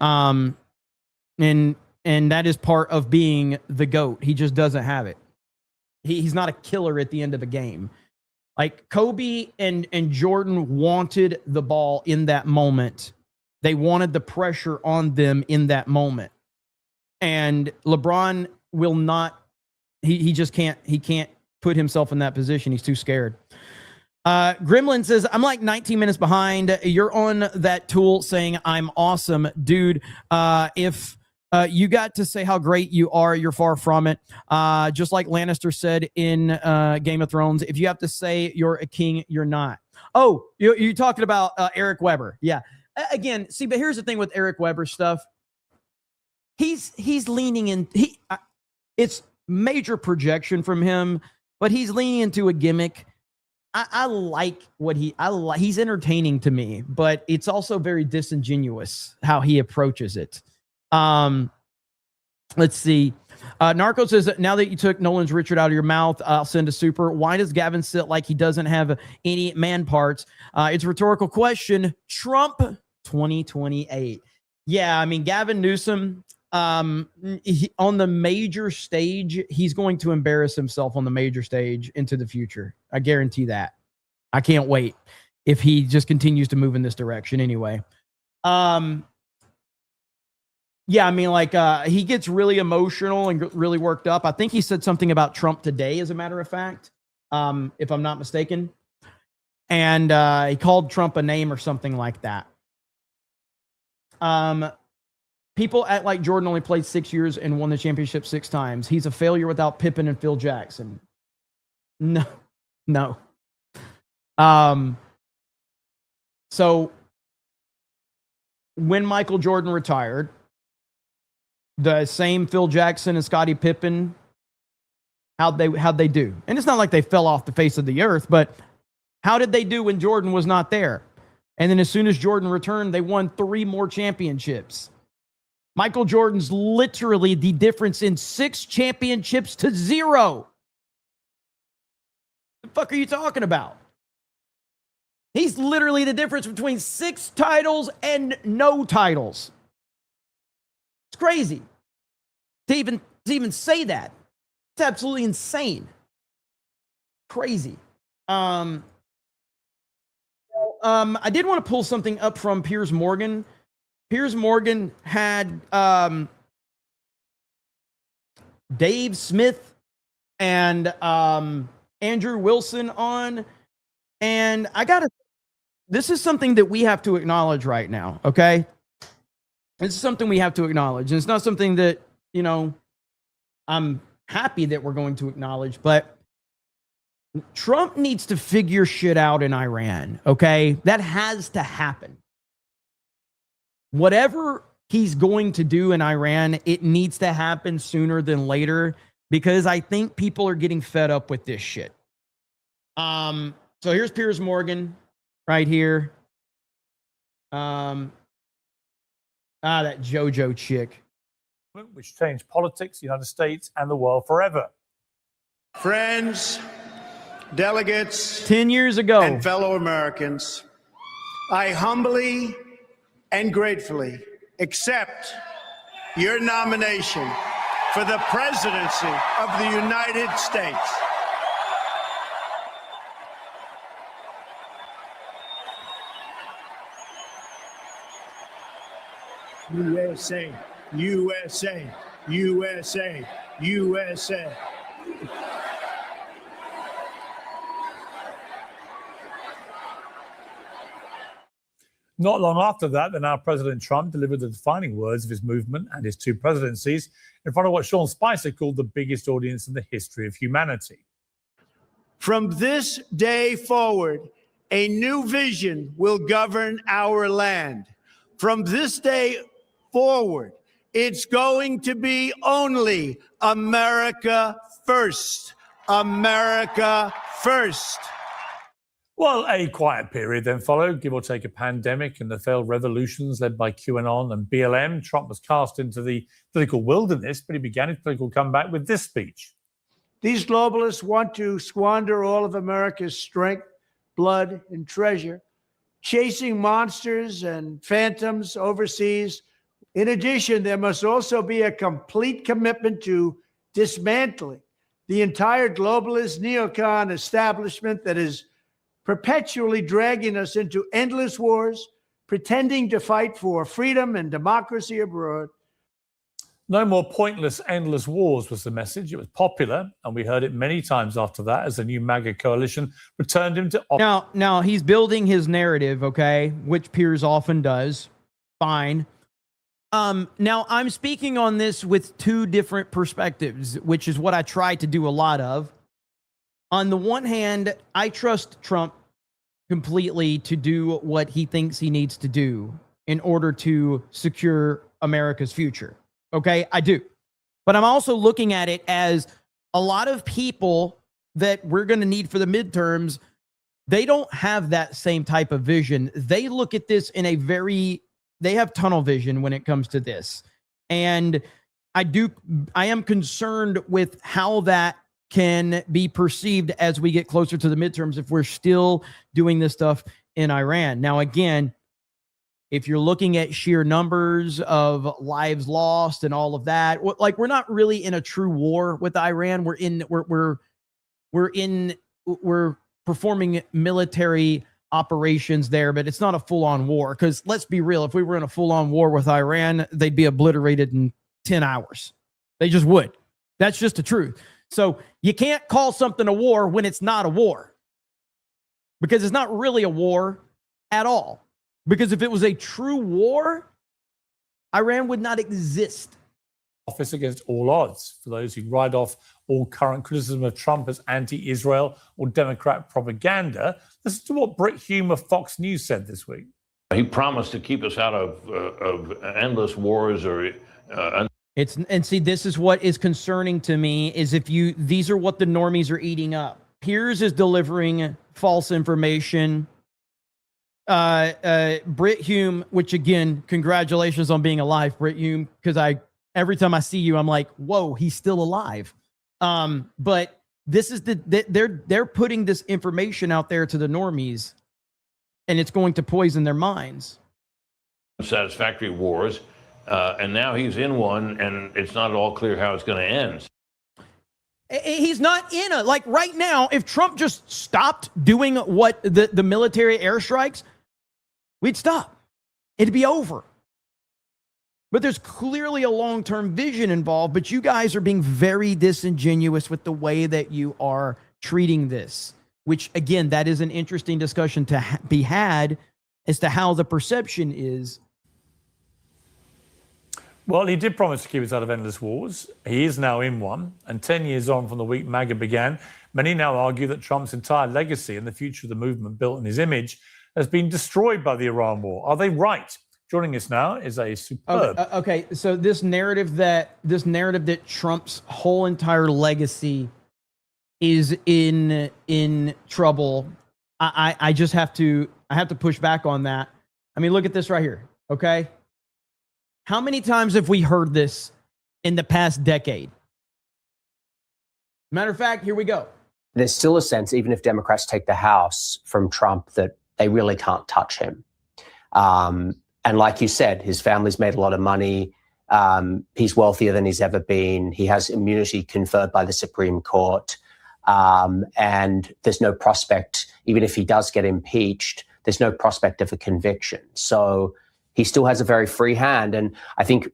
And that is part of being the GOAT. He just doesn't have it. He's not a killer at the end of a game. Like Kobe and Jordan wanted the ball in that moment. They wanted the pressure on them in that moment. And LeBron will not, he just can't, he can't put himself in that position. He's too scared. Gremlin says, I'm like 19 minutes behind. You're on that tool saying I'm awesome. Dude, if you got to say how great you are, you're far from it. Just like Lannister said in Game of Thrones, if you have to say you're a king, you're not. Oh, you're talking about Eric Weber. Yeah. Again, see, but here's the thing with Eric Weber stuff. He's leaning in. It's major projection from him, but he's leaning into a gimmick. I like what he's entertaining to me, but it's also very disingenuous how he approaches it. Let's see. Narco says that now that you took Nolan's Richard out of your mouth, I'll send a super. Why does Gavin sit like he doesn't have any man parts? It's a rhetorical question. Trump 2028. Yeah, I mean, Gavin Newsom, on the major stage, he's going to embarrass himself on the major stage into the future. I guarantee that. I can't wait if he just continues to move in this direction anyway. Yeah, I mean, like, he gets really emotional and really worked up. I think he said something about Trump today, as a matter of fact, if I'm not mistaken. And he called Trump a name or something like that. People act like Jordan only played 6 years and won the championship 6 times. He's a failure without Pippen and Phil Jackson. No. So when Michael Jordan retired, the same Phil Jackson and Scottie Pippen, how'd they do? And it's not like they fell off the face of the earth, but how did they do when Jordan was not there? And then as soon as Jordan returned, they won 3 more championships. Michael Jordan's literally the difference in 6 championships to 0. The fuck are you talking about? He's literally the difference between 6 titles and no titles. It's crazy to even say that. It's absolutely insane. Crazy. I did want to pull something up from Piers Morgan. Piers Morgan had Dave Smith and Andrew Wilson on, and this is something that we have to acknowledge right now, okay? This is something we have to acknowledge, and it's not something that, I'm happy that we're going to acknowledge, but Trump needs to figure shit out in Iran, okay? That has to happen. Whatever he's going to do in Iran, it needs to happen sooner than later, because I think people are getting fed up with this shit. So here's Piers Morgan right here. That JoJo chick. Which changed politics, the United States, and the world forever. Friends, delegates, 10 years ago, and fellow Americans, I humbly and gratefully accept your nomination for the presidency of the United States. USA, USA, USA, USA. Not long after that, the now President Trump delivered the defining words of his movement and his two presidencies in front of what Sean Spicer called the biggest audience in the history of humanity. From this day forward, a new vision will govern our land. From this day forward, it's going to be only America first. America first. Well, a quiet period then followed, give or take a pandemic and the failed revolutions led by QAnon and BLM. Trump was cast into the political wilderness, but he began his political comeback with this speech. These globalists want to squander all of America's strength, blood, and treasure, chasing monsters and phantoms overseas. In addition, there must also be a complete commitment to dismantling the entire globalist neocon establishment that is perpetually dragging us into endless wars, pretending to fight for freedom and democracy abroad. No more pointless, endless wars was the message. It was popular, and we heard it many times after that as the new MAGA coalition returned him to office. Now he's building his narrative, okay, which Piers often does. Fine. Now I'm speaking on this with two different perspectives, which is what I try to do a lot of. On the one hand, I trust Trump completely to do what he thinks he needs to do in order to secure America's future. Okay, I do. But I'm also looking at it as a lot of people that we're going to need for the midterms, they don't have that same type of vision. They look at this in they have tunnel vision when it comes to this. And I am concerned with how that can be perceived as we get closer to the midterms if we're still doing this stuff in Iran. Now, again, if you're looking at sheer numbers of lives lost and all of that, like, we're not really in a true war with Iran. We're performing military operations there, but it's not a full-on war. Because let's be real, if we were in a full-on war with Iran, they'd be obliterated in 10 hours. They just would. That's just the truth. So you can't call something a war when it's not a war, because it's not really a war at all. Because if it was a true war, Iran would not exist. Office against all odds. For those who write off all current criticism of Trump as anti-Israel or Democrat propaganda, listen to what Brit Hume of Fox News said this week. He promised to keep us out of endless wars or. See, this is what is concerning to me, is these are what the normies are eating up. Piers is delivering false information. Brit Hume, which again, congratulations on being alive, Brit Hume, because every time I see you, I'm like, whoa, he's still alive. But this is they're putting this information out there to the normies, and it's going to poison their minds. Satisfactory wars. And now he's in one, and it's not at all clear how it's going to end. He's not in right now, if Trump just stopped doing what the military airstrikes, we'd stop. It'd be over. But there's clearly a long-term vision involved, but you guys are being very disingenuous with the way that you are treating this, which, again, that is an interesting discussion to be had as to how the perception is. Well, he did promise to keep us out of endless wars. He is now in one. And 10 years on from the week MAGA began, many now argue that Trump's entire legacy and the future of the movement built in his image has been destroyed by the Iran war. Are they right? Joining us now is a superb. Okay, so this narrative that Trump's whole entire legacy is in trouble. I just have to push back on that. I mean, look at this right here. Okay, how many times have we heard this in the past decade? Matter of fact, here we go. There's still a sense, even if Democrats take the House from Trump, that they really can't touch him. And like you said, his family's made a lot of money. He's wealthier than he's ever been. He has immunity conferred by the Supreme Court. And there's no prospect, even if he does get impeached, there's no prospect of a conviction. So he still has a very free hand. And I think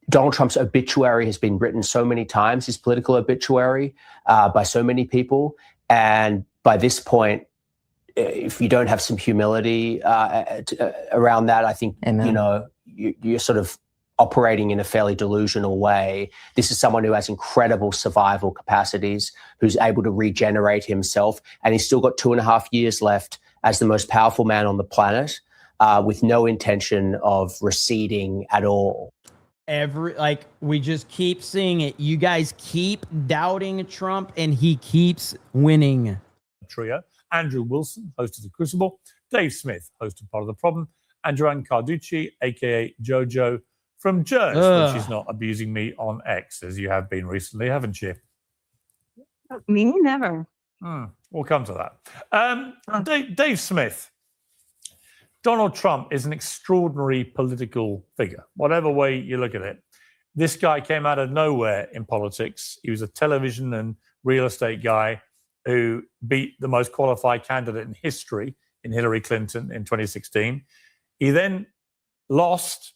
Donald Trump's obituary has been written so many times, his political obituary, by so many people. And by this point, if you don't have some humility around that, I think, you're sort of operating in a fairly delusional way. This is someone who has incredible survival capacities, who's able to regenerate himself, and he's still got 2.5 years left as the most powerful man on the planet, with no intention of receding at all. We just keep seeing it. You guys keep doubting Trump, and he keeps winning. Trio. Andrew Wilson, host of The Crucible, Dave Smith, host of Part of the Problem, and Joanne Carducci, a.k.a. JoJo from Jerks, when she's not abusing me on X, as you have been recently, haven't you? Me, never. We'll come to that. Dave Smith, Donald Trump is an extraordinary political figure, whatever way you look at it. This guy came out of nowhere in politics. He was a television and real estate guy who beat the most qualified candidate in history in Hillary Clinton in 2016. He then lost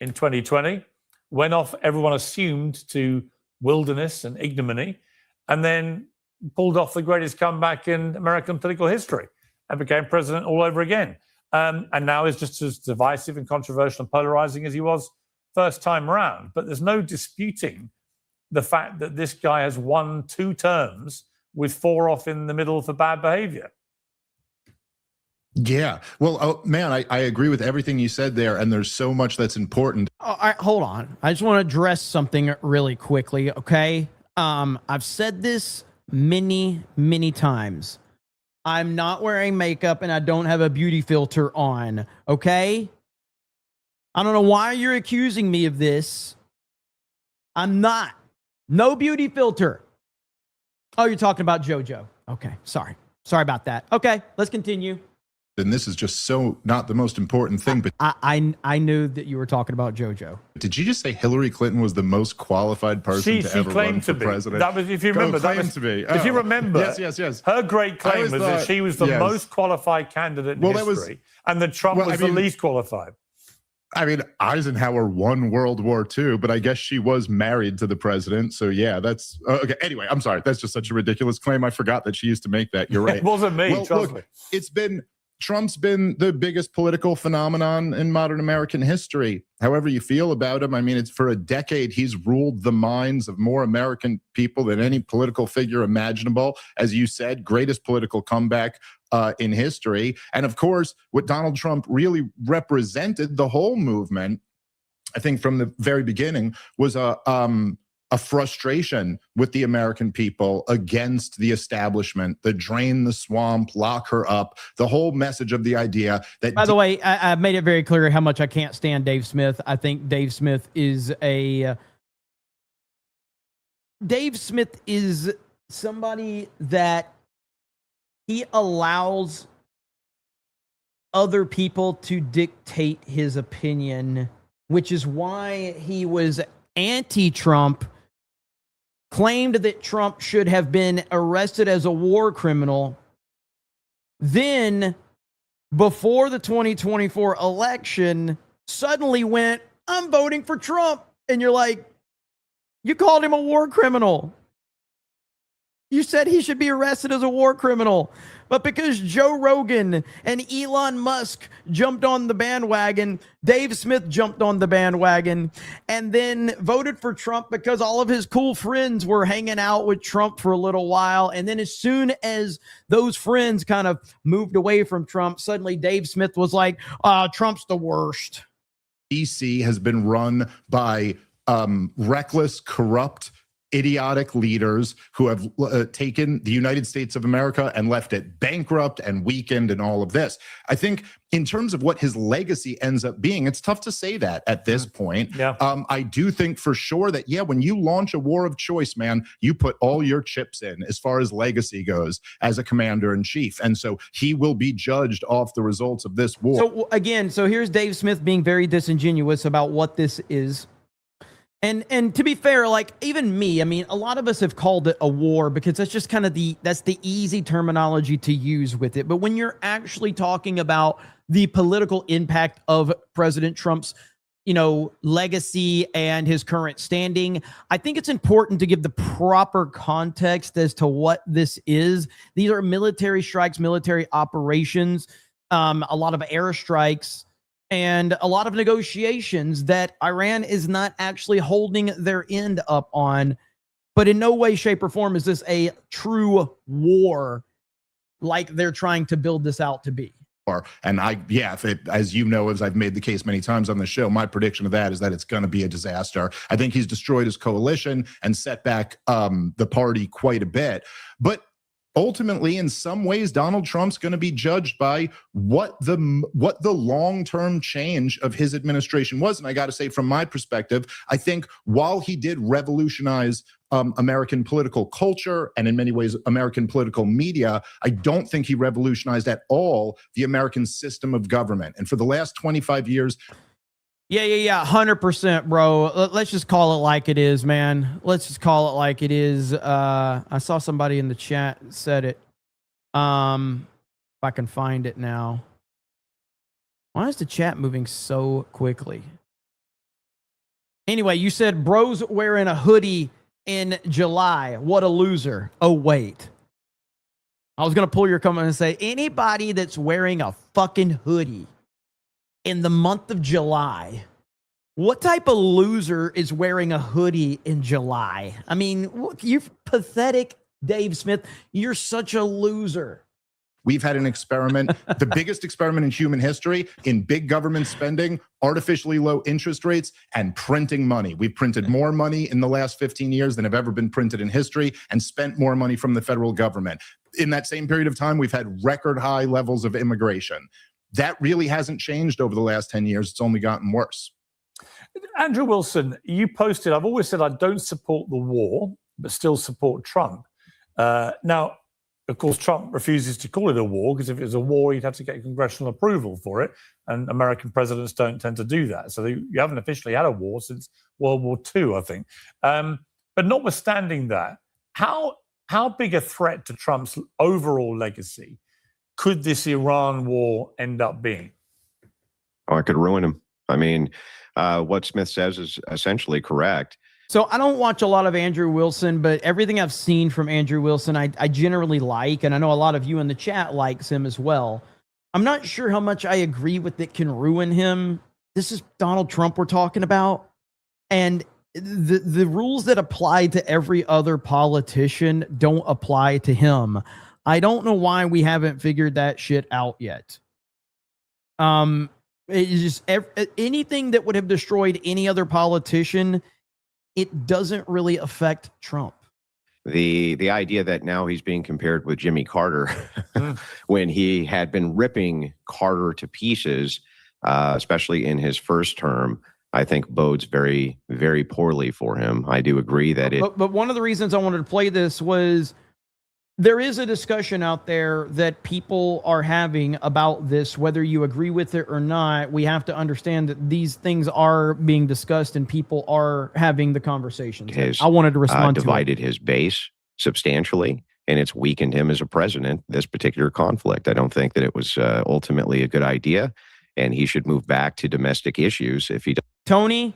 in 2020, went off, everyone assumed, to wilderness and ignominy, and then pulled off the greatest comeback in American political history and became president all over again. And now is just as divisive and controversial and polarizing as he was first time around. But there's no disputing the fact that this guy has won 2 terms with 4 off in the middle for bad behavior. Yeah. Well, man, I agree with everything you said there. And there's so much that's important. All right, hold on. I just want to address something really quickly, okay? I've said this many, many times. I'm not wearing makeup and I don't have a beauty filter on, okay? I don't know why you're accusing me of this. I'm not. No beauty filter. Oh, you're talking about JoJo. Okay, sorry. Sorry about that. Okay, let's continue. And this is just so not the most important thing, but I knew that you were talking about JoJo. Did you just say Hillary Clinton was the most qualified person to ever run for president? That was, if you remember, if you remember, yes. Her great claim was that she was the most qualified candidate in history, and that Trump was the least qualified. I mean, Eisenhower won World War II, but I guess she was married to the president. So yeah, that's okay. Anyway, I'm sorry. That's just such a ridiculous claim. I forgot that she used to make that. You're right. It wasn't me. Trust me. Trump's been the biggest political phenomenon in modern American history. However you feel about him, I mean, it's for a decade, he's ruled the minds of more American people than any political figure imaginable. As you said, greatest political comeback in history. And of course, what Donald Trump really represented, the whole movement, I think from the very beginning, was a frustration with the American people against the establishment, the drain the swamp, lock her up, the whole message of the idea that... By the way, I've made it very clear how much I can't stand Dave Smith. I think Dave Smith is somebody that he allows other people to dictate his opinion, which is why he was anti-Trump, claimed that Trump should have been arrested as a war criminal. Then, before the 2024 election, suddenly went, I'm voting for Trump. And you're like, you called him a war criminal. You said he should be arrested as a war criminal. But because Joe Rogan and Elon Musk jumped on the bandwagon, Dave Smith jumped on the bandwagon and then voted for Trump because all of his cool friends were hanging out with Trump for a little while. And then as soon as those friends kind of moved away from Trump, suddenly Dave Smith was like, Trump's the worst. DC has been run by reckless, corrupt, idiotic leaders who have taken the United States of America and left it bankrupt and weakened and all of this. I think in terms of what his legacy ends up being, it's tough to say that at this point. Yeah. I do think for sure that, yeah, when you launch a war of choice, man, you put all your chips in as far as legacy goes as a commander in chief. And so he will be judged off the results of this war. So again, so here's Dave Smith being very disingenuous about what this is. And to be fair, like even me, I mean, a lot of us have called it a war because that's just kind of that's the easy terminology to use with it. But when you're actually talking about the political impact of President Trump's, legacy and his current standing, I think it's important to give the proper context as to what this is. These are military strikes, military operations, a lot of airstrikes, and a lot of negotiations that Iran is not actually holding their end up on. But in no way, shape, or form is this a true war like they're trying to build this out to be. And as you know, as I've made the case many times on the show, my prediction of that is that it's going to be a disaster. I think he's destroyed his coalition and set back the party quite a bit. But ultimately, in some ways, Donald Trump's going to be judged by what the long-term change of his administration was. And I got to say, from my perspective, I think while he did revolutionize American political culture and in many ways American political media, I don't think he revolutionized at all the American system of government. And for the last 25 years, Yeah, 100%, bro. Let's just call it like it is, man. Let's just call it like it is. I saw somebody in the chat said it. If I can find it now. Why is the chat moving so quickly? Anyway, you said bro's wearing a hoodie in July. What a loser. Oh, wait. I was going to pull your comment and say, anybody that's wearing a fucking hoodie in the month of July, what type of loser is wearing a hoodie in July? I mean, you're pathetic, Dave Smith. You're such a loser. We've had an experiment, the biggest experiment in human history, in big government spending, artificially low interest rates, and printing money. We've printed more money in the last 15 years than have ever been printed in history and spent more money from the federal government. In that same period of time, we've had record high levels of immigration. That really hasn't changed over the last 10 years. It's only gotten worse. Andrew Wilson, you posted, I've always said I don't support the war, but still support Trump. Now, of course, Trump refuses to call it a war because if it was a war, he'd have to get congressional approval for it. And American presidents don't tend to do that. So you haven't officially had a war since World War II, I think. But notwithstanding that, how big a threat to Trump's overall legacy could this Iran war end up being? Oh, it could ruin him. I mean, what Smith says is essentially correct. So I don't watch a lot of Andrew Wilson, but everything I've seen from Andrew Wilson, I generally like, and I know a lot of you in the chat likes him as well. I'm not sure how much I agree with it can ruin him. This is Donald Trump we're talking about. And the rules that apply to every other politician don't apply to him. I don't know why we haven't figured that shit out yet. It's just anything that would have destroyed any other politician, it doesn't really affect Trump. The idea that now he's being compared with Jimmy Carter when he had been ripping Carter to pieces, especially in his first term, I think bodes very, very poorly for him. I do agree that But one of the reasons I wanted to play this was there is a discussion out there that people are having about this, whether you agree with it or not. We have to understand that these things are being discussed and people are having the conversations. I wanted to respond to it. Divided his base substantially, and it's weakened him as a president, this particular conflict. I don't think that it was ultimately a good idea, and he should move back to domestic issues if he does. Tony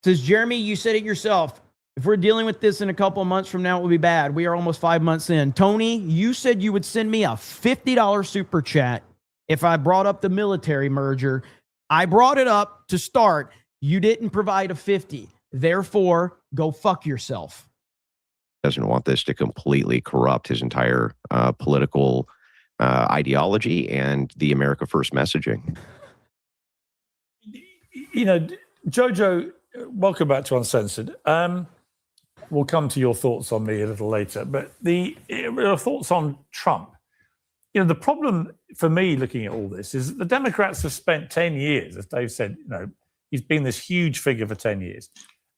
says, Jeremy, you said it yourself. If we're dealing with this in a couple of months from now, it will be bad. We are almost 5 months in. Tony, you said you would send me a $50 super chat if I brought up the military merger. I brought it up to start. You didn't provide a 50. Therefore, go fuck yourself. Doesn't want this to completely corrupt his entire political ideology and the America First messaging. you know, Jojo, welcome back to Uncensored. We'll come to your thoughts on me a little later, but your thoughts on Trump. You know, the problem for me looking at all this is that the Democrats have spent 10 years, as Dave said, you know, he's been this huge figure for 10 years.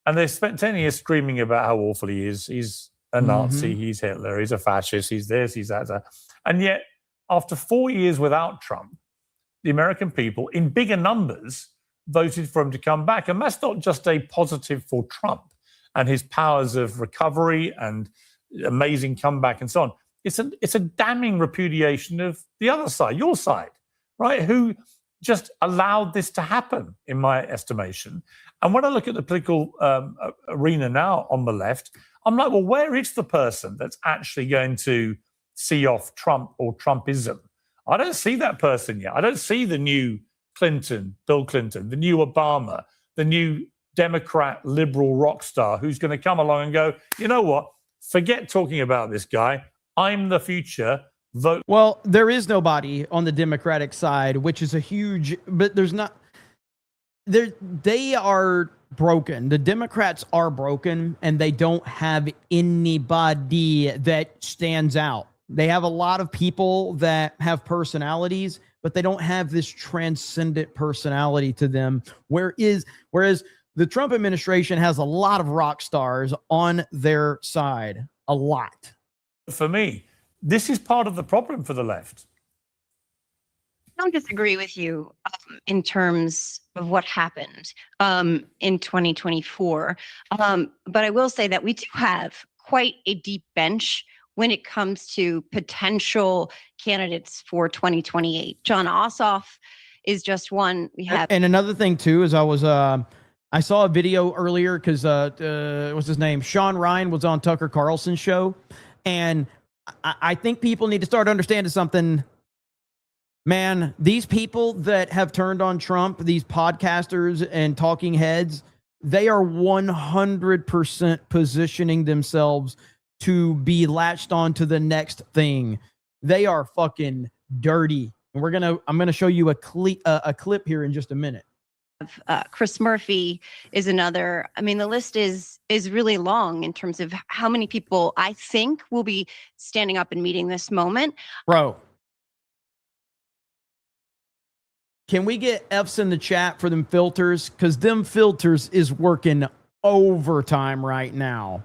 And they've spent 10 years screaming about how awful he is. He's a Nazi, he's Hitler, he's a fascist, he's this, he's that. And yet, after 4 years without Trump, the American people, in bigger numbers, voted for him to come back. And that's not just a positive for Trump and his powers of recovery and amazing comeback and so on. It's a damning repudiation of the other side, your side, right? Who just allowed this to happen, in my estimation. And when I look at the political arena now on the left, I'm like, well, where is the person that's actually going to see off Trump or Trumpism? I don't see that person yet. I don't see the new Clinton, Bill Clinton, the new Obama, the new Democrat liberal rock star who's going to come along and go, you know what? Forget talking about this guy. I'm the future. Vote. Well, there is nobody on the Democratic side, which is a huge, but there's not, they are broken. The Democrats are broken, and they don't have anybody that stands out. They have a lot of people that have personalities, but they don't have this transcendent personality to them. Whereas the Trump administration has a lot of rock stars on their side, a lot. For me, this is part of the problem for the left. I don't disagree with you in terms of what happened in 2024. But I will say that we do have quite a deep bench when it comes to potential candidates for 2028. John Ossoff is just one. We have, and another thing too is I saw a video earlier because what's his name? Sean Ryan was on Tucker Carlson's show, and I think people need to start understanding something. Man, these people that have turned on Trump, these podcasters and talking heads, they are 100% positioning themselves to be latched on to the next thing. They are fucking dirty. And I'm gonna show you a clip here in just a minute. Chris Murphy is another. I mean, the list is really long in terms of how many people I think will be standing up and meeting this moment. Bro, can we get F's in the chat for them filters? Because them filters is working overtime right now.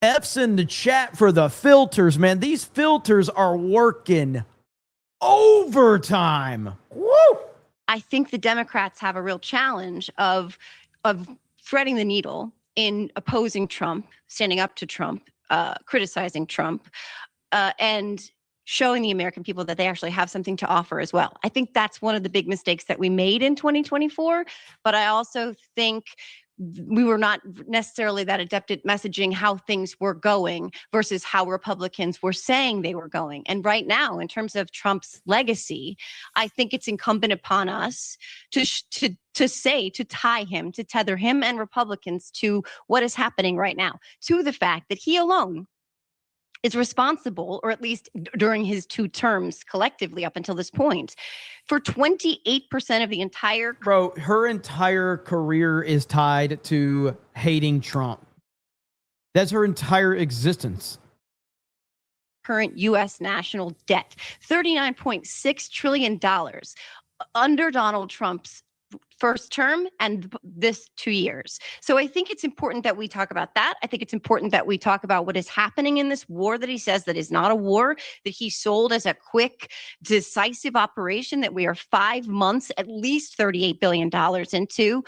F's in the chat for the filters, man. These filters are working overtime. Woo! I think the Democrats have a real challenge of threading the needle in opposing Trump, standing up to Trump, criticizing Trump, and showing the American people that they actually have something to offer as well. I think that's one of the big mistakes that we made in 2024. But I also think we were not necessarily that adept at messaging how things were going versus how Republicans were saying they were going. And right now, in terms of Trump's legacy, I think it's incumbent upon us to tie him, to tether him and Republicans to what is happening right now, to the fact that he alone is responsible, or at least during his 2 terms collectively up until this point, for 28% of the entire... Bro, her entire career is tied to hating Trump. That's her entire existence. Current U.S. national debt, $39.6 trillion under Donald Trump's first term and this 2 years. So I think it's important that we talk about that. I think it's important that we talk about what is happening in this war that he says that is not a war, that he sold as a quick, decisive operation that we are 5 months, at least $38 billion into,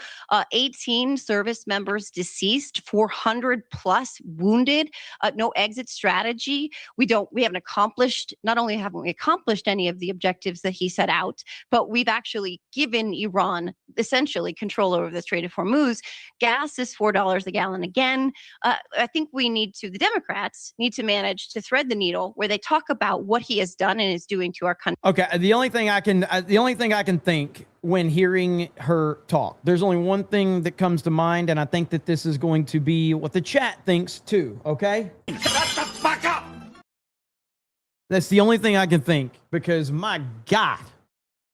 18 service members deceased, 400 plus wounded, no exit strategy. We haven't accomplished, not only haven't we accomplished any of the objectives that he set out, but we've actually given Iran essentially control over the Strait of Hormuz. Gas is $4 a gallon again. I think the Democrats need to manage to thread the needle where they talk about what he has done and is doing to our country. Okay, the only thing I can think when hearing her talk, there's only one thing that comes to mind, and I think that this is going to be what the chat thinks too. Okay, shut the fuck up. That's the only thing I can think, because my God,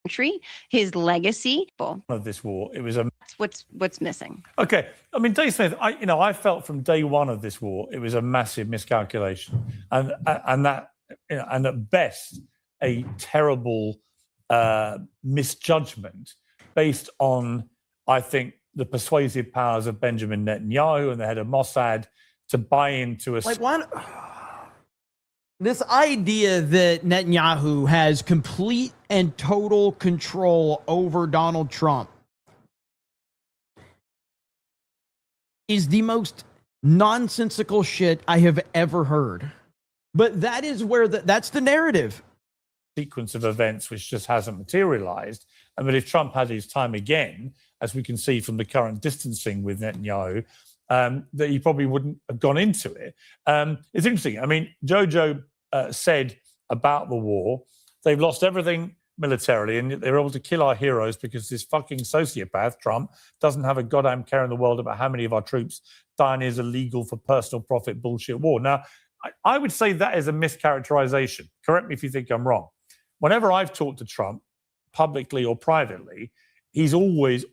country, his legacy. Of this war, it was a. That's what's missing. Okay, I mean, Dave Smith, I felt from day one of this war it was a massive miscalculation, and that, and at best a terrible misjudgment based on, I think, the persuasive powers of Benjamin Netanyahu and the head of Mossad to buy into a. This idea that Netanyahu has complete and total control over Donald Trump is the most nonsensical shit I have ever heard. But that is where that's the narrative. Sequence of events which just hasn't materialized. And that if Trump had his time again, as we can see from the current distancing with Netanyahu, that he probably wouldn't have gone into it. It's interesting. I mean, Jojo said about the war, they've lost everything militarily and they're able to kill our heroes because this fucking sociopath, Trump, doesn't have a goddamn care in the world about how many of our troops die in his illegal for personal profit bullshit war. Now, I would say that is a mischaracterization. Correct me if you think I'm wrong. Whenever I've talked to Trump, publicly or privately, he's always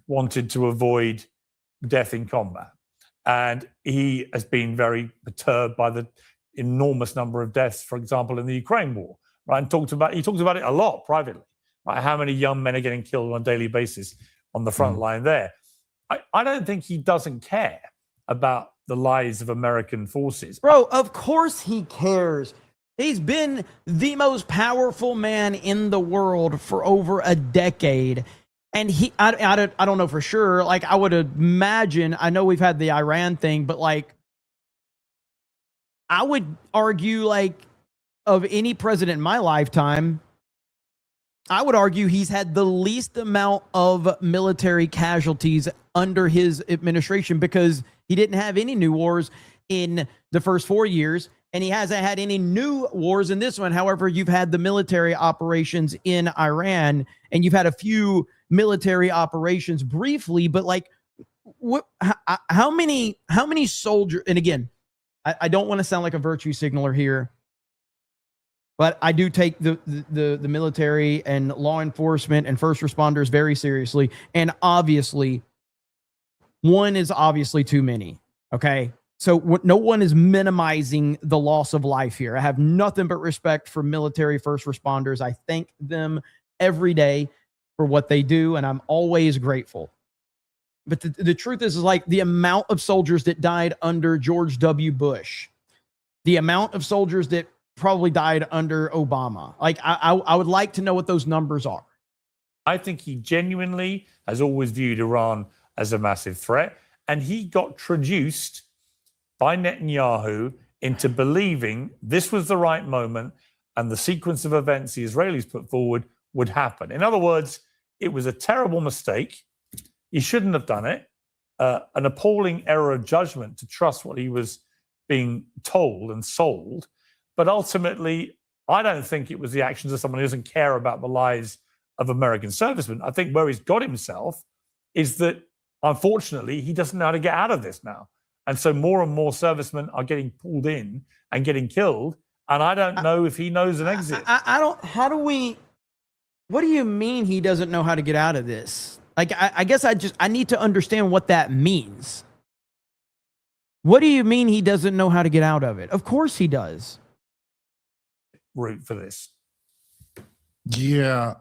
wanted to avoid death in combat. And he has been very perturbed by the enormous number of deaths, for example, in the Ukraine war, right? And he talks about it a lot privately, right? How many young men are getting killed on a daily basis on the front line there. I don't think he doesn't care about the lives of American forces. Bro, of course he cares. He's been the most powerful man in the world for over a decade. And I don't know for sure. Like, I would imagine, I know we've had the Iran thing, but like, I would argue, like, of any president in my lifetime, I would argue he's had the least amount of military casualties under his administration because he didn't have any new wars in the first 4 years, and he hasn't had any new wars in this one. However, you've had the military operations in Iran, and you've had a few military operations briefly, but like, how many soldiers, and again, I don't want to sound like a virtue signaler here, but I do take the military and law enforcement and first responders very seriously. And obviously, one is obviously too many. Okay. So no one is minimizing the loss of life here. I have nothing but respect for military first responders. I thank them every day for what they do, and I'm always grateful. But the truth is like the amount of soldiers that died under George W. Bush, the amount of soldiers that probably died under Obama. Like, I would like to know what those numbers are. I think he genuinely has always viewed Iran as a massive threat, and he got traduced by Netanyahu into believing this was the right moment and the sequence of events the Israelis put forward would happen. In other words, it was a terrible mistake. He shouldn't have done it. An appalling error of judgment to trust what he was being told and sold. But ultimately, I don't think it was the actions of someone who doesn't care about the lives of American servicemen. I think where he's got himself is that, unfortunately, he doesn't know how to get out of this now. And so more and more servicemen are getting pulled in and getting killed. And I don't know if he knows an exit. What do you mean he doesn't know how to get out of this? Like, I guess I need to understand what that means. What do you mean he doesn't know how to get out of it? Of course he does. Route for this. Yeah.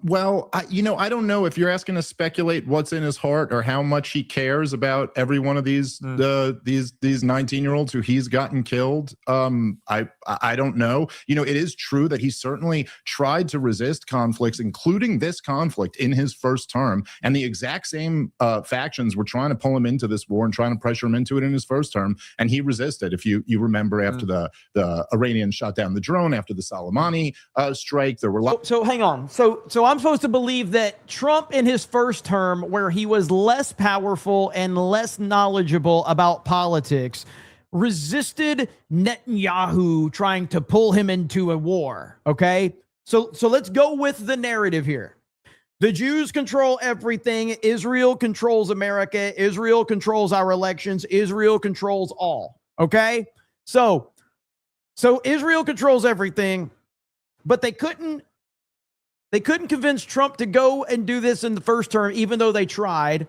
Well, I don't know if you're asking to speculate what's in his heart or how much he cares about every one of these 19-year-olds who he's gotten killed. I don't know. It is true that he certainly tried to resist conflicts, including this conflict in his first term. And the exact same factions were trying to pull him into this war and trying to pressure him into it in his first term. And he resisted. If you remember, after the Iranians shot down the drone, after the Soleimani strike, there were So hang on. So I'm supposed to believe that Trump in his first term, where he was less powerful and less knowledgeable about politics, resisted Netanyahu trying to pull him into a war. Okay. So let's go with the narrative here. The Jews control everything. Israel controls America. Israel controls our elections. Israel controls all. Okay. So Israel controls everything, but they couldn't They couldn't convince Trump to go and do this in the first term, even though they tried.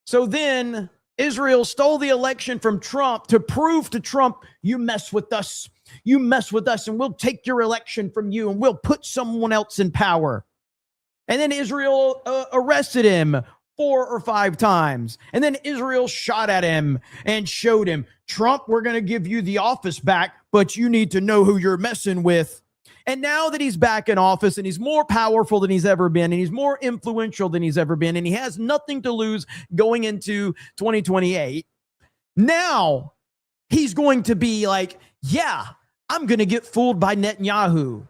So then Israel stole the election from Trump to prove to Trump, you mess with us, and we'll take your election from you, and we'll put someone else in power. And then Israel arrested him 4 or 5 times. And then Israel shot at him and showed him, Trump, we're going to give you the office back, but you need to know who you're messing with. And now that he's back in office and he's more powerful than he's ever been, and he's more influential than he's ever been, and he has nothing to lose going into 2028, now he's going to be like, yeah, I'm going to get fooled by Netanyahu.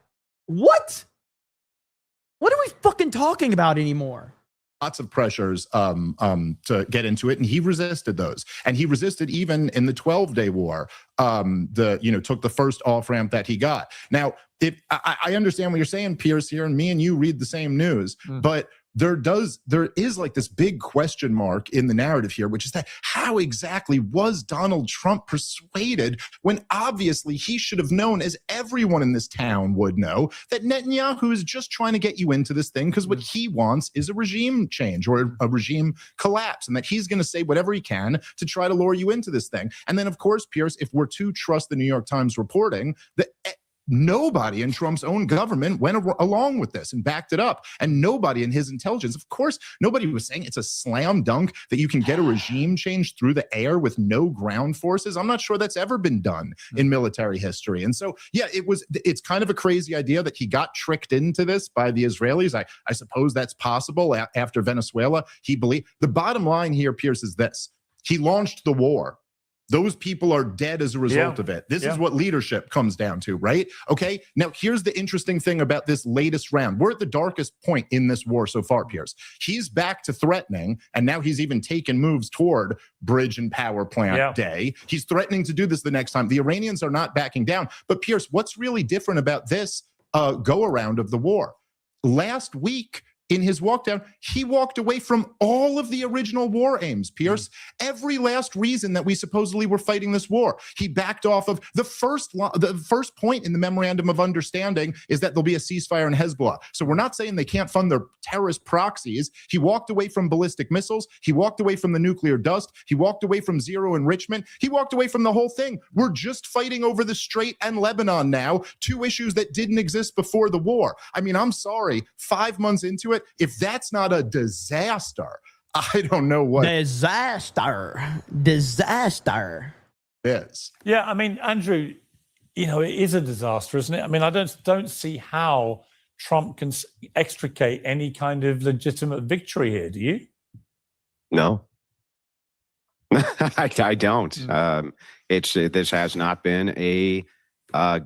What? What are we fucking talking about anymore? Lots of pressures to get into it, and he resisted those. And he resisted even in the 12-day war. Took the first off ramp that he got. Now, I understand what you're saying, Pierce, here, and me and you read the same news, but there is like this big question mark in the narrative here, which is that how exactly was Donald Trump persuaded when obviously he should have known, as everyone in this town would know, that Netanyahu is just trying to get you into this thing because what he wants is a regime change or a regime collapse, and that he's going to say whatever he can to try to lure you into this thing. And then, of course, Pierce, if we're to trust the New York Times reporting, that nobody in Trump's own government went along with this and backed it up. And nobody in his intelligence, of course, nobody was saying it's a slam dunk that you can get a regime change through the air with no ground forces. I'm not sure that's ever been done in military history. And so, yeah, it's kind of a crazy idea that he got tricked into this by the Israelis. I suppose that's possible after Venezuela. He believed. The bottom line here, Pierce, is this. He launched the war. Those people are dead as a result of it. This is what leadership comes down to, right? Okay, now here's the interesting thing about this latest round. We're at the darkest point in this war so far, Pierce. He's back to threatening, and now he's even taken moves toward bridge and power plant day. He's threatening to do this the next time. The Iranians are not backing down. But Pierce, what's really different about this go-around of the war? Last week, in his walk down, he walked away from all of the original war aims, Pierce. Every last reason that we supposedly were fighting this war. He backed off of the first point in the memorandum of understanding is that there'll be a ceasefire in Hezbollah. So we're not saying they can't fund their terrorist proxies. He walked away from ballistic missiles. He walked away from the nuclear dust. He walked away from zero enrichment. He walked away from the whole thing. We're just fighting over the Strait and Lebanon now, 2 issues that didn't exist before the war. I mean, I'm sorry, 5 months into it, if that's not a disaster, I don't know what disaster is. Yeah, I mean, Andrew, it is a disaster, isn't it? I mean, I don't see how Trump can extricate any kind of legitimate victory here. Do you? No, I don't. This has not been a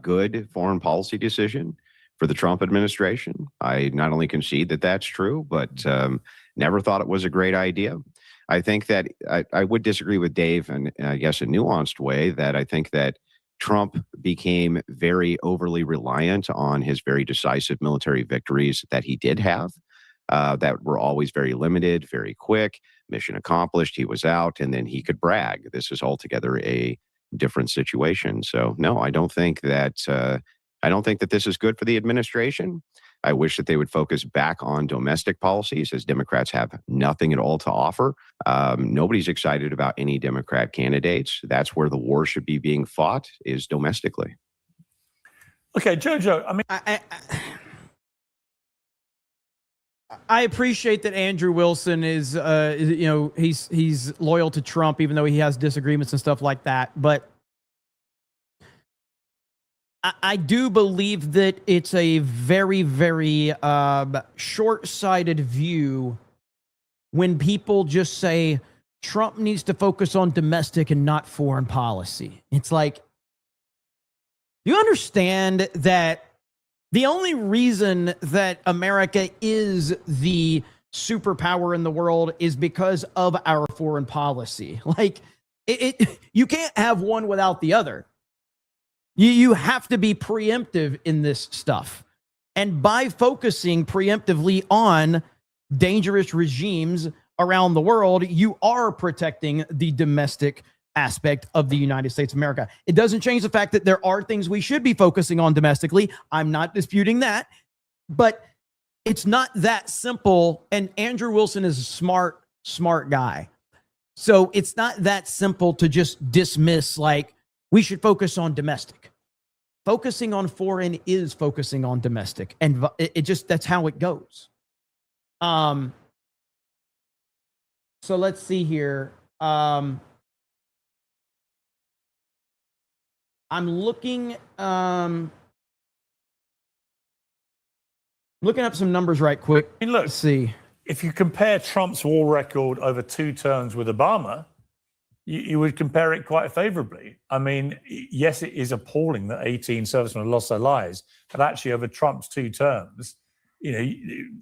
good foreign policy decision for the Trump administration. I not only concede that that's true, but never thought it was a great idea. I think that I would disagree with Dave in, I guess, a nuanced way, that I think that Trump became very overly reliant on his very decisive military victories that he did have, that were always very limited, very quick, mission accomplished, he was out, and then he could brag. This is altogether a different situation. So, no, I don't think that this is good for the administration. I wish that they would focus back on domestic policies, as Democrats have nothing at all to offer. Nobody's excited about any Democrat candidates. That's where the war should be being fought, is domestically. Okay, Jojo, I mean... I appreciate that Andrew Wilson is, he's loyal to Trump, even though he has disagreements and stuff like that. But I do believe that it's a very, very short-sighted view when people just say Trump needs to focus on domestic and not foreign policy. It's like, you understand that the only reason that America is the superpower in the world is because of our foreign policy. Like, you can't have one without the other. You have to be preemptive in this stuff. And by focusing preemptively on dangerous regimes around the world, you are protecting the domestic aspect of the United States of America. It doesn't change the fact that there are things we should be focusing on domestically. I'm not disputing that. But It's not that simple. And Andrew Wilson is a smart guy. So it's not that simple to just dismiss, like, we should focus on domestic. Focusing on foreign is focusing on domestic. And it just, that's how it goes. So let's see here. I'm looking up some numbers right quick. I mean, look, let's see. If you compare Trump's war record over 2 terms with Obama, you would compare it quite favorably. I mean, yes, it is appalling that 18 servicemen lost their lives, but actually over Trump's 2 terms,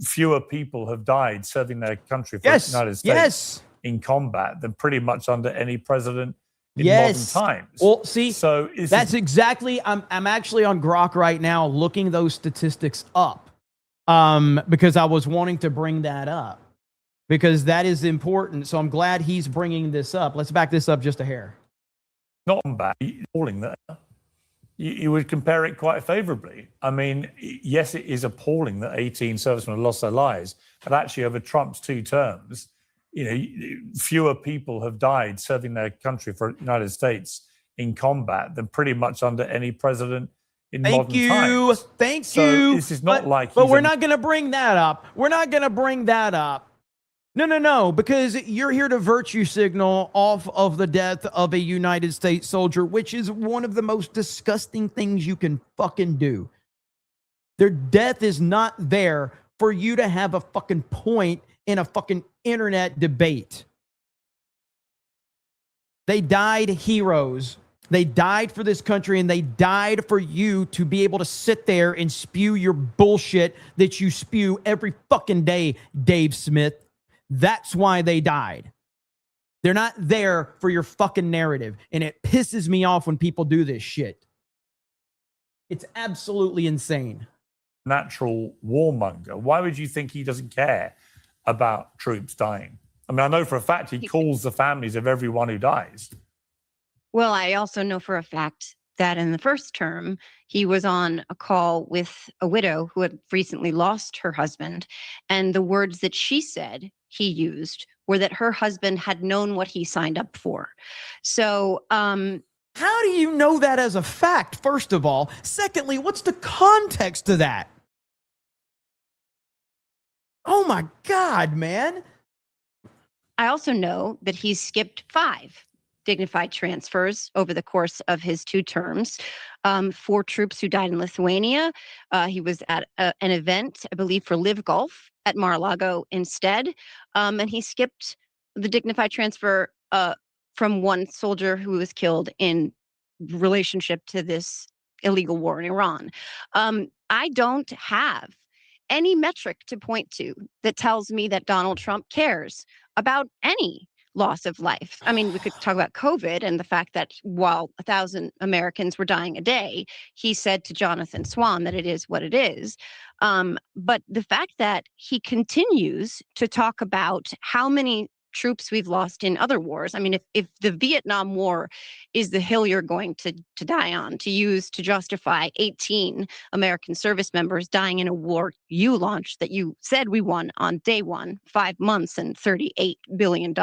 fewer people have died serving their country for the United States in combat than pretty much under any president in modern times. Well, see, so that's exactly, I'm actually on Grok right now looking those statistics up because I was wanting to bring that up because that is important. So I'm glad he's bringing this up. Let's back this up just a hair. Not bad, appalling that you would compare it quite favorably. I mean, yes, it is appalling that 18 servicemen lost their lives, but actually over Trump's 2 terms, fewer people have died serving their country for the United States in combat than pretty much under any president in modern times. Thank you. This is not but we're not going to bring that up. We're not going to bring that up. No, because you're here to virtue signal off of the death of a United States soldier, which is one of the most disgusting things you can fucking do. Their death is not there for you to have a fucking point in a fucking internet debate. They died heroes. They died for this country, and they died for you to be able to sit there and spew your bullshit that you spew every fucking day, Dave Smith. That's why they died. They're not there for your fucking narrative, and it pisses me off when people do this shit. It's absolutely insane. Natural warmonger. Why would you think he doesn't care about troops dying? I mean, I know for a fact he calls the families of everyone who dies. Well, I also know for a fact that in the first term, he was on a call with a widow who had recently lost her husband. And the words that she said he used were that her husband had known what he signed up for. So, how do you know that as a fact, first of all? Secondly, what's the context to that? Oh my God, man. I also know that he skipped 5 dignified transfers over the course of his 2 terms. 4 troops who died in Lithuania. He was at an event, I believe, for Live Golf at Mar-a-Lago instead. And he skipped the dignified transfer from one soldier who was killed in relationship to this illegal war in Iran. I don't have any metric to point to that tells me that Donald Trump cares about any loss of life. I mean, we could talk about COVID and the fact that while 1,000 Americans were dying a day, he said to Jonathan Swan that it is what it is. But the fact that he continues to talk about how many troops we've lost in other wars. I mean, if the Vietnam War is the hill you're going to die on, to use to justify 18 American service members dying in a war you launched that you said we won on day one, 5 months and $38 billion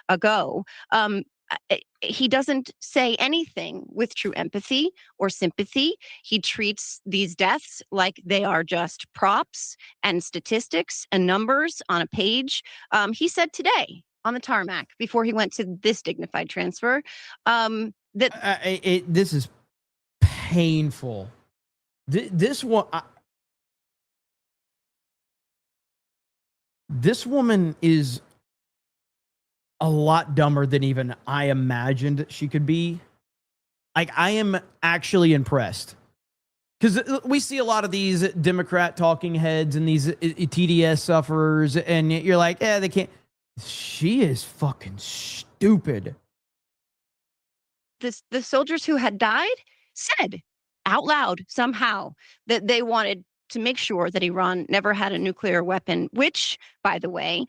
ago, he doesn't say anything with true empathy or sympathy. He treats these deaths like they are just props and statistics and numbers on a page. He said today on the tarmac before he went to this dignified transfer that this is painful. This one, this woman is a lot dumber than even I imagined she could be. Like, I am actually impressed. Because we see a lot of these Democrat talking heads and these TDS sufferers, and you're like, they can't. She is fucking stupid. The soldiers who had died said out loud somehow that they wanted to make sure that Iran never had a nuclear weapon, which, by the way,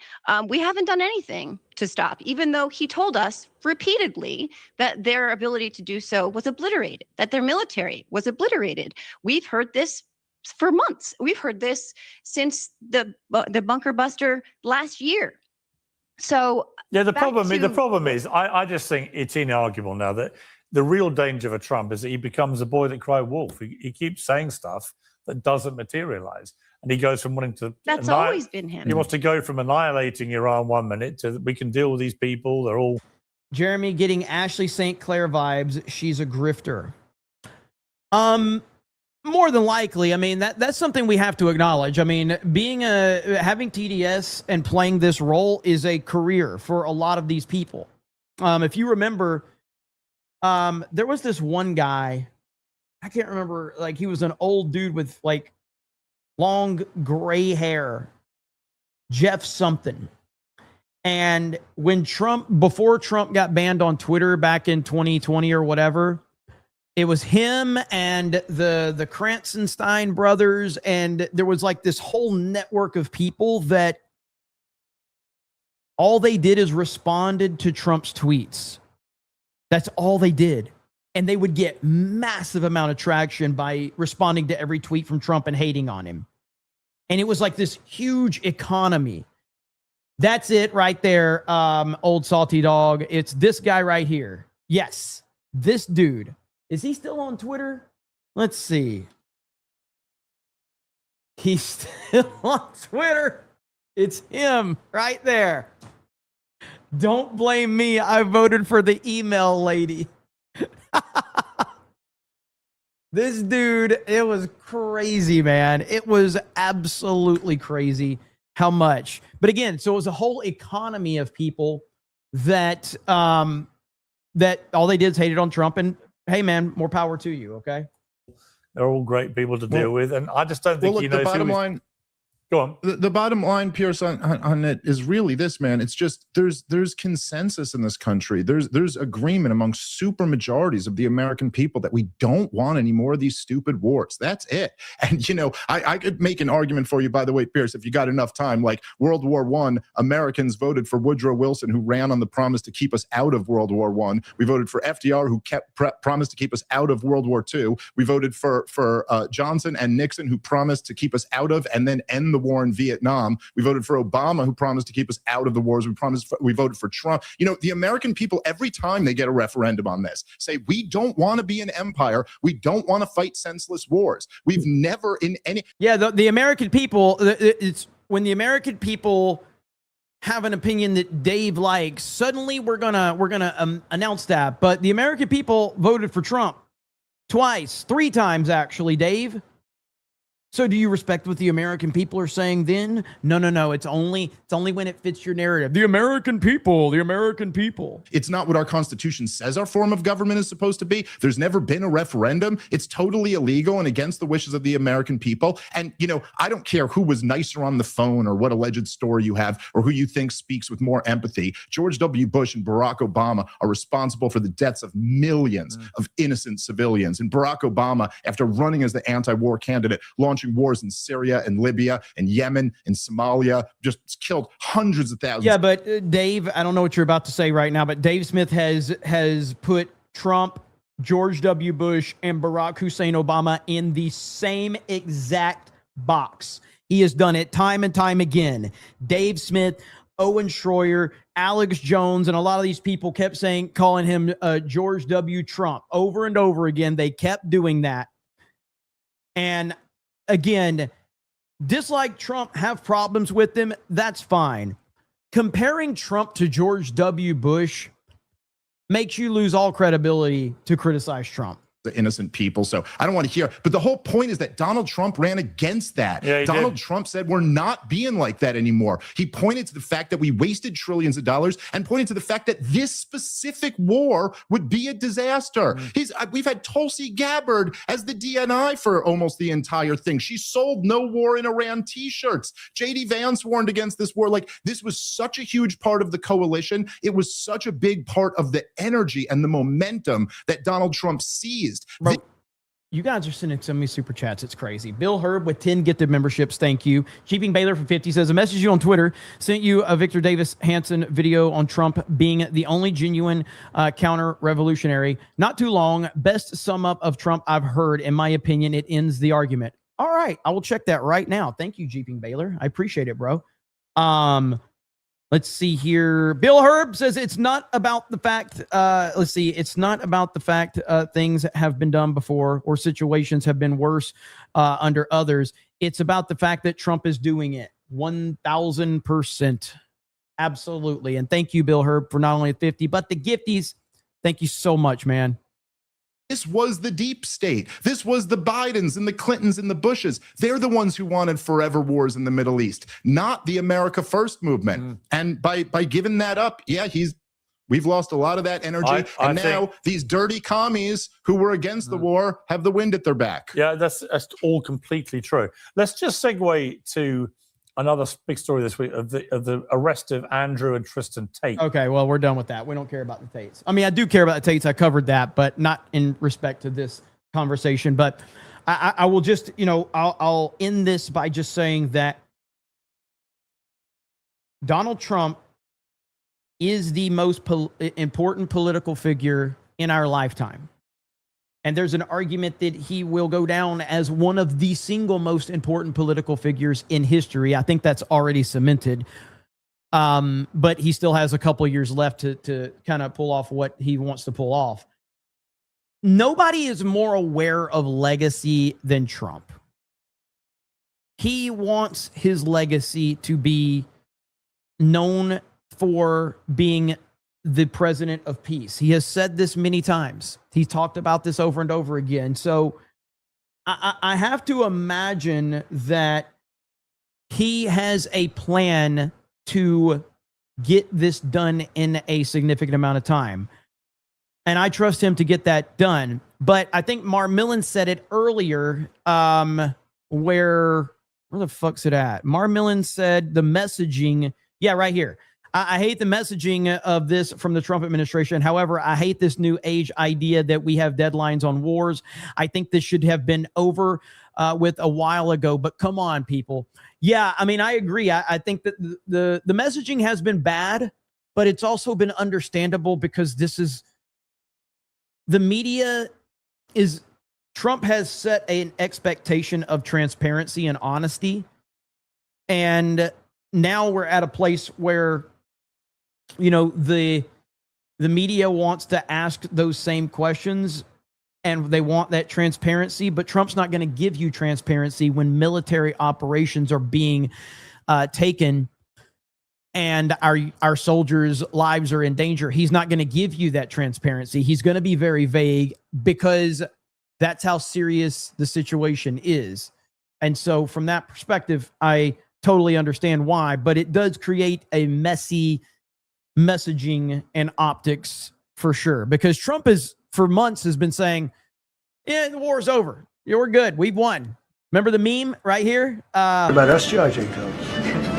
we haven't done anything to stop, even though he told us repeatedly that their ability to do so was obliterated, that their military was obliterated. We've heard this for months. We've heard this since the bunker buster last year. So yeah, the back problem is, I just think it's inarguable now that the real danger for Trump is that he becomes a boy that cried wolf. He keeps saying stuff that doesn't materialize. And he goes from wanting to... That's always been him. He wants to go from annihilating Iran 1 minute to we can deal with these people. They're all... Jeremy getting Ashley St. Clair vibes. She's a grifter. More than likely. I mean, that's something we have to acknowledge. I mean, having TDS and playing this role is a career for a lot of these people. If you remember, there was this one guy, I can't remember, like he was an old dude with like long gray hair, Jeff something. And when before Trump got banned on Twitter back in 2020 or whatever, it was him and the Kranzenstein brothers. And there was like this whole network of people that all they did is responded to Trump's tweets. That's all they did. And they would get massive amount of traction by responding to every tweet from Trump and hating on him. And it was like this huge economy. That's it right there, old salty dog. It's this guy right here. Yes, this dude. Is he still on Twitter? Let's see. He's still on Twitter. It's him right there. Don't blame me. I voted for the email lady. This dude, it was crazy, man. It was absolutely crazy how much. But again, so it was a whole economy of people that that all they did is hated on Trump. And hey, man, more power to you, okay? They're all great people to deal with. And I just don't think look, he knows the bottom line. Go on. The bottom line, Pierce, on it is really this, man. It's just there's consensus in this country. There's agreement among super majorities of the American people that we don't want any more of these stupid wars. That's it. And you know, I could make an argument for you, by the way, Pierce, if you got enough time. Like World War I, Americans voted for Woodrow Wilson, who ran on the promise to keep us out of World War I. We voted for FDR, who promised to keep us out of World War II. We voted for Johnson and Nixon, who promised to keep us out of and then end the war in Vietnam. We voted for Obama, who promised to keep us out of the wars. We voted for Trump. You know, the American people, every time they get a referendum on this, say, we don't want to be an empire. We don't want to fight senseless wars. We've never in any... Yeah, the American people, it's when the American people have an opinion that Dave likes, suddenly we're gonna announce that. But the American people voted for Trump twice, 3 times actually, Dave. So do you respect what the American people are saying then? No. It's only when it fits your narrative. The American people. It's not what our Constitution says our form of government is supposed to be. There's never been a referendum. It's totally illegal and against the wishes of the American people. And, you know, I don't care who was nicer on the phone or what alleged story you have or who you think speaks with more empathy. George W. Bush and Barack Obama are responsible for the deaths of millions of innocent civilians. And Barack Obama, after running as the anti-war candidate, launching wars in Syria and Libya and Yemen and Somalia, just killed hundreds of thousands. Yeah, but Dave, I don't know what you're about to say right now, but Dave Smith has put Trump, George W. Bush, and Barack Hussein Obama in the same exact box. He has done it time and time again. Dave Smith, Owen Schroyer, Alex Jones, and a lot of these people kept calling him George W. Trump over and over again. They kept doing that. And again, dislike Trump, have problems with him, that's fine. Comparing Trump to George W. Bush makes you lose all credibility to criticize Trump. The innocent people. So I don't want to hear, but the whole point is that Donald Trump ran against that. Yeah, Donald Trump said we're not being like that anymore. He pointed to the fact that we wasted trillions of dollars and pointed to the fact that this specific war would be a disaster. We've had Tulsi Gabbard as the DNI for almost the entire thing. She sold No War in Iran t-shirts. JD Vance warned against this war. Like, this was such a huge part of the coalition. It was such a big part of the energy and the momentum that Donald Trump seized. Bro, you guys are sending so many super chats. It's crazy. Bill Herb with 10 gifted memberships. Thank you. Cheaping Baylor for 50 says, a message you on Twitter, sent you a Victor Davis Hanson video on Trump being the only genuine counter-revolutionary. Not too long. Best sum up of Trump I've heard. In my opinion, it ends the argument. All right. I will check that right now. Thank you, Jeeping Baylor. I appreciate it, bro. Let's see here. Bill Herb says it's not about the fact, it's not about the fact things have been done before or situations have been worse under others. It's about the fact that Trump is doing it. 1,000%. Absolutely. And thank you, Bill Herb, for not only 50, but the gifties. Thank you so much, man. This was the deep state. This was the Bidens and the Clintons and the Bushes. They're the ones who wanted forever wars in the Middle East, not the America First movement. And by giving that up, we've lost a lot of that energy. And now these dirty commies who were against the war have the wind at their back. Yeah, that's all completely true. Let's just segue to another big story this week of the arrest of Andrew and Tristan Tate. Okay, well, we're done with that. We don't care about the Tates. I mean, I do care about the Tates. I covered that, but not in respect to this conversation. But I will just, I'll end this by just saying that Donald Trump is the most important political figure in our lifetime. And there's an argument that he will go down as one of the single most important political figures in history. I think that's already cemented. But he still has a couple of years left to kind of pull off what he wants to pull off. Nobody is more aware of legacy than Trump. He wants his legacy to be known for being the president of peace. He has said this many times. He's talked about this over and over again. So I have to imagine that he has a plan to get this done in a significant amount of time. And I trust him to get that done. But I think Millen said it earlier, where the fuck's it at? Millen said the messaging, right here. I hate the messaging of this from the Trump administration. However, I hate this new age idea that we have deadlines on wars. I think this should have been over with a while ago, but come on, people. Yeah, I mean, I agree. I think that the messaging has been bad, but it's also been understandable because the media Trump has set an expectation of transparency and honesty. And now we're at a place where the media wants to ask those same questions and they want that transparency, but Trump's not going to give you transparency when military operations are being taken and our soldiers' lives are in danger. He's not going to give you that transparency. He's going to be very vague because that's how serious the situation is. And so from that perspective, I totally understand why, but it does create a messy messaging and optics for sure, because Trump for months has been saying, the war's over. We're good. We've won. Remember the meme right here? About us charging tolls.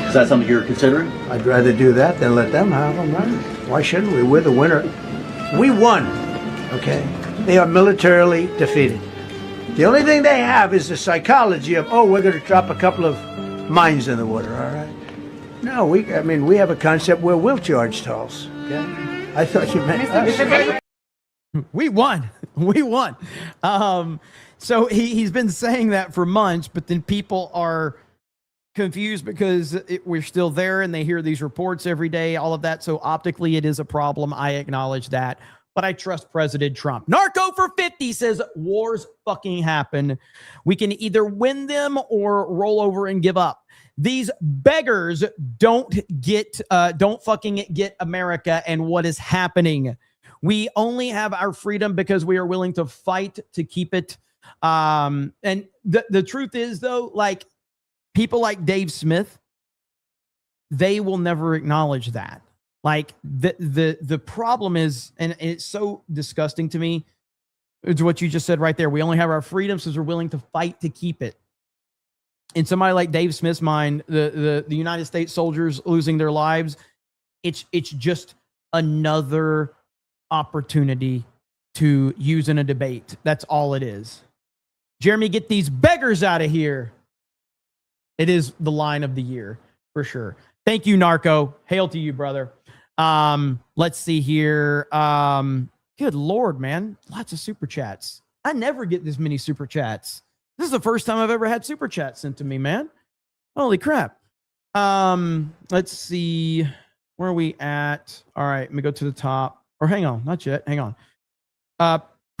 Is that something you're considering? I'd rather do that than let them have them, right? Why shouldn't we? We're the winner. We won, okay? They are militarily defeated. The only thing they have is the psychology of, we're going to drop a couple of mines in the water, all right? No, we have a concept where we'll charge tolls, okay? I thought you meant us. We won. We won. So he's been saying that for months, but then people are confused because we're still there and they hear these reports every day, all of that. So optically, it is a problem. I acknowledge that. But I trust President Trump. Narco for 50 says wars fucking happen. We can either win them or roll over and give up. These beggars don't fucking get America and what is happening. We only have our freedom because we are willing to fight to keep it. And the truth is, though, like people like Dave Smith, they will never acknowledge that. Like the problem is, and it's so disgusting to me, it's what you just said right there. We only have our freedom because we're willing to fight to keep it. In somebody like Dave Smith's mind, the United States soldiers losing their lives, it's just another opportunity to use in a debate. That's all it is. Jeremy, get these beggars out of here. It is the line of the year for sure. Thank you, Narco. Hail to you, brother. Let's see here. Good Lord, man. Lots of super chats. I never get this many super chats. This is the first time I've ever had super chat sent to me, man. Holy crap. Let's see. Where are we at? All right, let me go to the top. Or hang on, not yet. Hang on.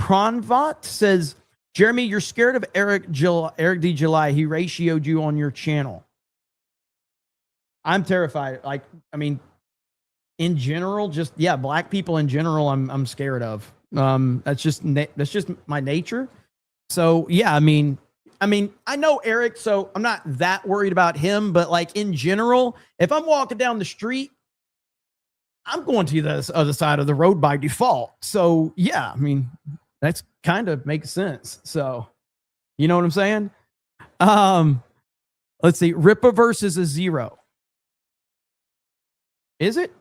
Pranvat says, Jeremy, you're scared of Eric D. July. He ratioed you on your channel. I'm terrified. Like, I mean, in general, just black people in general, I'm scared of. That's just my nature. So yeah, I mean, I know Eric, so I'm not that worried about him. But like in general, if I'm walking down the street, I'm going to the other side of the road by default. So yeah, I mean, that's kind of makes sense. So, you know what I'm saying? Let's see. Rippaverse is a 0. Is it?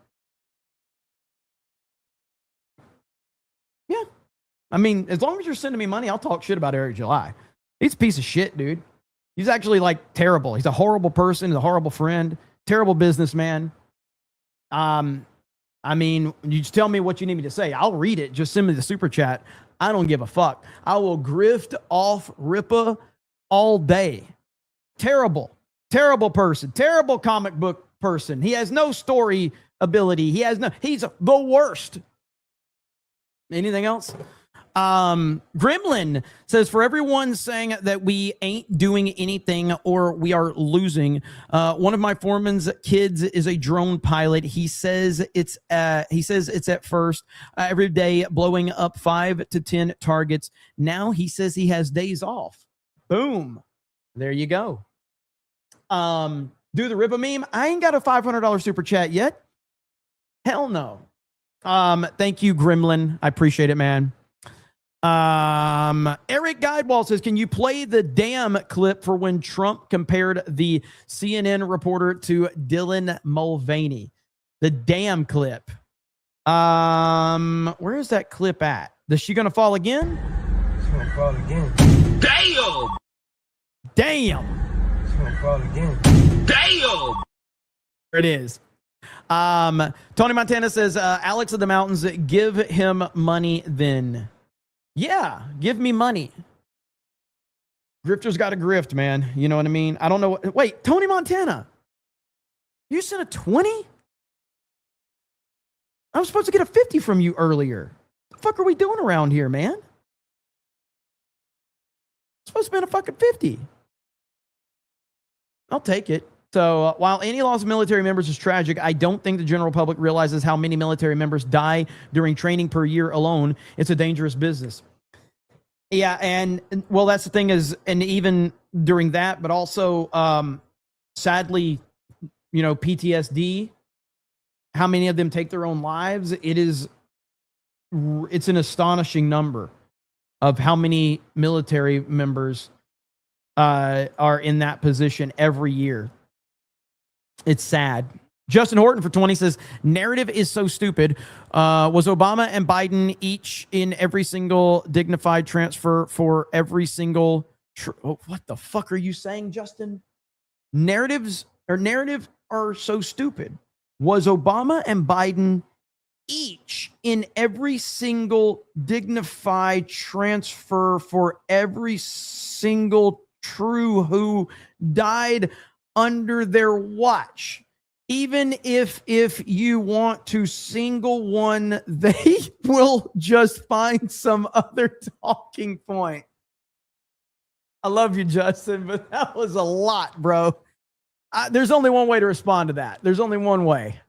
Yeah. I mean, as long as you're sending me money, I'll talk shit about Eric July. He's a piece of shit, dude. He's actually like terrible. He's a horrible person. He's a horrible friend. Terrible businessman. I mean, you just tell me what you need me to say. I'll read it. Just send me the super chat. I don't give a fuck. I will grift off Rippa all day. Terrible, terrible person. Terrible comic book person. He has no story ability. He's the worst. Anything else? Gremlin says, for everyone saying that we ain't doing anything or we are losing, one of my foreman's kids is a drone pilot. He says it's at first every day blowing up 5 to 10 targets. Now he says he has days off. Boom. There you go. Do the Rippa meme. I ain't got a $500 super chat yet. Hell no. Thank you, Gremlin. I appreciate it, man. Eric Guidewall says, can you play the damn clip for when Trump compared the CNN reporter to Dylan Mulvaney? The damn clip. Where is that clip at? Is she gonna fall again? She's gonna fall again. Damn! Damn! She's gonna fall again. Damn! There it is. Tony Montana says, Alex of the Mountains, give him money then. Yeah, give me money. Grifter's got a grift, man. You know what I mean? I don't know. Wait, Tony Montana, you sent a 20? I was supposed to get a 50 from you earlier. What the fuck are we doing around here, man? It's supposed to be a fucking 50. I'll take it. So while any loss of military members is tragic, I don't think the general public realizes how many military members die during training per year alone. It's a dangerous business. Yeah, and well, that's the thing is, and even during that, but also, sadly, you know, PTSD, how many of them take their own lives? It's an astonishing number of how many military members are in that position every year. It's sad. Justin Horton for 20 says, narrative is so stupid. Was Obama and Biden each in every single dignified transfer for every single... what the fuck are you saying, Justin? Narrative are so stupid. Was Obama and Biden each in every single dignified transfer for every single true who died under their watch? Even if you want to single one, they will just find some other talking point. I love you, Justin, but that was a lot, bro. There's only one way to respond to that. There's only one way.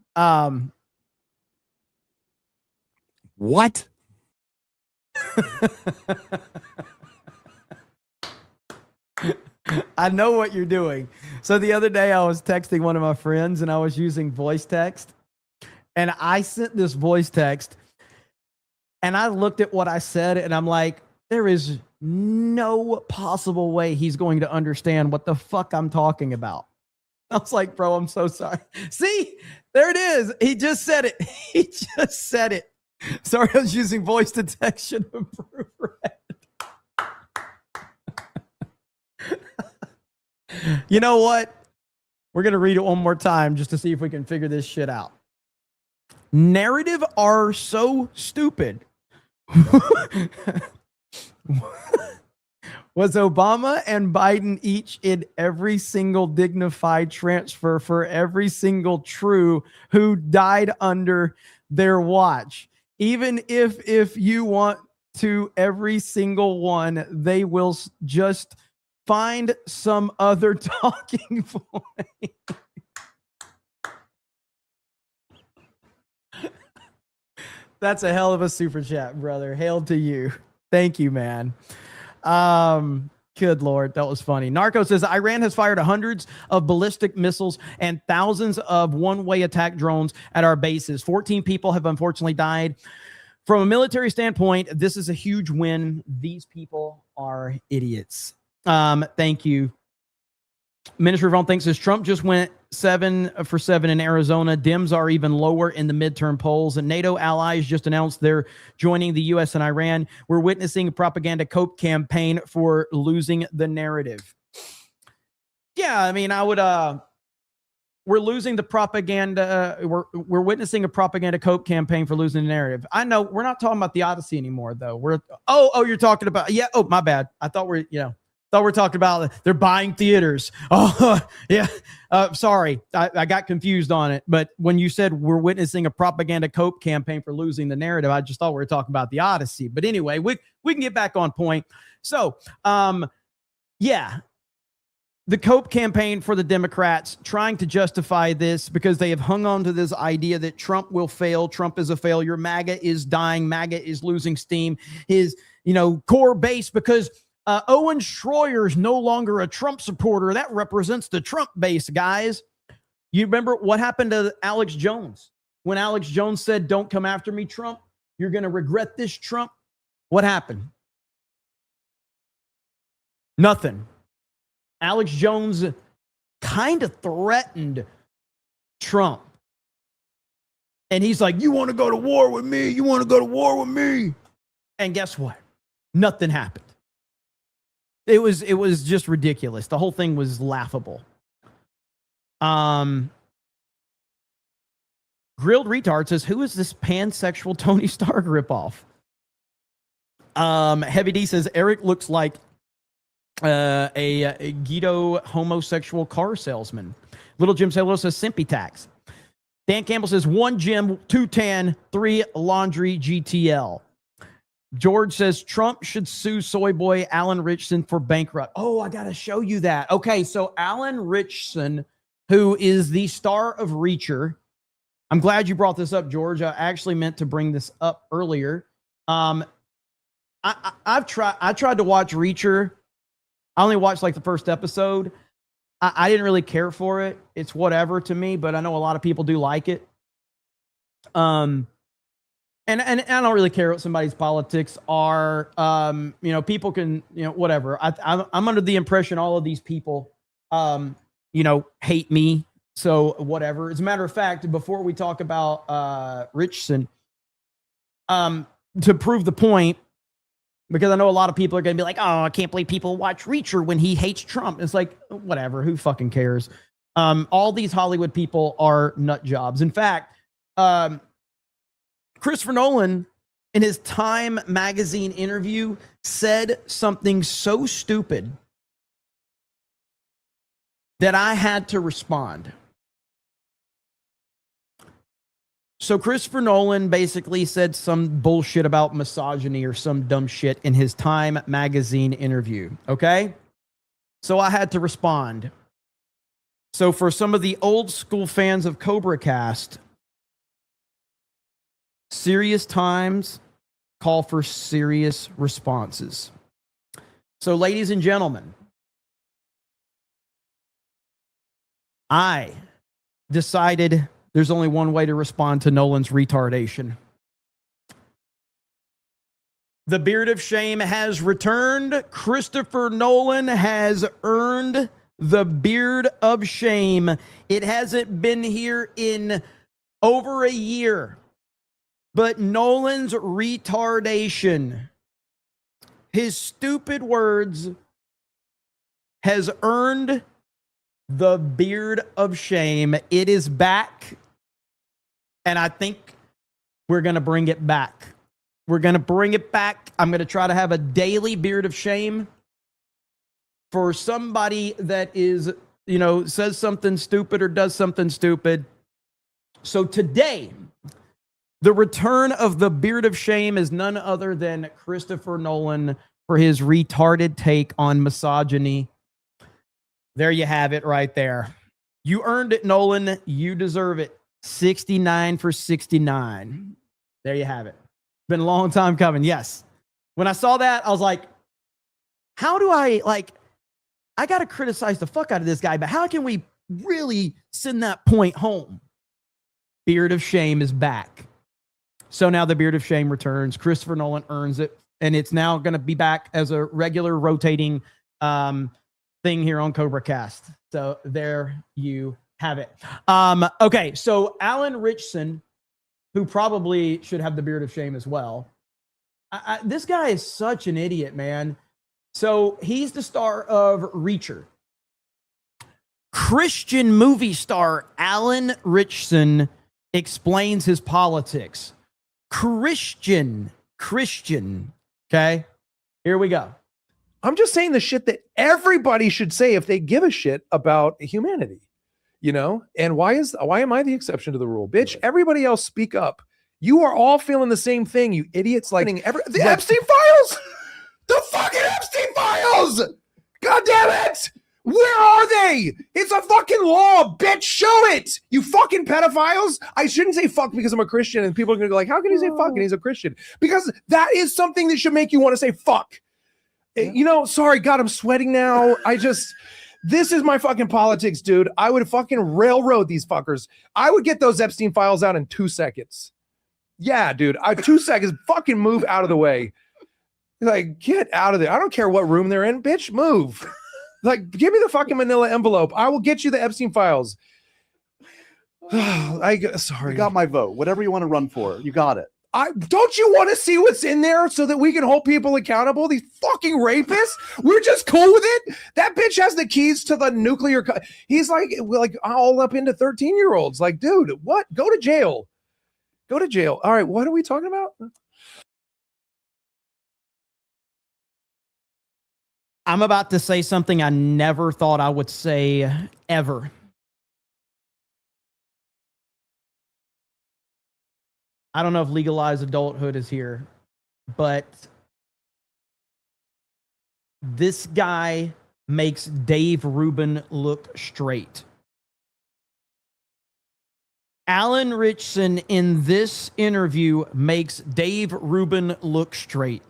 What? I know what you're doing. So the other day I was texting one of my friends and I was using voice text, and I sent this voice text and I looked at what I said and I'm like, there is no possible way he's going to understand what the fuck I'm talking about. I was like, bro, I'm so sorry. See, there it is. He just said it. He just said it. Sorry, I was using voice detection to prove it. You know what? We're going to read it one more time just to see if we can figure this shit out. Narrative are so stupid. Was Obama and Biden each in every single dignified transfer for every single true who died under their watch? Even if you want to every single one, they will just find some other talking point. That's a hell of a super chat, brother. Hail to you. Thank you, man. Good Lord, that was funny. Narco says Iran has fired hundreds of ballistic missiles and thousands of one-way attack drones at our bases. 14 people have unfortunately died. From a military standpoint, this is a huge win. These people are idiots. Thank you. Minister of Home thinks as Trump just went 7 for 7 in Arizona. Dems are even lower in the midterm polls. And NATO allies just announced they're joining the U.S. and Iran. We're witnessing a propaganda cope campaign for losing the narrative. Yeah, I mean, I would. We're losing the propaganda. We're witnessing a propaganda cope campaign for losing the narrative. I know we're not talking about the Odyssey anymore, though. You're talking about my bad. I thought we're talking about they're buying theaters. Oh, yeah. Sorry. I got confused on it. But when you said we're witnessing a propaganda cope campaign for losing the narrative, I just thought we were talking about the Odyssey. But anyway, we can get back on point. So, yeah. The cope campaign for the Democrats trying to justify this because they have hung on to this idea that Trump will fail. Trump is a failure. MAGA is dying. MAGA is losing steam. His, core base because Owen Schroyer is no longer a Trump supporter. That represents the Trump base, guys. You remember what happened to Alex Jones? When Alex Jones said, "Don't come after me, Trump. You're going to regret this, Trump." What happened? Nothing. Alex Jones kind of threatened Trump. And he's like, "You want to go to war with me? You want to go to war with me?" And guess what? Nothing happened. It was just ridiculous. The whole thing was laughable. Grilled Retard says, "Who is this pansexual Tony Stark ripoff?" Heavy D says, "Eric looks like a Guido homosexual car salesman." Little Jim Sailor says, "Simpy tax." Dan Campbell says, 1 gym, 2 tan, 3 laundry GTL. George says, "Trump should sue soy boy Alan Richardson for bankrupt." Oh, I got to show you that. Okay, so Alan Richardson, who is the star of Reacher. I'm glad you brought this up, George. I actually meant to bring this up earlier. I tried to watch Reacher. I only watched like the first episode. I didn't really care for it. It's whatever to me, but I know a lot of people do like it. And I don't really care what somebody's politics are. People can, whatever. I'm under the impression all of these people, hate me. So whatever. As a matter of fact, before we talk about Richardson, to prove the point, because I know a lot of people are going to be like, "Oh, I can't believe people watch Reacher when he hates Trump." It's like, whatever. Who fucking cares? All these Hollywood people are nut jobs. In fact, Christopher Nolan, in his Time magazine interview, said something so stupid that I had to respond. So Christopher Nolan basically said some bullshit about misogyny or some dumb shit in his Time magazine interview, okay? So I had to respond. So for some of the old school fans of CobraCast, serious times call for serious responses. So ladies and gentlemen, I decided there's only one way to respond to Nolan's retardation. The beard of shame has returned. Christopher Nolan has earned the beard of shame. It hasn't been here in over a year, but Nolan's retardation, his stupid words, has earned the beard of shame. It is back. And I think we're going to bring it back. We're going to bring it back. I'm going to try to have a daily beard of shame. for somebody that is, says something stupid or does something stupid. So today, the return of the beard of shame is none other than Christopher Nolan for his retarded take on misogyny. There you have it right there. You earned it, Nolan. You deserve it. 69 for 69. There you have it. Been a long time coming. Yes. When I saw that, I was like, how do I got to criticize the fuck out of this guy, but how can we really send that point home? Beard of shame is back. So now the beard of shame returns. Christopher Nolan earns it, and it's now going to be back as a regular rotating thing here on CobraCast. So there you have it. Okay, so Alan Ritchson, who probably should have the beard of shame as well. This guy is such an idiot, man. So he's the star of Reacher. Christian movie star Alan Ritchson explains his politics. Christian. Okay, here we go. I'm just saying the shit that everybody should say if they give a shit about humanity, And why am I the exception to the rule? Bitch, everybody else speak up. You are all feeling the same thing, you idiots. The Epstein files! The fucking Epstein files! God damn it! Where are they? It's a fucking law, bitch. Show it, you fucking pedophiles. I shouldn't say fuck because I'm a Christian and people are gonna go like, how can he say fuck and he's a Christian? Because that is something that should make you want to say fuck. Sorry, God, I'm sweating now. This is my fucking politics, dude. I would fucking railroad these fuckers. I would get those Epstein files out in 2 seconds. Yeah, dude. 2 seconds. Fucking move out of the way. Get out of there. I don't care what room they're in. Bitch, move. Give me the fucking manila envelope. I will get you the Epstein files. Sorry. You got my vote. Whatever you want to run for, you got it. Don't you want to see what's in there so that we can hold people accountable? These fucking rapists? We're just cool with it? That bitch has the keys to the nuclear. He's like all up into 13-year-olds. Dude, what? Go to jail. Go to jail. All right, what are we talking about? I'm about to say something I never thought I would say ever. I don't know if legalized adulthood is here, but this guy makes Dave Rubin look straight. Alan Ritchson in this interview makes Dave Rubin look straight.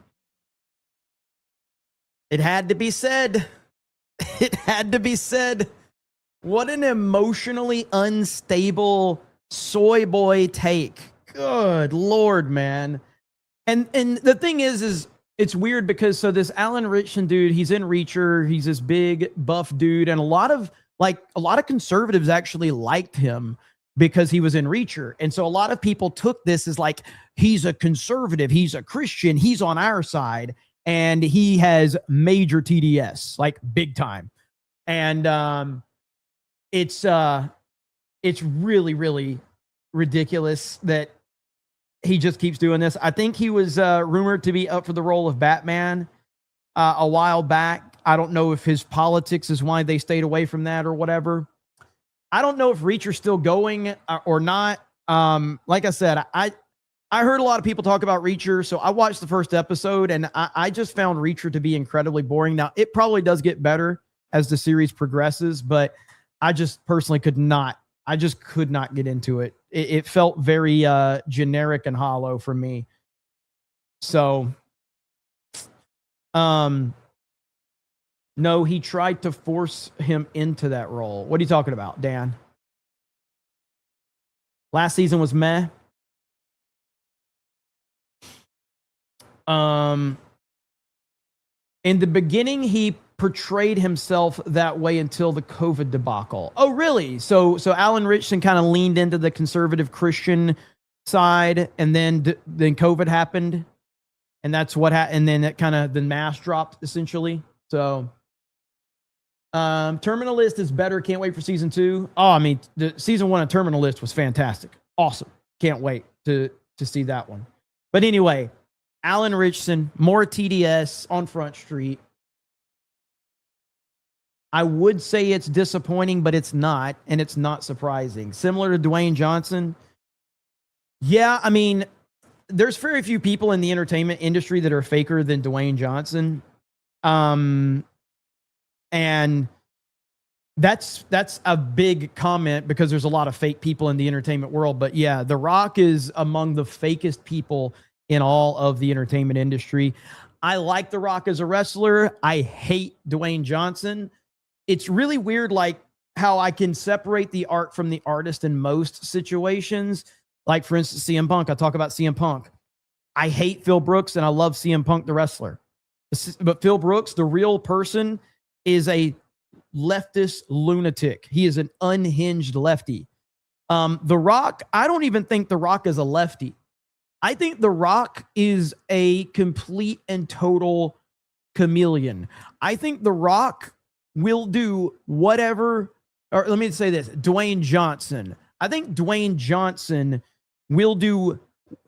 It had to be said. It had to be said. What an emotionally unstable soy boy take. Good Lord, man. And the thing is it's weird because this Alan Ritchson dude, he's in Reacher, he's this big buff dude, and a lot of conservatives actually liked him because he was in Reacher. And so a lot of people took this as he's a conservative, he's a Christian, he's on our side, and he has major TDS, big time. And it's really, really ridiculous that he just keeps doing this. I think he was rumored to be up for the role of Batman a while back. I don't know if his politics is why they stayed away from that or whatever. I don't know if Reacher's still going or not. Like I said, I heard a lot of people talk about Reacher, so I watched the first episode, and I just found Reacher to be incredibly boring. Now, it probably does get better as the series progresses, but I just personally could not get into it. It felt very generic and hollow for me. So, no, he tried to force him into that role. What are you talking about, Dan? Last season was meh. In the beginning, he portrayed himself that way until the COVID debacle. Oh, really? So Alan Ritchson kind of leaned into the conservative Christian side, and then COVID happened, and that's what happened. And then it kind of the mask dropped essentially. So, Terminal List is better. Can't wait for season 2. Oh, I mean, the season 1 of Terminal List was fantastic. Awesome. Can't wait to see that one. But anyway, Alan Ritchson, more TDS on Front Street. I would say it's disappointing, but it's not, and it's not surprising. Similar to Dwayne Johnson. Yeah, I mean, there's very few people in the entertainment industry that are faker than Dwayne Johnson. And that's a big comment because there's a lot of fake people in the entertainment world. But yeah, The Rock is among the fakest people in all of the entertainment industry. I like The Rock as a wrestler. I hate Dwayne Johnson. It's really weird, like how I can separate the art from the artist in most situations. Like, for instance, CM Punk. I talk about CM Punk. I hate Phil Brooks and I love CM Punk, the wrestler. But Phil Brooks, the real person, is a leftist lunatic. He is an unhinged lefty. The Rock, I don't even think The Rock is a lefty. I think The Rock is a complete and total chameleon. I think The Rock will do whatever, or let me say this, Dwayne Johnson. I think Dwayne Johnson will do,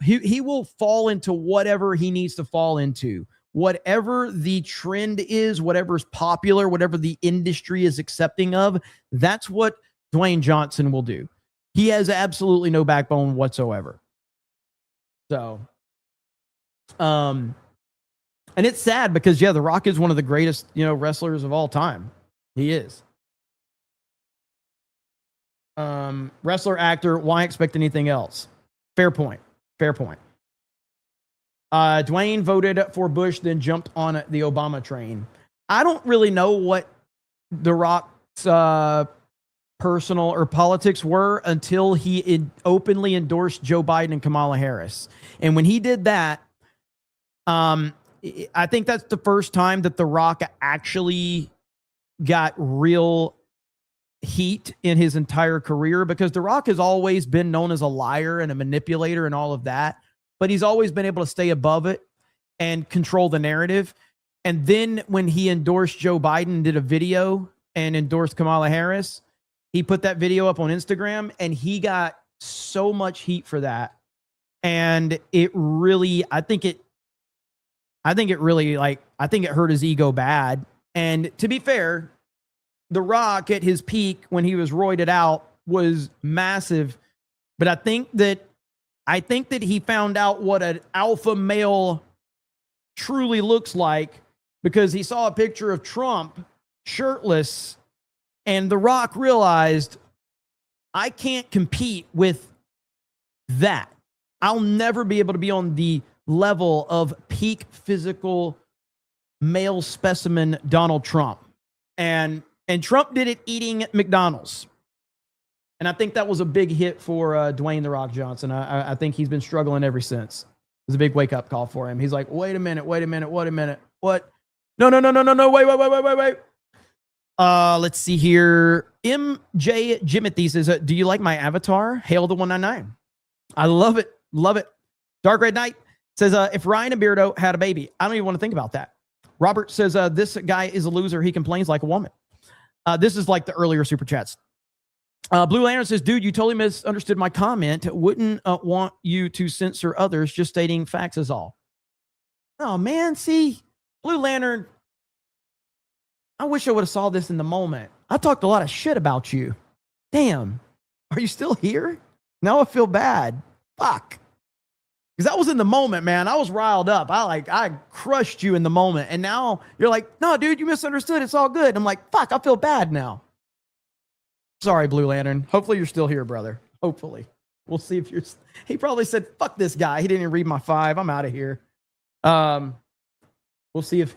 he will fall into whatever he needs to fall into. Whatever the trend is, whatever's popular, whatever the industry is accepting of, that's what Dwayne Johnson will do. He has absolutely no backbone whatsoever. So, and it's sad because, yeah, The Rock is one of the greatest, wrestlers of all time. He is. Wrestler, actor, why expect anything else? Fair point. Fair point. Dwayne voted for Bush, then jumped on the Obama train. I don't really know what The Rock's personal or politics were until he openly endorsed Joe Biden and Kamala Harris. And when he did that, I think that's the first time that The Rock actually got real heat in his entire career, because The Rock has always been known as a liar and a manipulator and all of that, but he's always been able to stay above it and control the narrative. And then when he endorsed Joe Biden, did a video and endorsed Kamala Harris, he put that video up on Instagram and he got so much heat for that. And it really, I think it hurt his ego bad. And to be fair, The Rock at his peak when he was roided out was massive. But I think that he found out what an alpha male truly looks like, because he saw a picture of Trump shirtless, and The Rock realized, I can't compete with that. I'll never be able to be on the level of peak physical male specimen Donald Trump. And Trump did it eating McDonald's. And I think that was a big hit for Dwayne The Rock Johnson. I think he's been struggling ever since. It was a big wake-up call for him. He's like, wait a minute. What? No, wait. Let's see here. MJ Jimothy says, do you like my avatar? Hail the 199. I love it. Love it. Dark Red Knight says, if Ryan and Beardo had a baby, I don't even want to think about that. Robert says, this guy is a loser. He complains like a woman. This is like the earlier super chats. Blue Lantern says, dude, you totally misunderstood my comment. Wouldn't want you to censor others, just stating facts is all. Oh, man, see, Blue Lantern, I wish I would have saw this in the moment. I talked a lot of shit about you. Damn, are you still here? Now I feel bad. Fuck. Because that was in the moment, man. I was riled up. I crushed you in the moment. And now you're like, no, dude, you misunderstood. It's all good. I'm like, fuck, I feel bad now. Sorry, Blue Lantern. Hopefully you're still here, brother. Hopefully. We'll see if you're... He probably said, fuck this guy. He didn't even read my 5. I'm out of here. We'll see if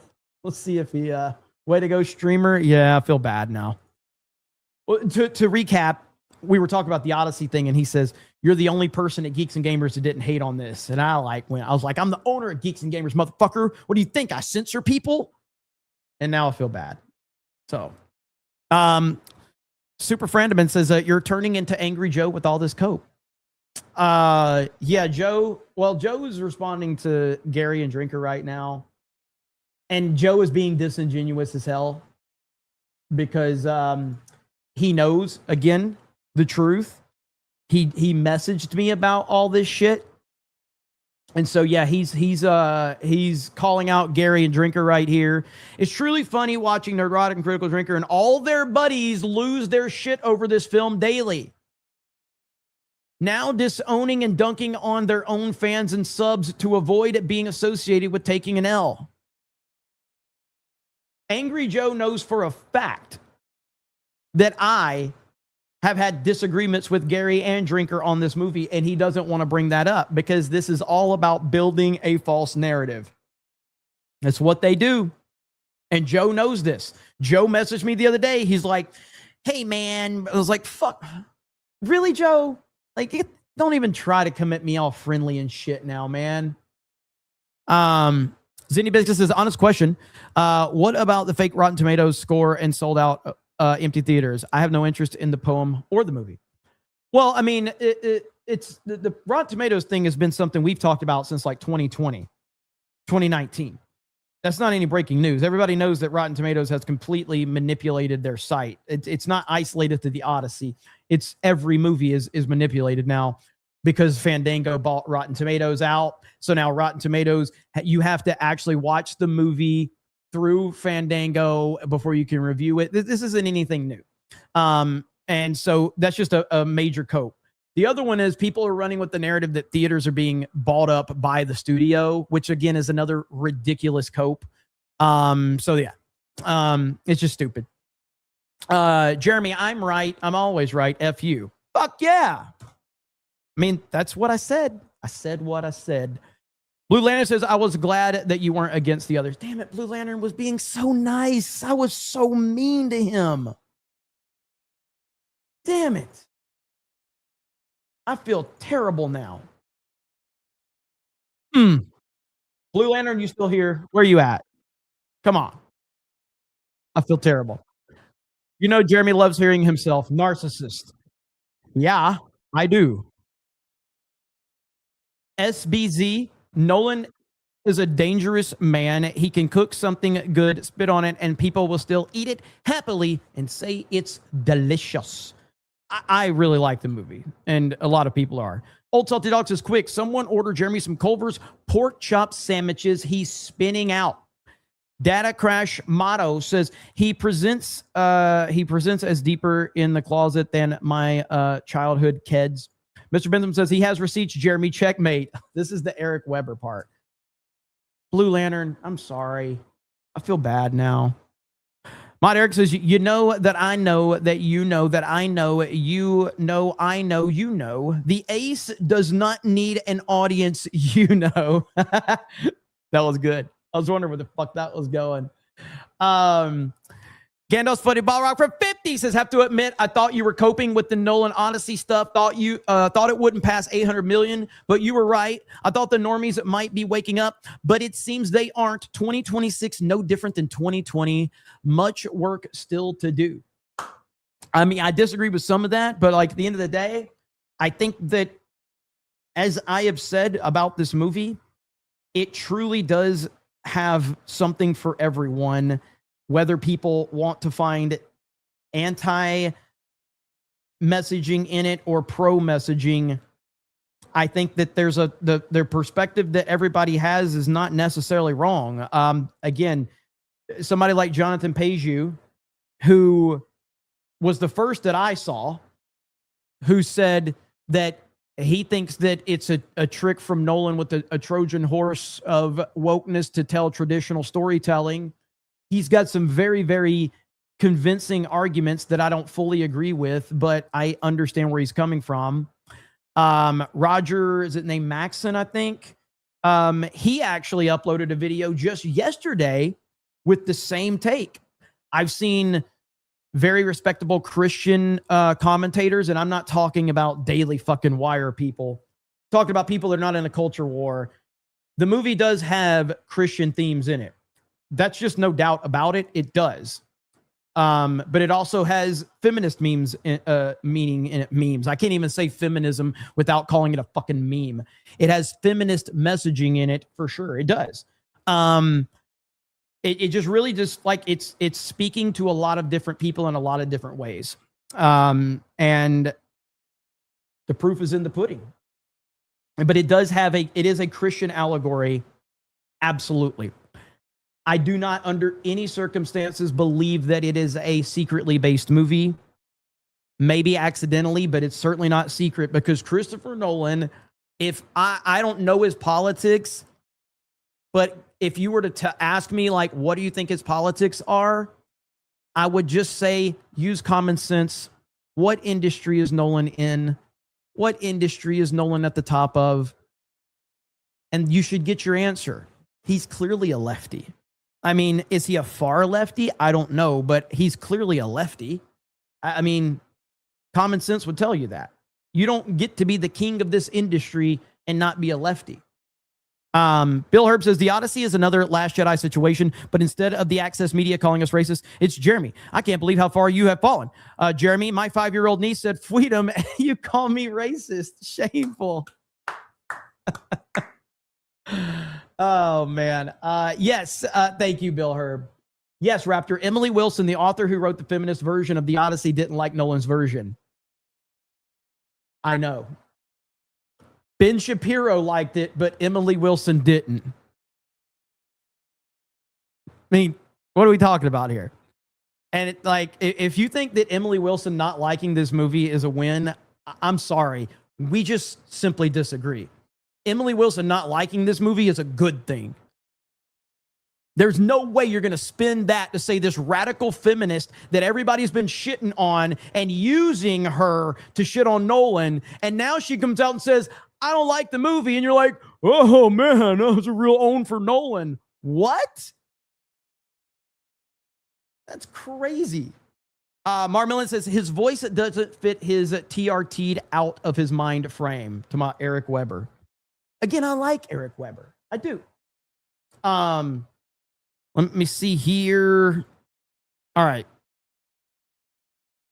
he... way to go, streamer. Yeah, I feel bad now. Well, to recap, we were talking about the Odyssey thing, and he says, you're the only person at Geeks and Gamers that didn't hate on this. And I was like, I'm the owner of Geeks and Gamers, motherfucker. What do you think? I censor people? And now I feel bad. So, Super Friendeman says, you're turning into Angry Joe with all this coke. Yeah, Joe. Well, Joe is responding to Gary and Drinker right now. And Joe is being disingenuous as hell because he knows, again, the truth. He messaged me about all this shit. And so, yeah, he's calling out Gary and Drinker right here. It's truly funny watching Nerdrotic and Critical Drinker and all their buddies lose their shit over this film daily. Now disowning and dunking on their own fans and subs to avoid being associated with taking an L. Angry Joe knows for a fact that I have had disagreements with Gary and Drinker on this movie, and he doesn't want to bring that up because this is all about building a false narrative. That's what they do. And Joe knows this. Joe messaged me the other day. He's like, hey, man. I was like, fuck. Really, Joe? Like, don't even try to commit me all friendly and shit now, man. Zinni Business says, honest question. What about the fake Rotten Tomatoes score and sold out empty theaters? I have no interest in the poem or the movie. Well, I mean, it's the Rotten Tomatoes thing has been something we've talked about since like 2020, 2019. That's not any breaking news. Everybody knows that Rotten Tomatoes has completely manipulated their site. It's not isolated to the Odyssey. It's every movie is manipulated now because Fandango bought Rotten Tomatoes out. So now Rotten Tomatoes, you have to actually watch the movie through Fandango before you can review it. This isn't anything new. And so that's just a major cope. The other one is people are running with the narrative that theaters are being bought up by the studio, which again is another ridiculous cope. So yeah, it's just stupid. Jeremy, I'm right. I'm always right. F you. Fuck yeah. I mean, that's what I said. I said what I said. Blue Lantern says, I was glad that you weren't against the others. Damn it, Blue Lantern was being so nice. I was so mean to him. Damn it. I feel terrible now. Blue Lantern, you still here? Where you at? Come on. I feel terrible. You know, Jeremy loves hearing himself. Narcissist. Yeah, I do. SBZ, Nolan is a dangerous man. He can cook something good, spit on it, and people will still eat it happily and say it's delicious. I really like the movie, and a lot of people are. Old Salty Dog says, quick, someone order Jeremy some Culver's pork chop sandwiches. He's spinning out. Data Crash Motto says he presents as deeper in the closet than my childhood kids. Mr. Bentham says he has receipts. Jeremy, checkmate. This is the Eric Weber part. Blue Lantern, I'm sorry. I feel bad now. Mod Eric says, you know that I know that you know that I know you know I know you know. The ace does not need an audience, you know. That was good. I was wondering where the fuck that was going. Gandalf's Funny Ball Rock for 50 says, have to admit, I thought you were coping with the Nolan Odyssey stuff. Thought it wouldn't pass 800 million, but you were right. I thought the normies might be waking up, but it seems they aren't. 2026, no different than 2020. Much work still to do. I mean, I disagree with some of that, but like at the end of the day, I think that as I have said about this movie, it truly does have something for everyone. Whether people want to find anti-messaging in it or pro-messaging, I think that there's their perspective that everybody has is not necessarily wrong. Again, somebody like Jonathan Paju, who was the first that I saw, who said that he thinks that it's a trick from Nolan with a Trojan horse of wokeness to tell traditional storytelling. He's got some very, very convincing arguments that I don't fully agree with, but I understand where he's coming from. Roger, is it named Maxon, I think? He actually uploaded a video just yesterday with the same take. I've seen very respectable Christian commentators, and I'm not talking about Daily fucking Wire people. I'm talking about people that are not in a culture war. The movie does have Christian themes in it. That's just no doubt about it. It does. But it also has feminist memes, meaning in it. Memes. I can't even say feminism without calling it a fucking meme. It has feminist messaging in it for sure. It does. It just really just like it's speaking to a lot of different people in a lot of different ways. And the proof is in the pudding. but it is a Christian allegory. Absolutely. I do not under any circumstances believe that it is a secretly based movie. Maybe accidentally, but it's certainly not secret, because Christopher Nolan, if I don't know his politics, but if you were to ask me, like, what do you think his politics are? I would just say, use common sense. What industry is Nolan in? What industry is Nolan at the top of? And you should get your answer. He's clearly a lefty. I mean, is he a far lefty? I don't know, but he's clearly a lefty. I mean, common sense would tell you that. You don't get to be the king of this industry and not be a lefty. Bill Herb says, The Odyssey is another Last Jedi situation, but instead of the Access Media calling us racist, it's Jeremy. I can't believe how far you have fallen. Jeremy, my 5-year-old niece said, freedom, you call me racist. Shameful. Oh, man. Yes, thank you, Bill Herb. Yes, Raptor. Emily Wilson, the author who wrote the feminist version of The Odyssey, didn't like Nolan's version. I know. Ben Shapiro liked it, but Emily Wilson didn't. I mean, what are we talking about here? And it, like, if you think that Emily Wilson not liking this movie is a win, I'm sorry. We just simply disagree. Emily Wilson not liking this movie is a good thing. There's no way you're going to spin that to say this radical feminist that everybody's been shitting on and using her to shit on Nolan. And now she comes out and says, I don't like the movie. And you're like, oh man, that was a real own for Nolan. What? That's crazy. Marmillan says his voice doesn't fit his TRT'd out of his mind frame. To my Eric Weber. Again, I like Eric Weber. I do. Let me see here. All right.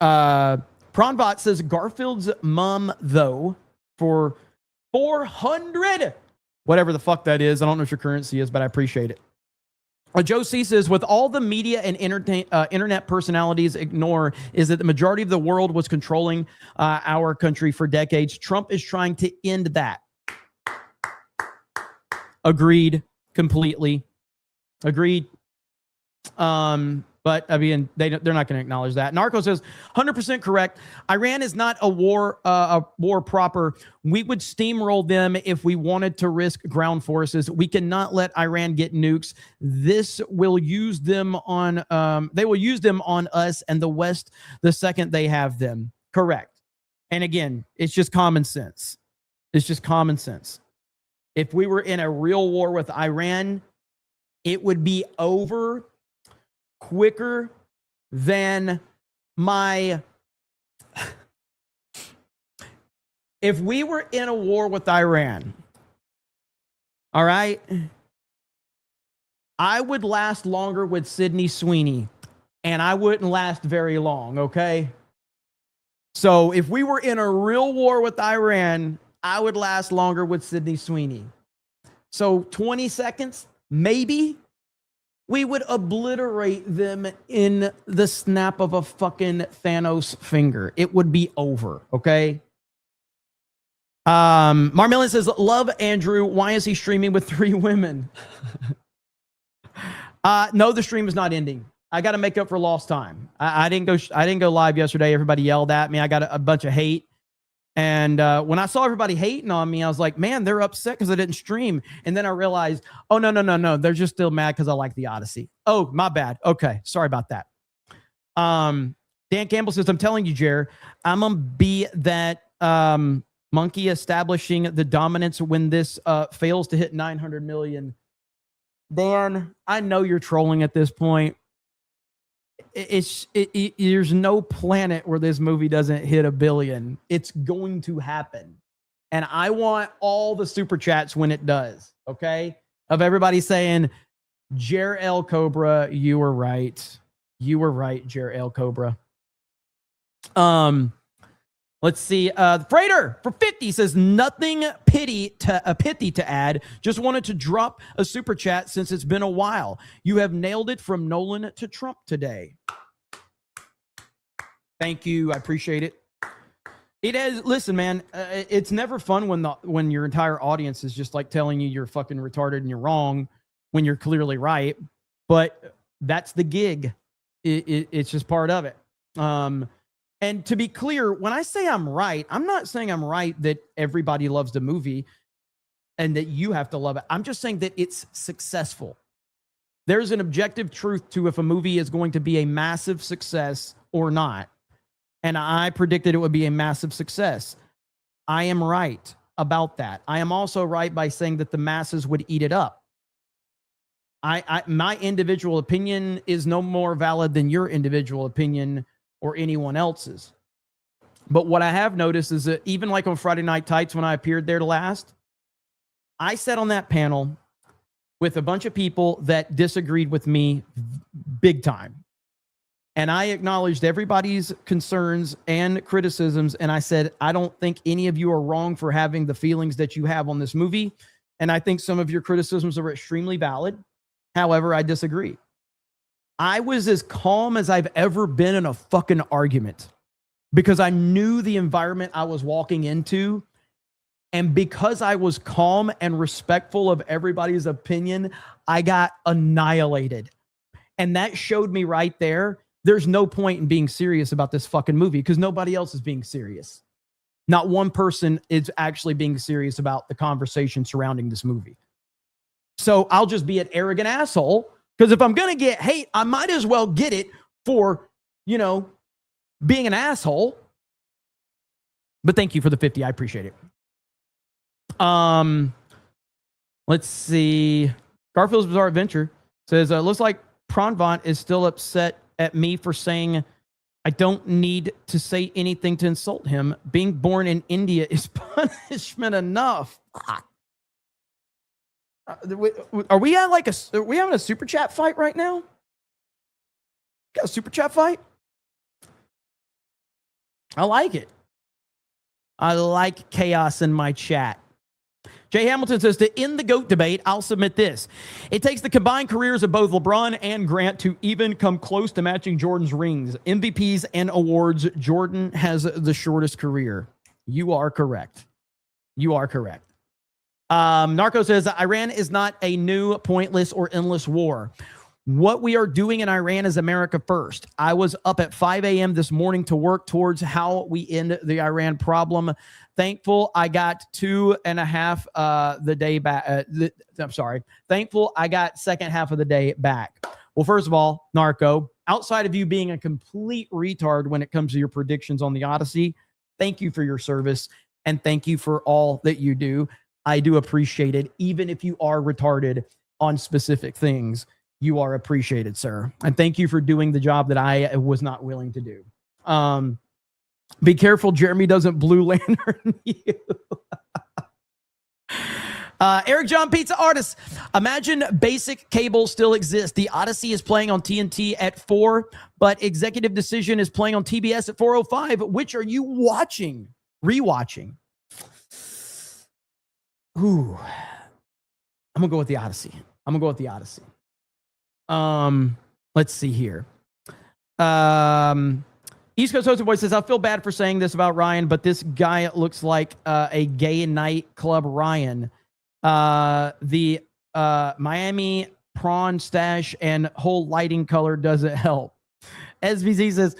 Pronbot says Garfield's mom, though, for 400, whatever the fuck that is. I don't know what your currency is, but I appreciate it. Joe C says, with all the media and internet personalities ignore is that the majority of the world was controlling our country for decades. Trump is trying to end that. Agreed. Completely. Agreed. But I mean, they're not going to acknowledge that. Narco says 100% correct. Iran is not a war proper. We would steamroll them if we wanted to risk ground forces. We cannot let Iran get nukes. This will use them on, they will use them on us and the West the second they have them. Correct. And again, it's just common sense. It's just common sense. If we were in a real war with Iran, it would be over quicker than my... If we were in a war with Iran, all right, I would last longer with Sydney Sweeney, and I wouldn't last very long, okay? So if we were in a real war with Iran, I would last longer with Sydney Sweeney. So 20 seconds, maybe, we would obliterate them in the snap of a fucking Thanos finger. It would be over, okay? Marmillan says, love Andrew. Why is he streaming with 3 women? No, the stream is not ending. I got to make up for lost time. I didn't go live yesterday. Everybody yelled at me. I got a bunch of hate. And when I saw everybody hating on me, I was like, man, they're upset because I didn't stream. And then I realized, oh, no. They're just still mad because I like the Odyssey. Oh, my bad. Okay. Sorry about that. Dan Campbell says, I'm telling you, Jer, I'm going to be that monkey establishing the dominance when this fails to hit 900 million. Dan, I know you're trolling at this point. There's no planet where this movie doesn't hit 1 billion. It's going to happen. And I want all the super chats when it does, okay? Of everybody saying, Jer L. Cobra, you were right. You were right, Jer L. Cobra. Let's see. Freighter for 50 says nothing pithy to add. Just wanted to drop a super chat since it's been a while. You have nailed it from Nolan to Trump today. Thank you. I appreciate it. It is. Listen, man, it's never fun when your entire audience is just like telling you you're fucking retarded and you're wrong when you're clearly right. But that's the gig. It's just part of it. And to be clear, when I say I'm right, I'm not saying I'm right that everybody loves the movie and that you have to love it. I'm just saying that it's successful. There's an objective truth to if a movie is going to be a massive success or not. And I predicted it would be a massive success. I am right about that. I am also right by saying that the masses would eat it up. My individual opinion is no more valid than your individual opinion or anyone else's. But what I have noticed is that even like on Friday Night Tights, when I appeared there last, I sat on that panel with a bunch of people that disagreed with me big time. And I acknowledged everybody's concerns and criticisms. And I said, I don't think any of you are wrong for having the feelings that you have on this movie. And I think some of your criticisms are extremely valid. However, I disagree. I was as calm as I've ever been in a fucking argument because I knew the environment I was walking into. And because I was calm and respectful of everybody's opinion, I got annihilated. And that showed me right there, there's no point in being serious about this fucking movie because nobody else is being serious. Not one person is actually being serious about the conversation surrounding this movie. So I'll just be an arrogant asshole because if I'm going to get hate, I might as well get it for, being an asshole. But thank you for the 50. I appreciate it. Let's see. Garfield's Bizarre Adventure says, looks like Pranvant is still upset at me for saying I don't need to say anything to insult him. Being born in India is punishment enough. Are we at are we having a super chat fight right now? Got a super chat fight? I like it. I like chaos in my chat. Jay Hamilton says, to end the GOAT debate, I'll submit this. It takes the combined careers of both LeBron and Grant to even come close to matching Jordan's rings. MVPs and awards, Jordan has the shortest career. You are correct. You are correct. Narco says, Iran is not a new, pointless, or endless war. What we are doing in Iran is America first. I was up at 5 a.m. this morning to work towards how we end the Iran problem. Thankful I got 2.5 the day back. I'm sorry. Thankful I got second half of the day back. Well, first of all, Narco, outside of you being a complete retard when it comes to your predictions on the Odyssey, thank you for your service and thank you for all that you do. I do appreciate it. Even if you are retarded on specific things, you are appreciated, sir. And thank you for doing the job that I was not willing to do. Be careful, Jeremy doesn't Blue Lantern you. Eric John Pizza Artist. Imagine basic cable still exists. The Odyssey is playing on TNT at 4, but Executive Decision is playing on TBS at 4:05. Which are you watching? Rewatching? Ooh. I'm going to go with the Odyssey. Let's see here. East Coast Hosted Boy says, I feel bad for saying this about Ryan, but this guy looks like a gay nightclub Ryan. The Miami prawn stash and whole lighting color doesn't help. SVZ says,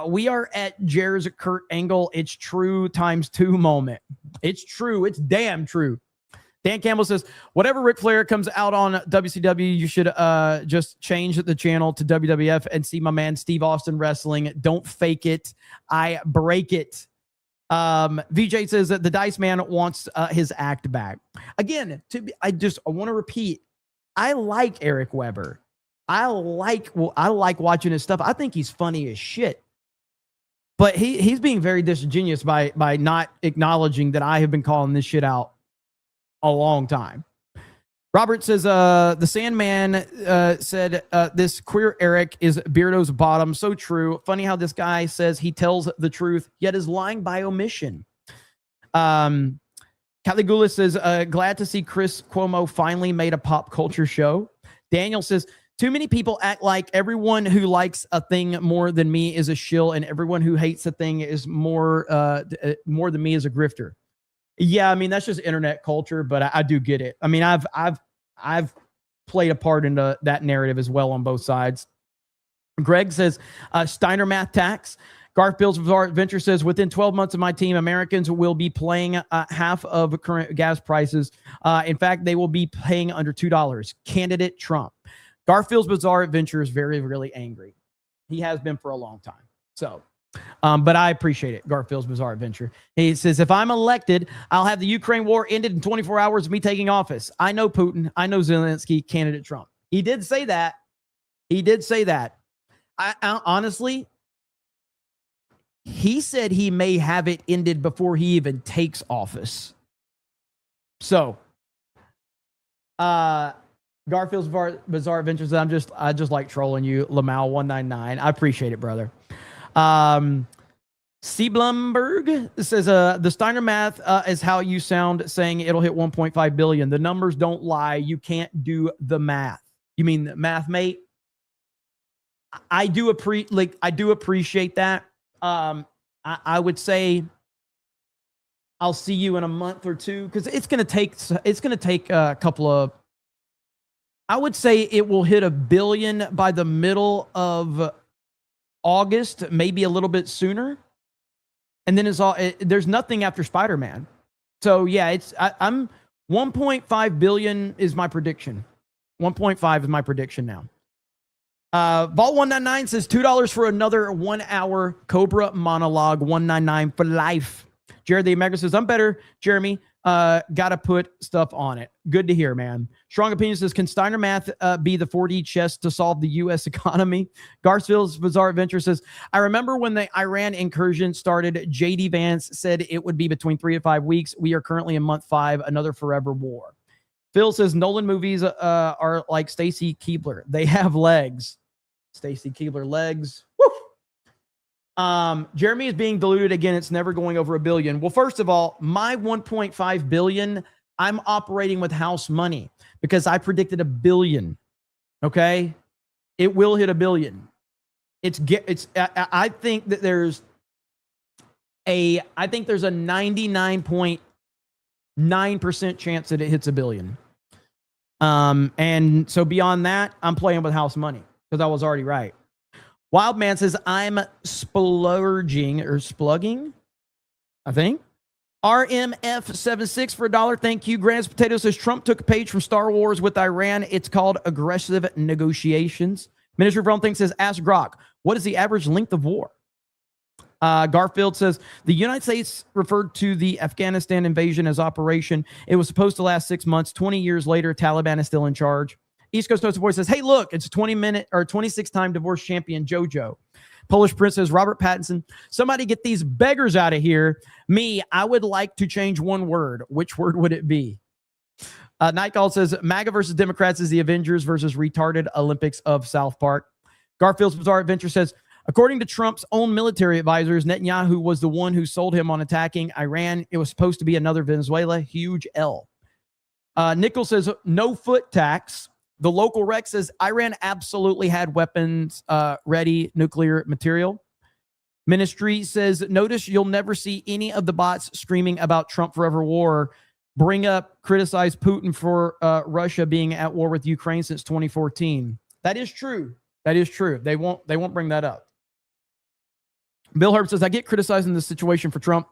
we are at Jer's Kurt Angle. It's true ×2 moment. It's true. It's damn true. Dan Campbell says, whatever Ric Flair comes out on WCW, you should just change the channel to WWF and see my man Steve Austin wrestling. Don't fake it. I break it. VJ says that the Dice Man wants his act back. Again, I want to repeat, I like Eric Weber. I like watching his stuff. I think he's funny as shit. But he's being very disingenuous by not acknowledging that I have been calling this shit out a long time. Robert says, the Sandman said, this queer Eric is Beardo's bottom. So true. Funny how this guy says he tells the truth, yet is lying by omission. Caligula says, glad to see Chris Cuomo finally made a pop culture show. Daniel says, Too many people act like everyone who likes a thing more than me is a shill, and everyone who hates a thing is more than me is a grifter. Yeah, I mean that's just internet culture, but I do get it. I mean, I've played a part in that narrative as well on both sides. Greg says Steiner math tax. Garfield's Bizarre Adventure says within 12 months of my team, Americans will be paying half of current gas prices. In fact, they will be paying under $2. Candidate Trump. Garfield's Bizarre Adventure is very, really angry. He has been for a long time. So, but I appreciate it. Garfield's Bizarre Adventure. He says, if I'm elected, I'll have the Ukraine war ended in 24 hours of me taking office. I know Putin. I know Zelensky. Candidate Trump. He did say that. He did say that. I honestly, he said he may have it ended before he even takes office. So, Garfield's Bizarre Adventures. I just like trolling you, Lamau199. I appreciate it, brother. C. Blumberg says, the Steiner math is how you sound saying it'll hit 1.5 billion. The numbers don't lie. You can't do the math. You mean the math, mate? I do appreciate that. I would say I'll see you in a month or two because it's gonna take a couple of. I would say it will hit 1 billion by the middle of August, maybe a little bit sooner, and then there's nothing after Spider-Man. So yeah, I'm 1.5 billion is my prediction. 1.5 is my prediction now. Vault199 says $2 for another 1 hour Cobra monologue. 199 for life. Jared the Omega says, I'm better, Jeremy. Gotta put stuff on it. Good to hear, man. Strong Opinion says, can Steiner math be the 4D chess to solve the U.S. economy? Garfield's Bizarre Adventure says, I remember when the Iran incursion started, J.D. Vance said it would be between 3 to 5 weeks. We are currently in month 5, another forever war. Phil says, Nolan movies are like Stacy Keibler. They have legs. Stacy Keibler legs. Woo! Jeremy is being diluted again. It's never going over 1 billion. Well, first of all, my 1.5 billion, I'm operating with house money because I predicted 1 billion. Okay, it will hit 1 billion. I think that there's a 99.9% chance that it hits 1 billion. And so beyond that, I'm playing with house money because I was already right. Wildman says, I'm splurging or splugging, I think. RMF76 for $1. Thank you. Grants Potato says, Trump took a page from Star Wars with Iran. It's called aggressive negotiations. Minister of Rome Thing says, ask Grok, what is the average length of war? Garfield says, the United States referred to the Afghanistan invasion as Operation. It was supposed to last 6 months. 20 years later, Taliban is still in charge. East Coast Toast Boy says, hey, look, it's a 26-time divorce champion, JoJo. Polish Prince says, Robert Pattinson, somebody get these beggars out of here. Me, I would like to change one word. Which word would it be? Nightcall says, MAGA versus Democrats is the Avengers versus retarded Olympics of South Park. Garfield's Bizarre Adventure says, according to Trump's own military advisors, Netanyahu was the one who sold him on attacking Iran. It was supposed to be another Venezuela. Huge L. Nickel says, no foot tax. The local rec says Iran absolutely had weapons ready, nuclear material. Ministry says, notice you'll never see any of the bots screaming about Trump forever war. Criticize Putin for Russia being at war with Ukraine since 2014. That is true. That is true. They won't bring that up. Bill Herb says, I get criticizing the situation for Trump,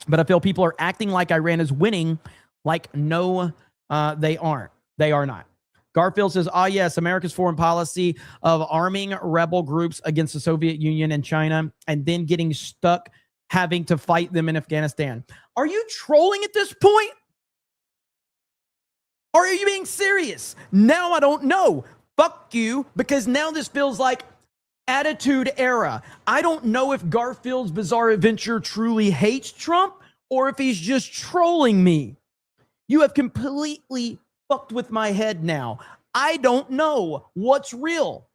but I feel people are acting like Iran is winning. Like, no, they aren't. They are not. Garfield says, yes, America's foreign policy of arming rebel groups against the Soviet Union and China and then getting stuck having to fight them in Afghanistan. Are you trolling at this point? Or are you being serious? Now I don't know. Fuck you, because now this feels like Attitude Era. I don't know if Garfield's Bizarre Adventure truly hates Trump or if he's just trolling me. You have completely fucked with my head now. I don't know what's real.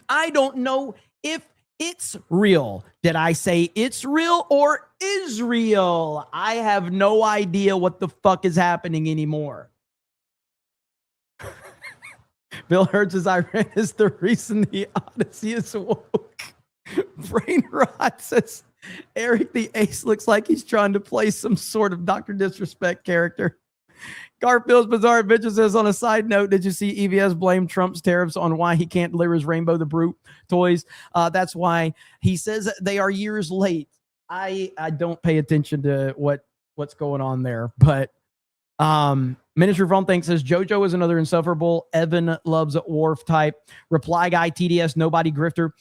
I don't know if it's real. Did I say it's real or is real? I have no idea what the fuck is happening anymore. Bill Hurts says Iran is the reason the Odyssey is woke. Brain rot says Eric the Ace looks like he's trying to play some sort of Dr. Disrespect character. Garfield's Bizarre Adventure says, on a side note, did you see EVS blame Trump's tariffs on why he can't deliver his Rainbow the Brute toys? That's why he says they are years late. I don't pay attention to what's going on there, but Minister From Thanks says JoJo is another insufferable Evan loves Worf type. Reply guy TDS nobody grifter.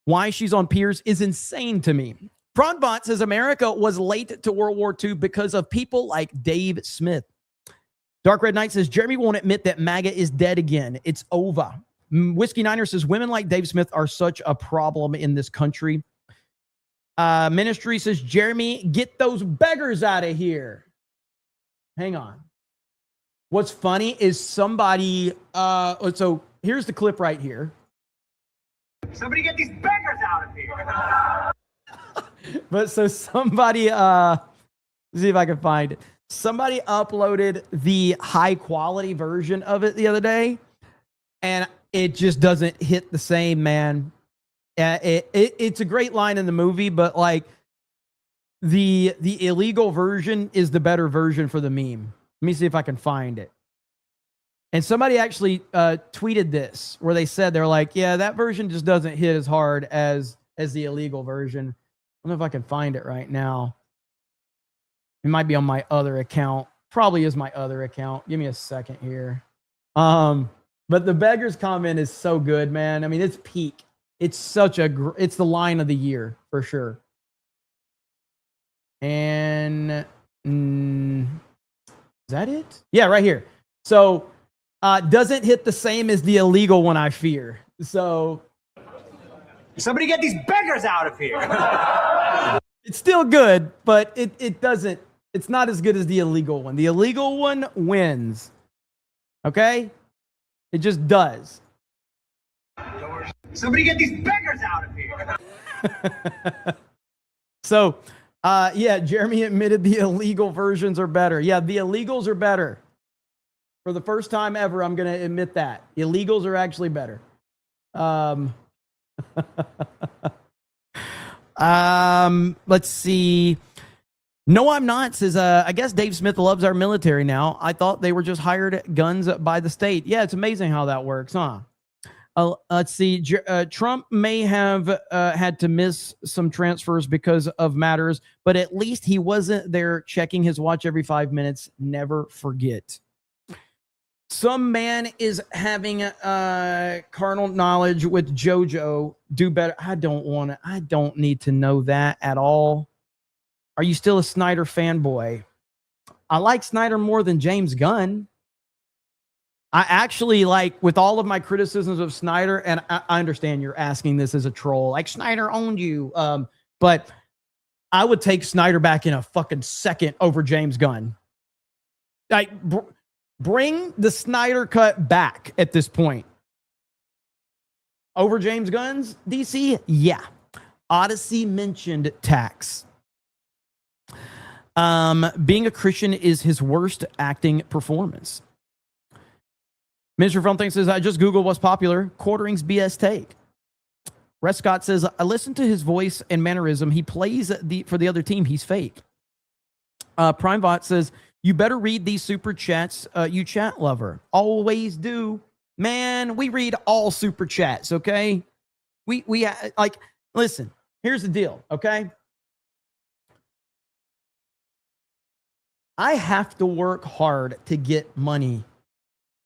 Why she's on Piers is insane to me. Pronbot says America was late to World War II because of people like Dave Smith. Dark Red Knight says Jeremy won't admit that MAGA is dead again. It's over. Whiskey Niner says women like Dave Smith are such a problem in this country. Ministry says Jeremy, get those beggars out of here. Hang on. What's funny is somebody. So here's the clip right here. Somebody get these beggars out of here. But so somebody, let's see if I can find it. Somebody uploaded the high quality version of it the other day, and it just doesn't hit the same, man. It's a great line in the movie, but like the illegal version is the better version for the meme. Let me see if I can find it. And somebody actually tweeted this where they said, they're like, yeah, that version just doesn't hit as hard as the illegal version. I don't know if I can find it right now. It might be on my other account. Probably is my other account. Give me a second here. But the beggars comment is so good, man. I mean, it's peak. It's such a, it's the line of the year for sure. And is that it? Yeah, right here. So doesn't hit the same as the illegal one, I fear. So Somebody get these beggars out of here. it's still good, but it doesn't, it's not as good as the illegal one. The illegal one wins. Okay? It just does. Somebody get these beggars out of here. So, yeah, Jeremy admitted the illegal versions are better. Yeah, the illegals are better. For the first time ever, I'm going to admit that. Illegals are actually better. Let's see. No, I'm not. Says, I guess Dave Smith loves our military now. I thought they were just hired guns by the state. Yeah, it's amazing how that works, huh? Let's see. Trump may have had to miss some transfers because of matters, but at least he wasn't there checking his watch every 5 minutes. Never forget. Some man is having carnal knowledge with JoJo. Do better. I don't need to know that at all. Are you still a Snyder fanboy? I like Snyder more than James Gunn. I actually like, with all of my criticisms of Snyder, and I understand you're asking this as a troll, like Snyder owned you. But I would take Snyder back in a fucking second over James Gunn. Like, bring the Snyder cut back at this point. Over James Gunn's DC? Yeah. Odyssey mentioned tax. Being a Christian is his worst acting performance. Mr. From Thing says, I just Googled what's popular. Quartering's BS take. Rest Scott says, I listened to his voice and mannerism. He plays for the other team. He's fake. PrimeBot says, you better read these super chats, you chat lover. Always do. Man, we read all super chats, okay? We like, listen, here's the deal, okay? I have to work hard to get money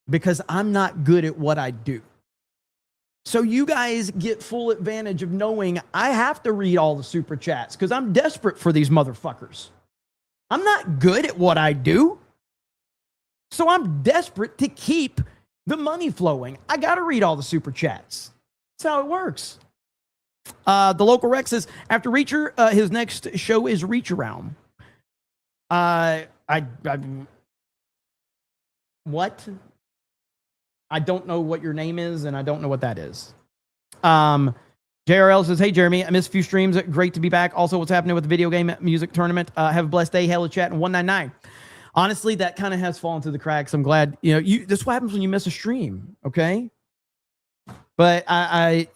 because I'm not good at what I do. So you guys get full advantage of knowing I have to read all the super chats because I'm desperate for these motherfuckers. I'm not good at what I do. So I'm desperate to keep the money flowing. I got to read all the super chats. That's how it works. The local Rex says, after Reacher, his next show is Reach Around. What? I don't know what your name is, and I don't know what that is. JRL says, hey, Jeremy, I missed a few streams. Great to be back. Also, what's happening with the video game music tournament? Have a blessed day. Hello, chat, and 199. honestly, that kind of has fallen through the cracks. I'm glad, this is what happens when you miss a stream. Okay. But I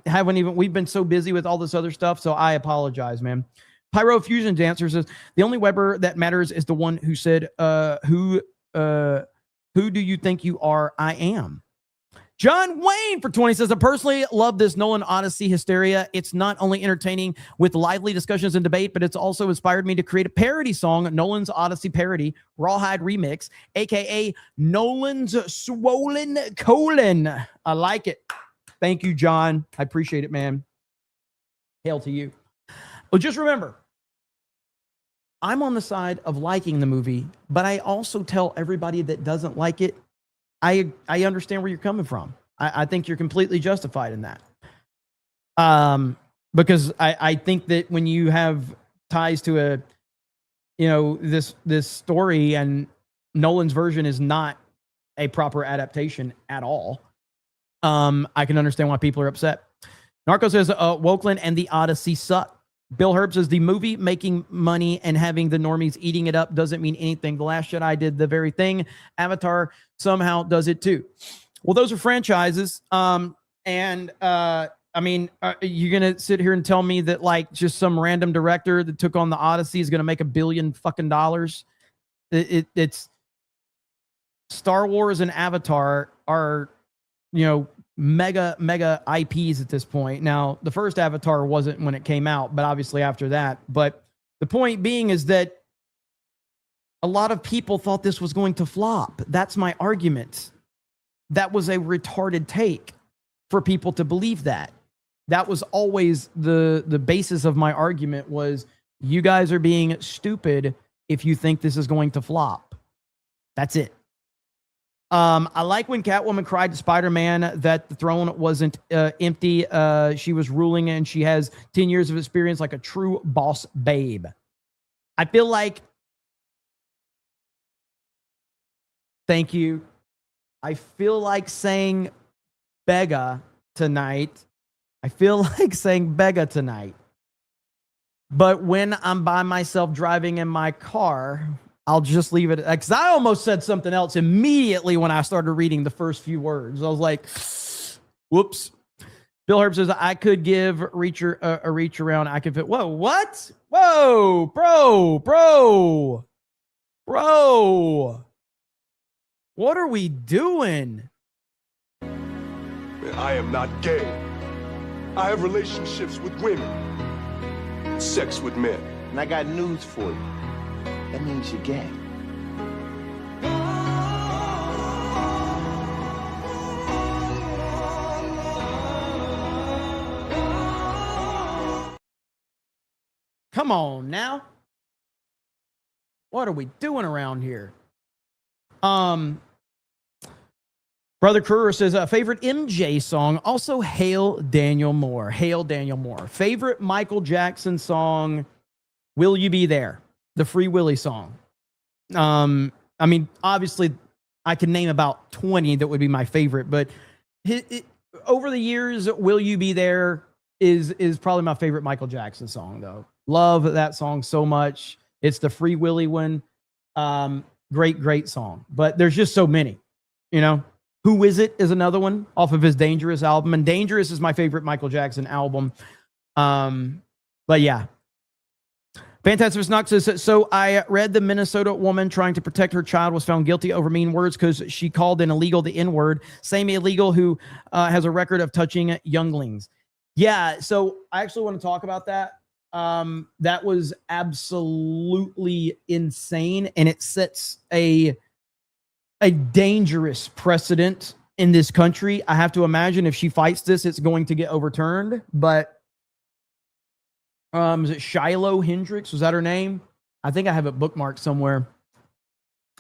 haven't even, we've been so busy with all this other stuff. So I apologize, man. Pyro Fusion Dancer says, the only Weber that matters is the one who said, who do you think you are? I am. John Wayne for 20 says, I personally love this Nolan Odyssey hysteria. It's not only entertaining with lively discussions and debate, but it's also inspired me to create a parody song, Nolan's Odyssey parody, Rawhide Remix, aka Nolan's Swollen Colon. I like it. Thank you, John. I appreciate it, man. Hail to you. Well, just remember, I'm on the side of liking the movie, but I also tell everybody that doesn't like it, I understand where you're coming from. I think you're completely justified in that. Because I think that when you have ties to this story, and Nolan's version is not a proper adaptation at all, I can understand why people are upset. Narco says, Wokeland and the Odyssey suck. Bill Herb says, the movie making money and having the normies eating it up doesn't mean anything. The Last Jedi did the very thing. Avatar somehow does it too. Well, those are franchises. I mean, you're going to sit here and tell me that like just some random director that took on the Odyssey is going to make $1 billion fucking dollars? It's Star Wars and Avatar are, mega IPs at this point. Now, the first Avatar wasn't when it came out, but obviously after that. But the point being is that a lot of people thought this was going to flop. That's my argument. That was a retarded take for people to believe that. That was always the basis of my argument was you guys are being stupid if you think this is going to flop. That's it. I like when Catwoman cried to Spider-Man that the throne wasn't empty. She was ruling and she has 10 years of experience like a true boss babe. I feel like, thank you. I feel like saying Begga tonight. But when I'm by myself driving in my car, I'll just leave it, because I almost said something else immediately when I started reading the first few words. I was like, whoops. Bill Herb says, I could give a reach around. I could fit. Whoa, what? Whoa, bro. What are we doing? I am not gay. I have relationships with women, sex with men. And I got news for you. That means you're gay. Come on now. What are we doing around here? Brother Kruger says, favorite MJ song, also Hail Daniel Moore. Hail Daniel Moore. Favorite Michael Jackson song, Will You Be There? The Free Willy song. I mean, obviously, I can name about 20 that would be my favorite, but over the years, Will You Be There is probably my favorite Michael Jackson song, though. Love that song so much. It's the Free Willy one. Great song. But there's just so many, Who Is It is another one off of his Dangerous album. And Dangerous is my favorite Michael Jackson album. But yeah. Fantastic Snox says, so I read the Minnesota woman trying to protect her child was found guilty over mean words because she called an illegal the N-word. Same illegal who has a record of touching younglings. Yeah, so I actually want to talk about that. That was absolutely insane, and it sets a dangerous precedent in this country. I have to imagine if she fights this, it's going to get overturned. But is it Shiloh Hendricks? Was that her name? I think I have it bookmarked somewhere.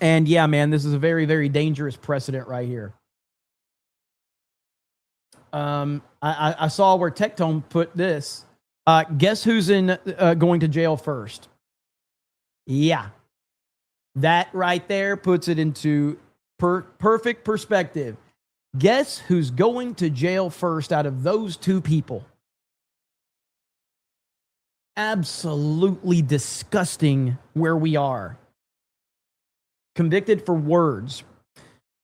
And yeah, man, this is a very, very dangerous precedent right here. I saw where Tectone put this. Guess who's going to jail first? Yeah. That right there puts it into perfect perspective. Guess who's going to jail first out of those two people? Absolutely disgusting where we are. convicted for words.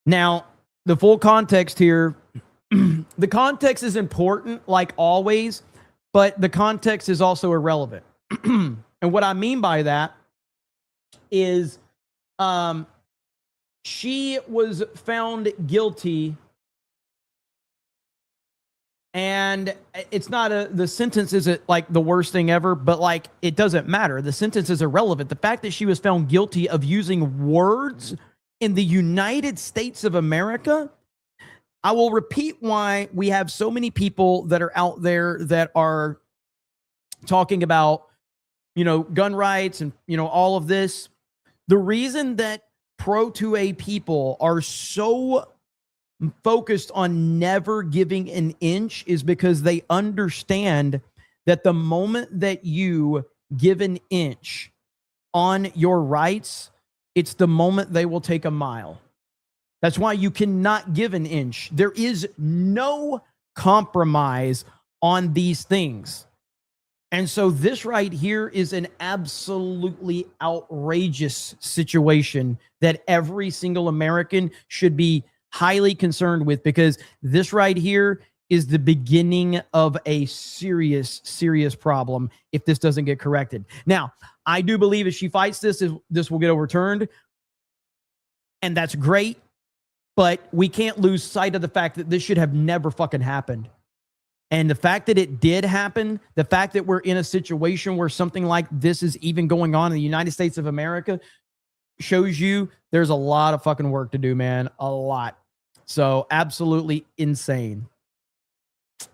Now, the full context here, the context is important, like always, but the context is also irrelevant. And what I mean by that is she was found guilty, and it's not the sentence isn't like the worst thing ever, but like it doesn't matter. The sentence is irrelevant. The fact that she was found guilty of using words in the United States of America, I will repeat why we have so many people that are out there that are talking about, gun rights and, all of this. The reason that pro-2A people are so focused on never giving an inch is because they understand that the moment that you give an inch on your rights, it's the moment they will take a mile. That's why you cannot give an inch. There is no compromise on these things. And so this right here is an absolutely outrageous situation that every single American should be highly concerned with, because this right here is the beginning of a serious, serious problem if this doesn't get corrected. Now, I do believe if she fights this will get overturned, and that's great, but we can't lose sight of the fact that this should have never fucking happened. And the fact that it did happen, the fact that we're in a situation where something like this is even going on in the United States of America, shows you there's a lot of fucking work to do, man. A lot. So absolutely insane.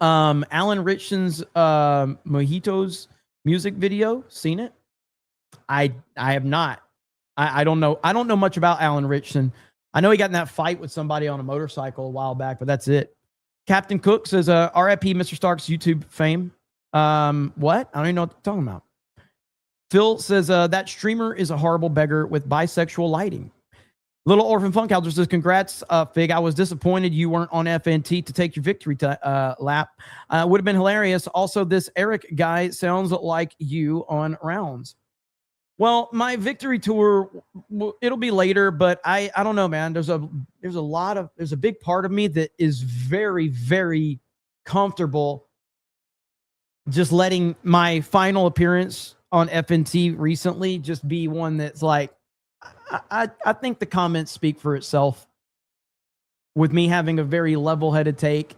Alan Richson's Mojitos music video, seen it? I have not. I don't know. I don't know much about Alan Richson. I know he got in that fight with somebody on a motorcycle a while back, but that's it. Captain Cook says, RIP Mr. Stark's YouTube fame. What? I don't even know what they're talking about. Phil says, that streamer is a horrible beggar with bisexual lighting. Little Orphan Funkhauser says, congrats, Fig. I was disappointed you weren't on FNT to take your victory lap. Would have been hilarious. Also, this Eric guy sounds like you on rounds. Well, my victory tour, it'll be later, but I don't know, man. There's a big part of me that is very, very comfortable just letting my final appearance on FNT recently just be one that's like, I think the comments speak for itself, with me having a very level-headed take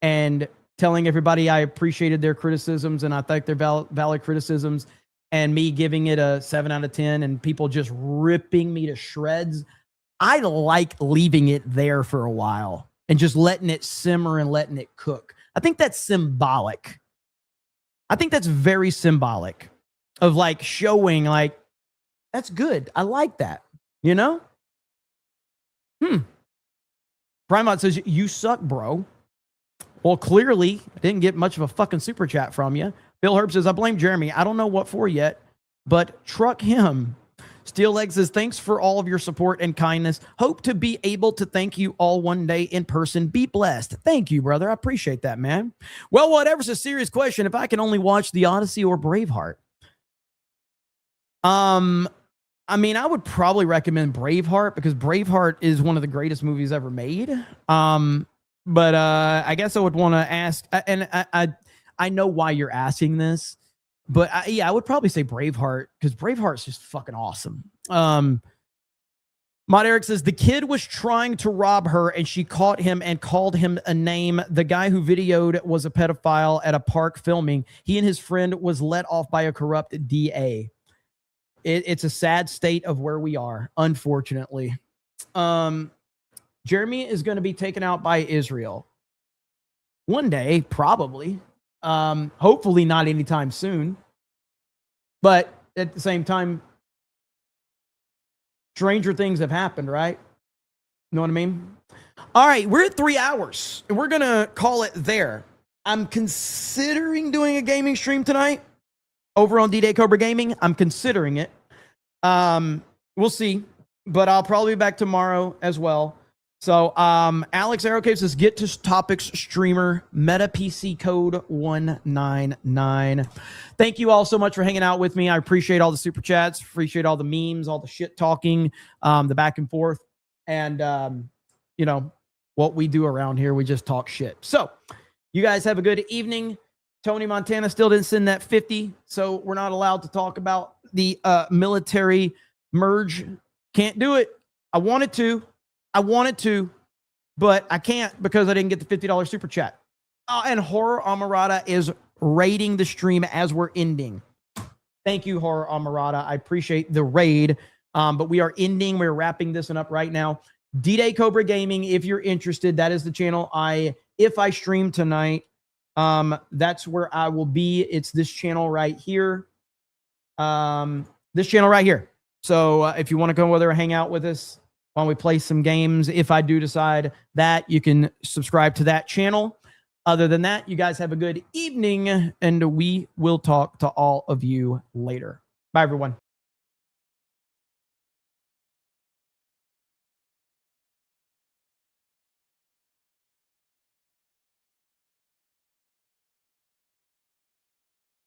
and telling everybody I appreciated their criticisms and I think they're valid criticisms, and me giving it a 7 out of 10 and people just ripping me to shreds. I like leaving it there for a while and just letting it simmer and letting it cook. I think that's symbolic. I think that's very symbolic of like showing like, that's good. I like that, Primate says, you suck, bro. Well, clearly, I didn't get much of a fucking super chat from you. Bill Herb says, I blame Jeremy. I don't know what for yet, but truck him. Steel Leg says, thanks for all of your support and kindness. Hope to be able to thank you all one day in person. Be blessed. Thank you, brother. I appreciate that, man. Well, whatever's a serious question. If I can only watch The Odyssey or Braveheart. I mean, I would probably recommend Braveheart because Braveheart is one of the greatest movies ever made. But I guess I would want to ask, and I know why you're asking this, but I would probably say Braveheart because Braveheart's just fucking awesome. Mod Eric says, the kid was trying to rob her and she caught him and called him a name. The guy who videoed was a pedophile at a park filming. He and his friend was let off by a corrupt DA. It's a sad state of where we are, unfortunately. Jeremy is going to be taken out by Israel. One day, probably. Hopefully not anytime soon. But at the same time, stranger things have happened, right? You know what I mean? All right, we're at 3 hours, and we're going to call it there. I'm considering doing a gaming stream tonight over on D-Day Cobra Gaming. I'm considering it. We'll see, but I'll probably be back tomorrow as well. So Alex Arrowcave says, get to topics streamer, meta PC code 199. Thank you all so much for hanging out with me. I appreciate all the super chats, appreciate all the memes, all the shit talking, the back and forth. And, you know, what we do around here, we just talk shit. So you guys have a good evening. Tony Montana still didn't send that 50, so we're not allowed to talk about the military merge. Can't do it. I wanted to, but I can't because I didn't get the $50 super chat. And Horror Amarada is raiding the stream as we're ending. Thank you, Horror Amarada. I appreciate the raid. But we are ending. We're wrapping this one up right now. D-Day Cobra Gaming, if you're interested, that is the channel. If I stream tonight, that's where I will be. It's this channel right here. This channel right here. So if you want to come over there and hang out with us while we play some games, if I do decide that, you can subscribe to that channel. Other than that, you guys have a good evening, and we will talk to all of you later. Bye, everyone.